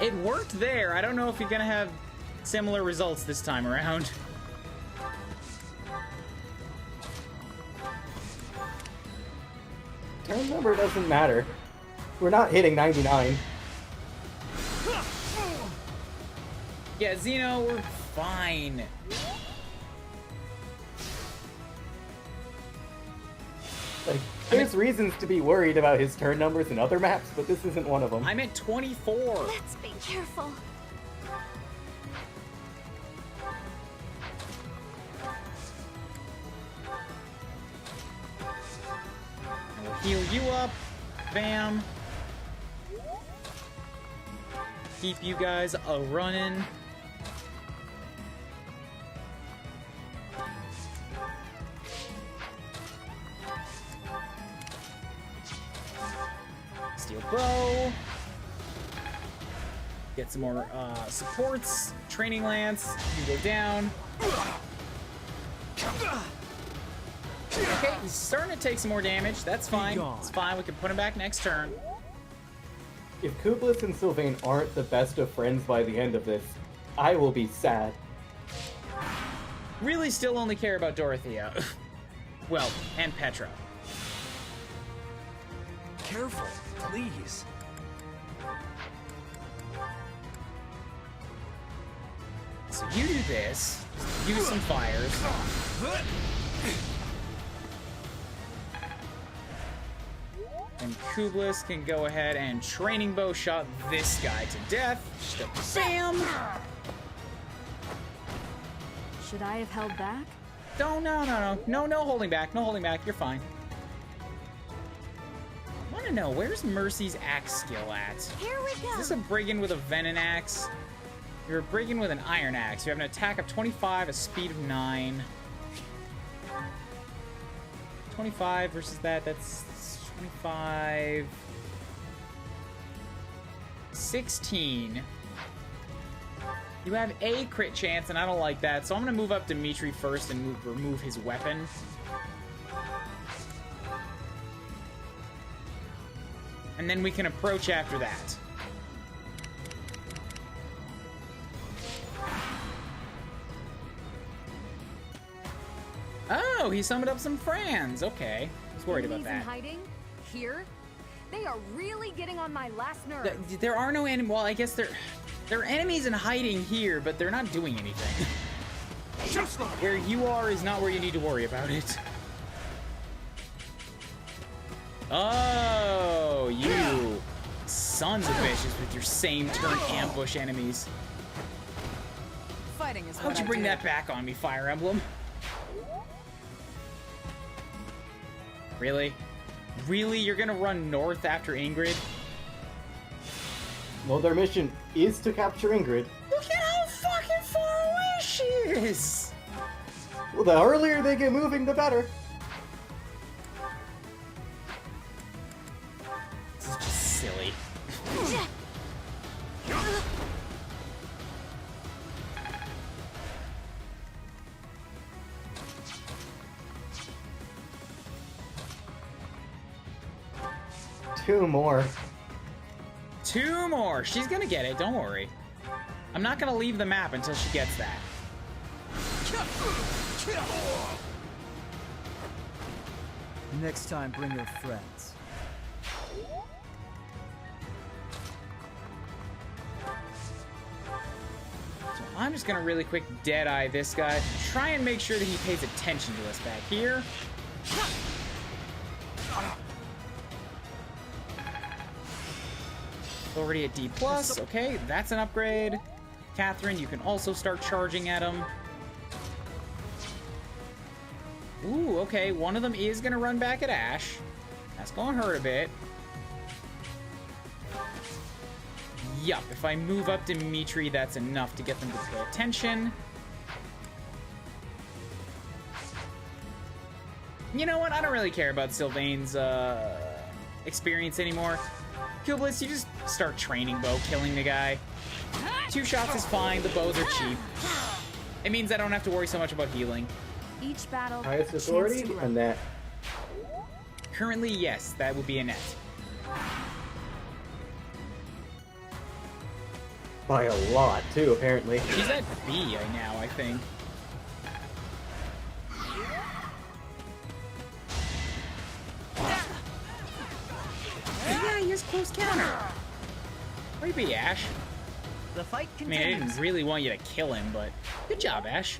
It worked there. I don't know if you're gonna have similar results this time around. Turn number doesn't matter. We're not hitting 99. Yeah, Xeno, we're fine. Like, there's reasons to be worried about his turn numbers in other maps, but this isn't one of them. I'm at 24. Let's be careful. We'll heal you up. Bam. Keep you guys a-running. Steel bow. Get some more supports. Training lance. You go down. Okay, he's starting to take some more damage. That's fine. It's fine. We can put him back next turn. If Kublis and Sylvain aren't the best of friends by the end of this, I will be sad. Really still only care about Dorothea. Well, and Petra. Careful, please. So you do this. Use some fires. And Kublis can go ahead and training bow shot this guy to death. Just a bam! Should I have held back? No holding back. No holding back. You're fine. I want to know, where's Mercy's axe skill at? Here we go. Is this a brigand with a venom axe? You're a brigand with an iron axe. You have an attack of 25, a speed of 9. 25 versus that's 25. 16. You have a crit chance, and I don't like that, so I'm gonna move up Dimitri first and remove his weapon. And then we can approach after that. Oh, he summoned up some friends. Okay. I was worried about Enemies in that. hiding? Here? They are really getting on my last nerve. There are no enemies. Well, I guess there are enemies in hiding here, but they're not doing anything. Where you are is not where you need to worry about it. Oh, you sons of bitches with your same turn ambush enemies. Fighting is How'd what you I bring do. that back on me, Fire Emblem? Really? Really? You're gonna run north after Ingrid? Well, their mission is to capture Ingrid. Look at how fucking far away she is! Well, the earlier they get moving, the better. This is just silly. Two more. Two more! She's gonna get it, don't worry. I'm not gonna leave the map until she gets that. Next time, bring your friends. So I'm just gonna really quick dead-eye this guy. Try and make sure that he pays attention to us back here. Already at D+, okay, that's an upgrade. Catherine, you can also start charging at him. Ooh, okay, one of them is gonna run back at Ash. That's gonna hurt a bit. Yup, if I move up Dimitri, that's enough to get them to pay attention. You know what? I don't really care about Sylvain's experience anymore. Kublitz, you just start training bow, killing the guy. 2 shots is fine, the bows are cheap. It means I don't have to worry so much about healing. Each battle, Highest chance authority, to grow. and that. Currently, yes, that would be a net. By a lot, too, apparently. She's at B now, I think. Yeah, he has close counter. Where you be, Ash? The fight I mean, I continues. didn't really want you to kill him, but good job, Ash.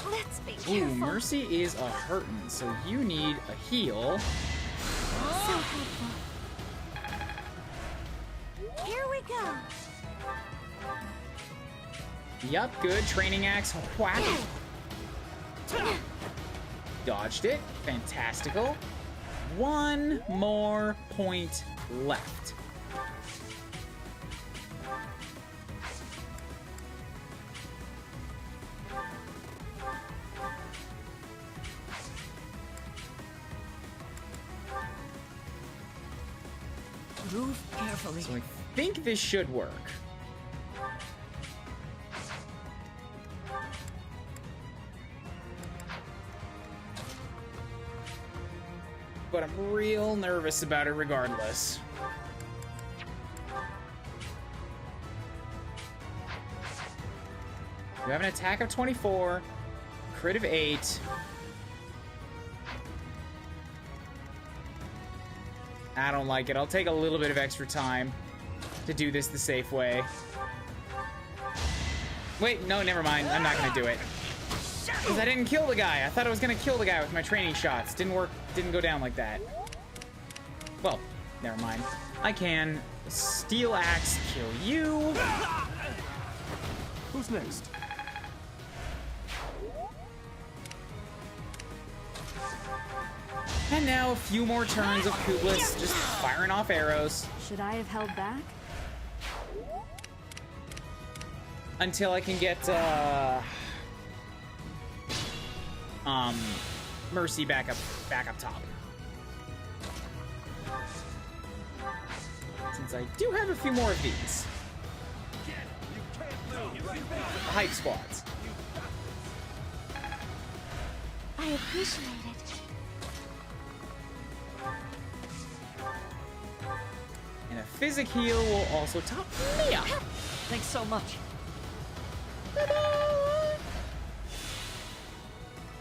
Let's be Ooh, careful. Mercy is a hurtin', so you need a heal. So helpful. Here we go. Yup, good. Training axe, whack. Dodged it. Fantastical. 1 more point left. Move carefully. So I think this should work. But I'm real nervous about it regardless. You have an attack of 24, crit of 8. I don't like it. I'll take a little bit of extra time to do this the safe way. Wait, no, never mind. I'm not gonna do it. Because I didn't kill the guy. I thought I was gonna kill the guy with my training shots. Didn't work, didn't go down like that. Well, never mind. I can steel axe kill you. Who's next? And now a few more turns of Kublitz just firing off arrows Should I have held back? until I can get Mercy back up top. Since I do have a few more of these. Hype squads. I appreciate it. And a physic heal will also top me up. Thanks so much.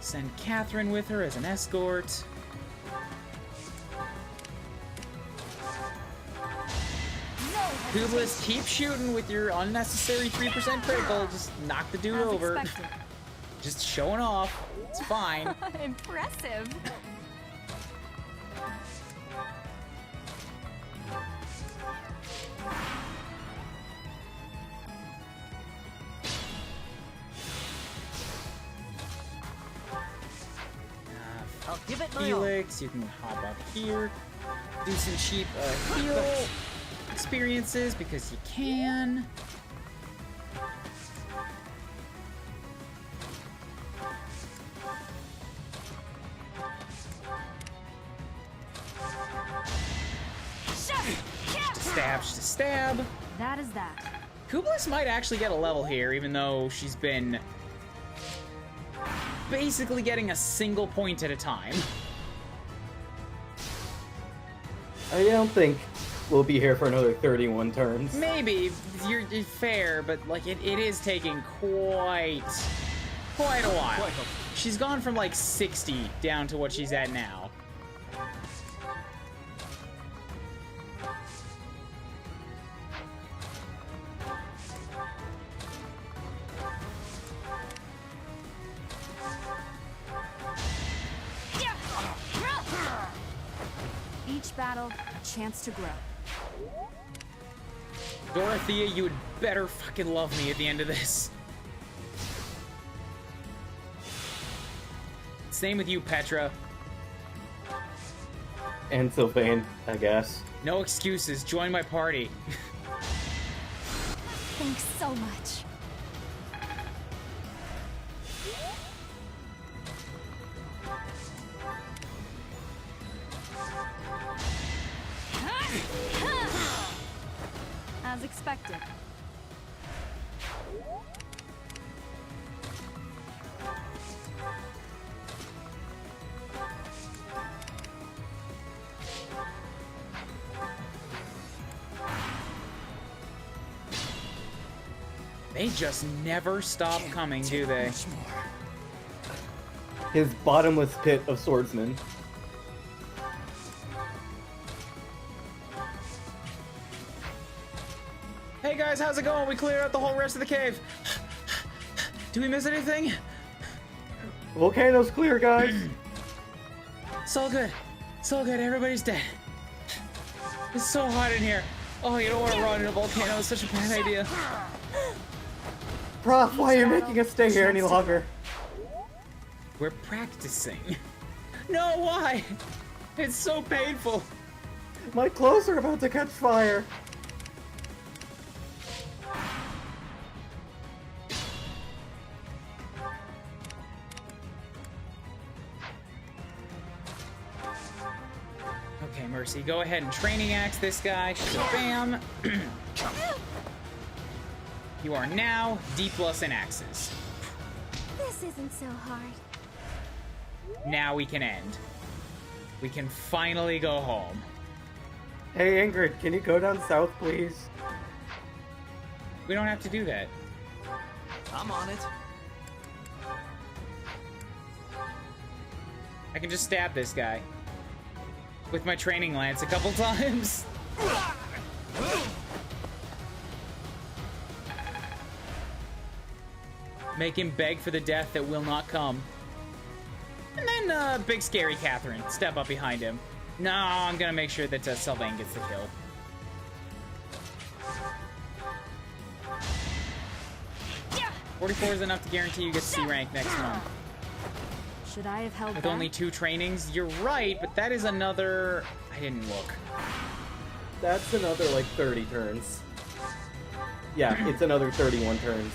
Send Catherine with her as an escort. Kublitz, keep shooting with your unnecessary 3% critical. Just knock the dude As over. expected. Just showing off. It's fine. Impressive. I'll give it my all. Felix, you can hop up here. Do some cheap heal experiences because you can. Stab to stab. That is that. Kublis might actually get a level here, even though she's been basically getting a single point at a time. I don't think we'll be here for another 31 turns. Maybe you're fair, but like it is taking quite a while. She's gone from like 60 down to what she's at now. Each battle, a chance to grow. Dorothea, you would better fucking love me at the end of this. Same with you, Petra. And Sylvain, I guess. No excuses. Join my party. Thanks so much. As expected. They just never stop coming, do they? His bottomless pit of swordsmen. Hey guys, how's it going? We cleared out the whole rest of the cave. Do we miss anything? Volcano's clear, guys. It's all good. It's all good. Everybody's dead. It's so hot in here. Oh, you don't want to run in a volcano. It's such a bad idea. Prof, why are you making us stay here any longer? We're practicing. No, why? It's so painful. My clothes are about to catch fire. Okay, Mercy, go ahead and training axe this guy. Bam. You are now D+ in axes. This isn't so hard. Now we can end. We can finally go home. Hey Ingrid, can you go down south, please? We don't have to do that. I'm on it. I can just stab this guy with my training lance a couple times. Make him beg for the death that will not come. And then, big scary Catherine, step up behind him. No, I'm gonna make sure that Sylvain gets the kill. Yeah. 44 is enough to guarantee you get C rank next month. Should I have held With back? only 2 trainings? You're right, but that is another... I didn't look. That's another, like, 30 turns. Yeah, it's another 31 turns.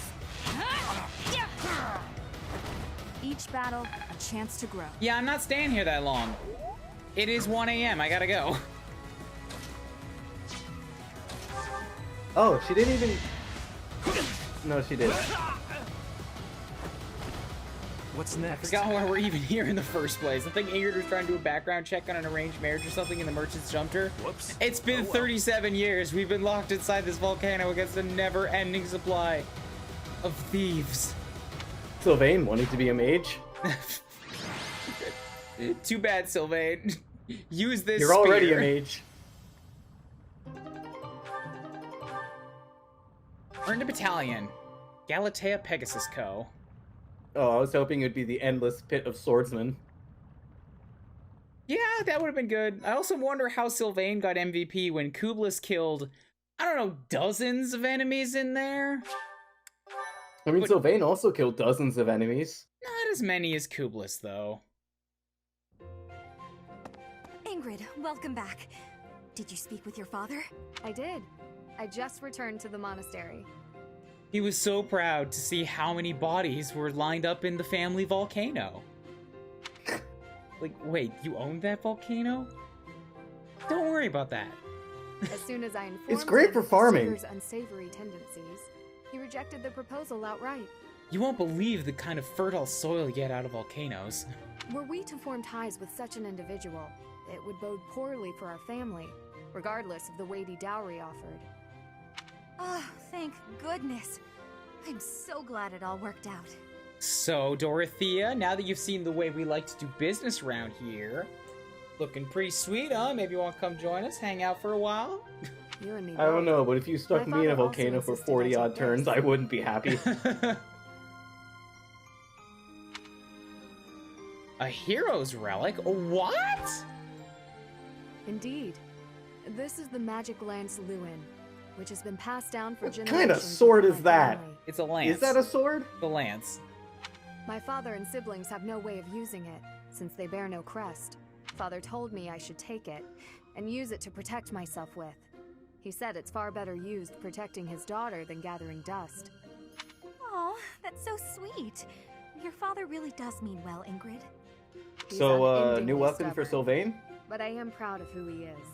Each battle, a chance to grow. Yeah, I'm not staying here that long. It is 1 a.m. I gotta go. Oh, she didn't even... No, she didn't. What's next? Forgot why we're even here in the first place. I think Ingrid was trying to do a background check on an arranged marriage or something, and the merchants jumped her. Whoops. It's been 37 years. We've been locked inside this volcano against a never-ending supply of thieves. Sylvain wanting to be a mage. Too bad, Sylvain. Use this You're already spear. a mage. Earned a battalion. Galatea Pegasus Co. Oh, I was hoping it'd be the endless pit of swordsmen. Yeah, that would have been good. I also wonder how Sylvain got MVP when Kublis killed, I don't know, dozens of enemies in there? I mean, But- Sylvain also killed dozens of enemies. Not as many as Kublis, though. Ingrid, welcome back. Did you speak with your father? I did. I just returned to the monastery. He was so proud to see how many bodies were lined up in the family volcano. Like, wait, you owned that volcano? Don't worry about that. As soon as I informed It's great him for of the farming. suitor's unsavory tendencies, he rejected the proposal outright. You won't believe the kind of fertile soil you get out of volcanoes. Were we to form ties with such an individual, it would bode poorly for our family, regardless of the weighty dowry offered. Oh, thank goodness. I'm so glad it all worked out. So, Dorothea, now that you've seen the way we like to do business around here, looking pretty sweet, huh? Maybe you want to come join us, hang out for a while? You and me I don't both. know, but if you stuck My me in a father also volcano for insisted I 40 take odd turns, this. I wouldn't be happy. A hero's relic? What? Indeed. This is the magic lance Lewin, which has been passed down for What generations. kind of sword within is my that? family. It's a lance. Is that a sword? The lance. My father and siblings have no way of using it, since they bear no crest. Father told me I should take it, and use it to protect myself with. He said it's far better used protecting his daughter than gathering dust. Oh, that's so sweet. Your father really does mean well, Ingrid. He's So, unendingly new weapon for stubborn, Sylvain? but I am proud of who he is.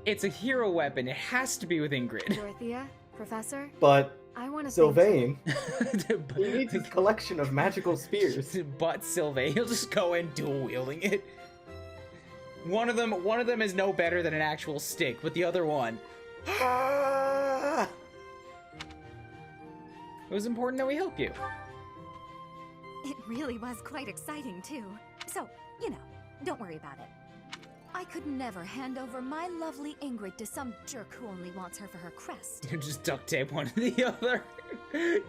It's a hero weapon. It has to be with Ingrid. Dorothea, Professor, But I want to Sylvain, he needs his collection of magical spears. But Sylvain, he'll just go in dual wielding it. One of them is no better than an actual stick, but the other one. Ah! It was important that we help you. It really was quite exciting, too. So, you know, don't worry about it. I could never hand over my lovely Ingrid to some jerk who only wants her for her crest. You just duct tape one to the other.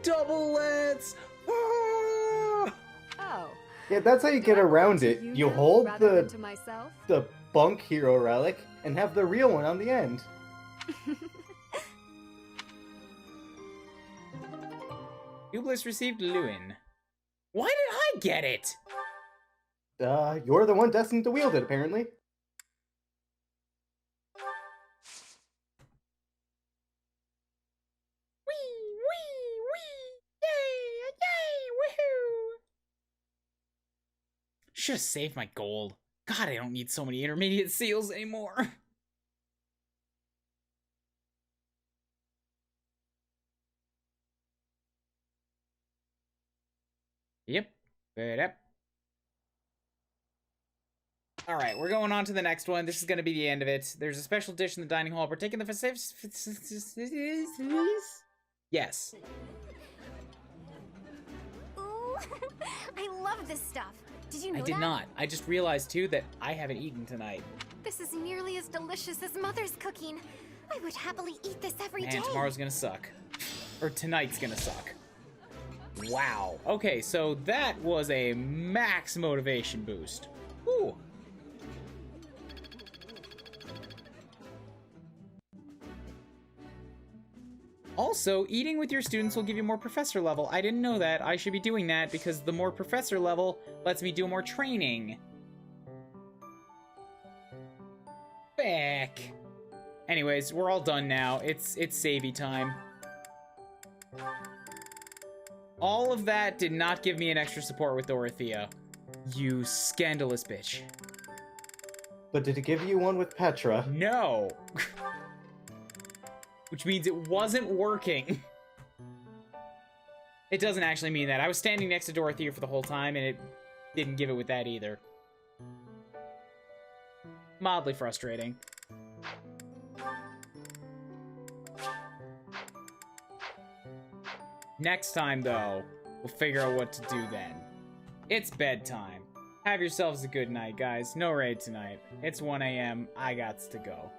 Double lance. Ah! Oh. Yeah, that's how you get do I belong around to it. You now hold rather than the to myself? bunk hero relic and have the real one on the end. Ublis received Lewin. Why did I get it? You're the one destined to wield it, apparently. Should have saved my gold. God, I don't need so many intermediate seals anymore. Yep. Alright, we're going on to the next one. This is going to be the end of it. There's a special dish in the dining hall. Partaking in the Yes. Ooh, I love this stuff. Did you know I did that? not. I just realized, too, that I haven't eaten tonight. This is nearly as delicious as Mother's cooking. I would happily eat this every day. And tomorrow's gonna suck. Or tonight's gonna suck. Wow. Okay, so that was a max motivation boost. Whew. Also, eating with your students will give you more professor level. I didn't know that. I should be doing that because the more professor level lets me do more training. Back. Anyways, we're all done now. It's savey time. All of that did not give me an extra support with Dorothea. You scandalous bitch. But did it give you one with Petra? No. Which means it wasn't working. It doesn't actually mean that. I was standing next to Dorothea for the whole time, and it didn't give it with that either. Mildly frustrating. Next time, though, we'll figure out what to do then. It's bedtime. Have yourselves a good night, guys. No raid tonight. It's 1 a.m. I gots to go.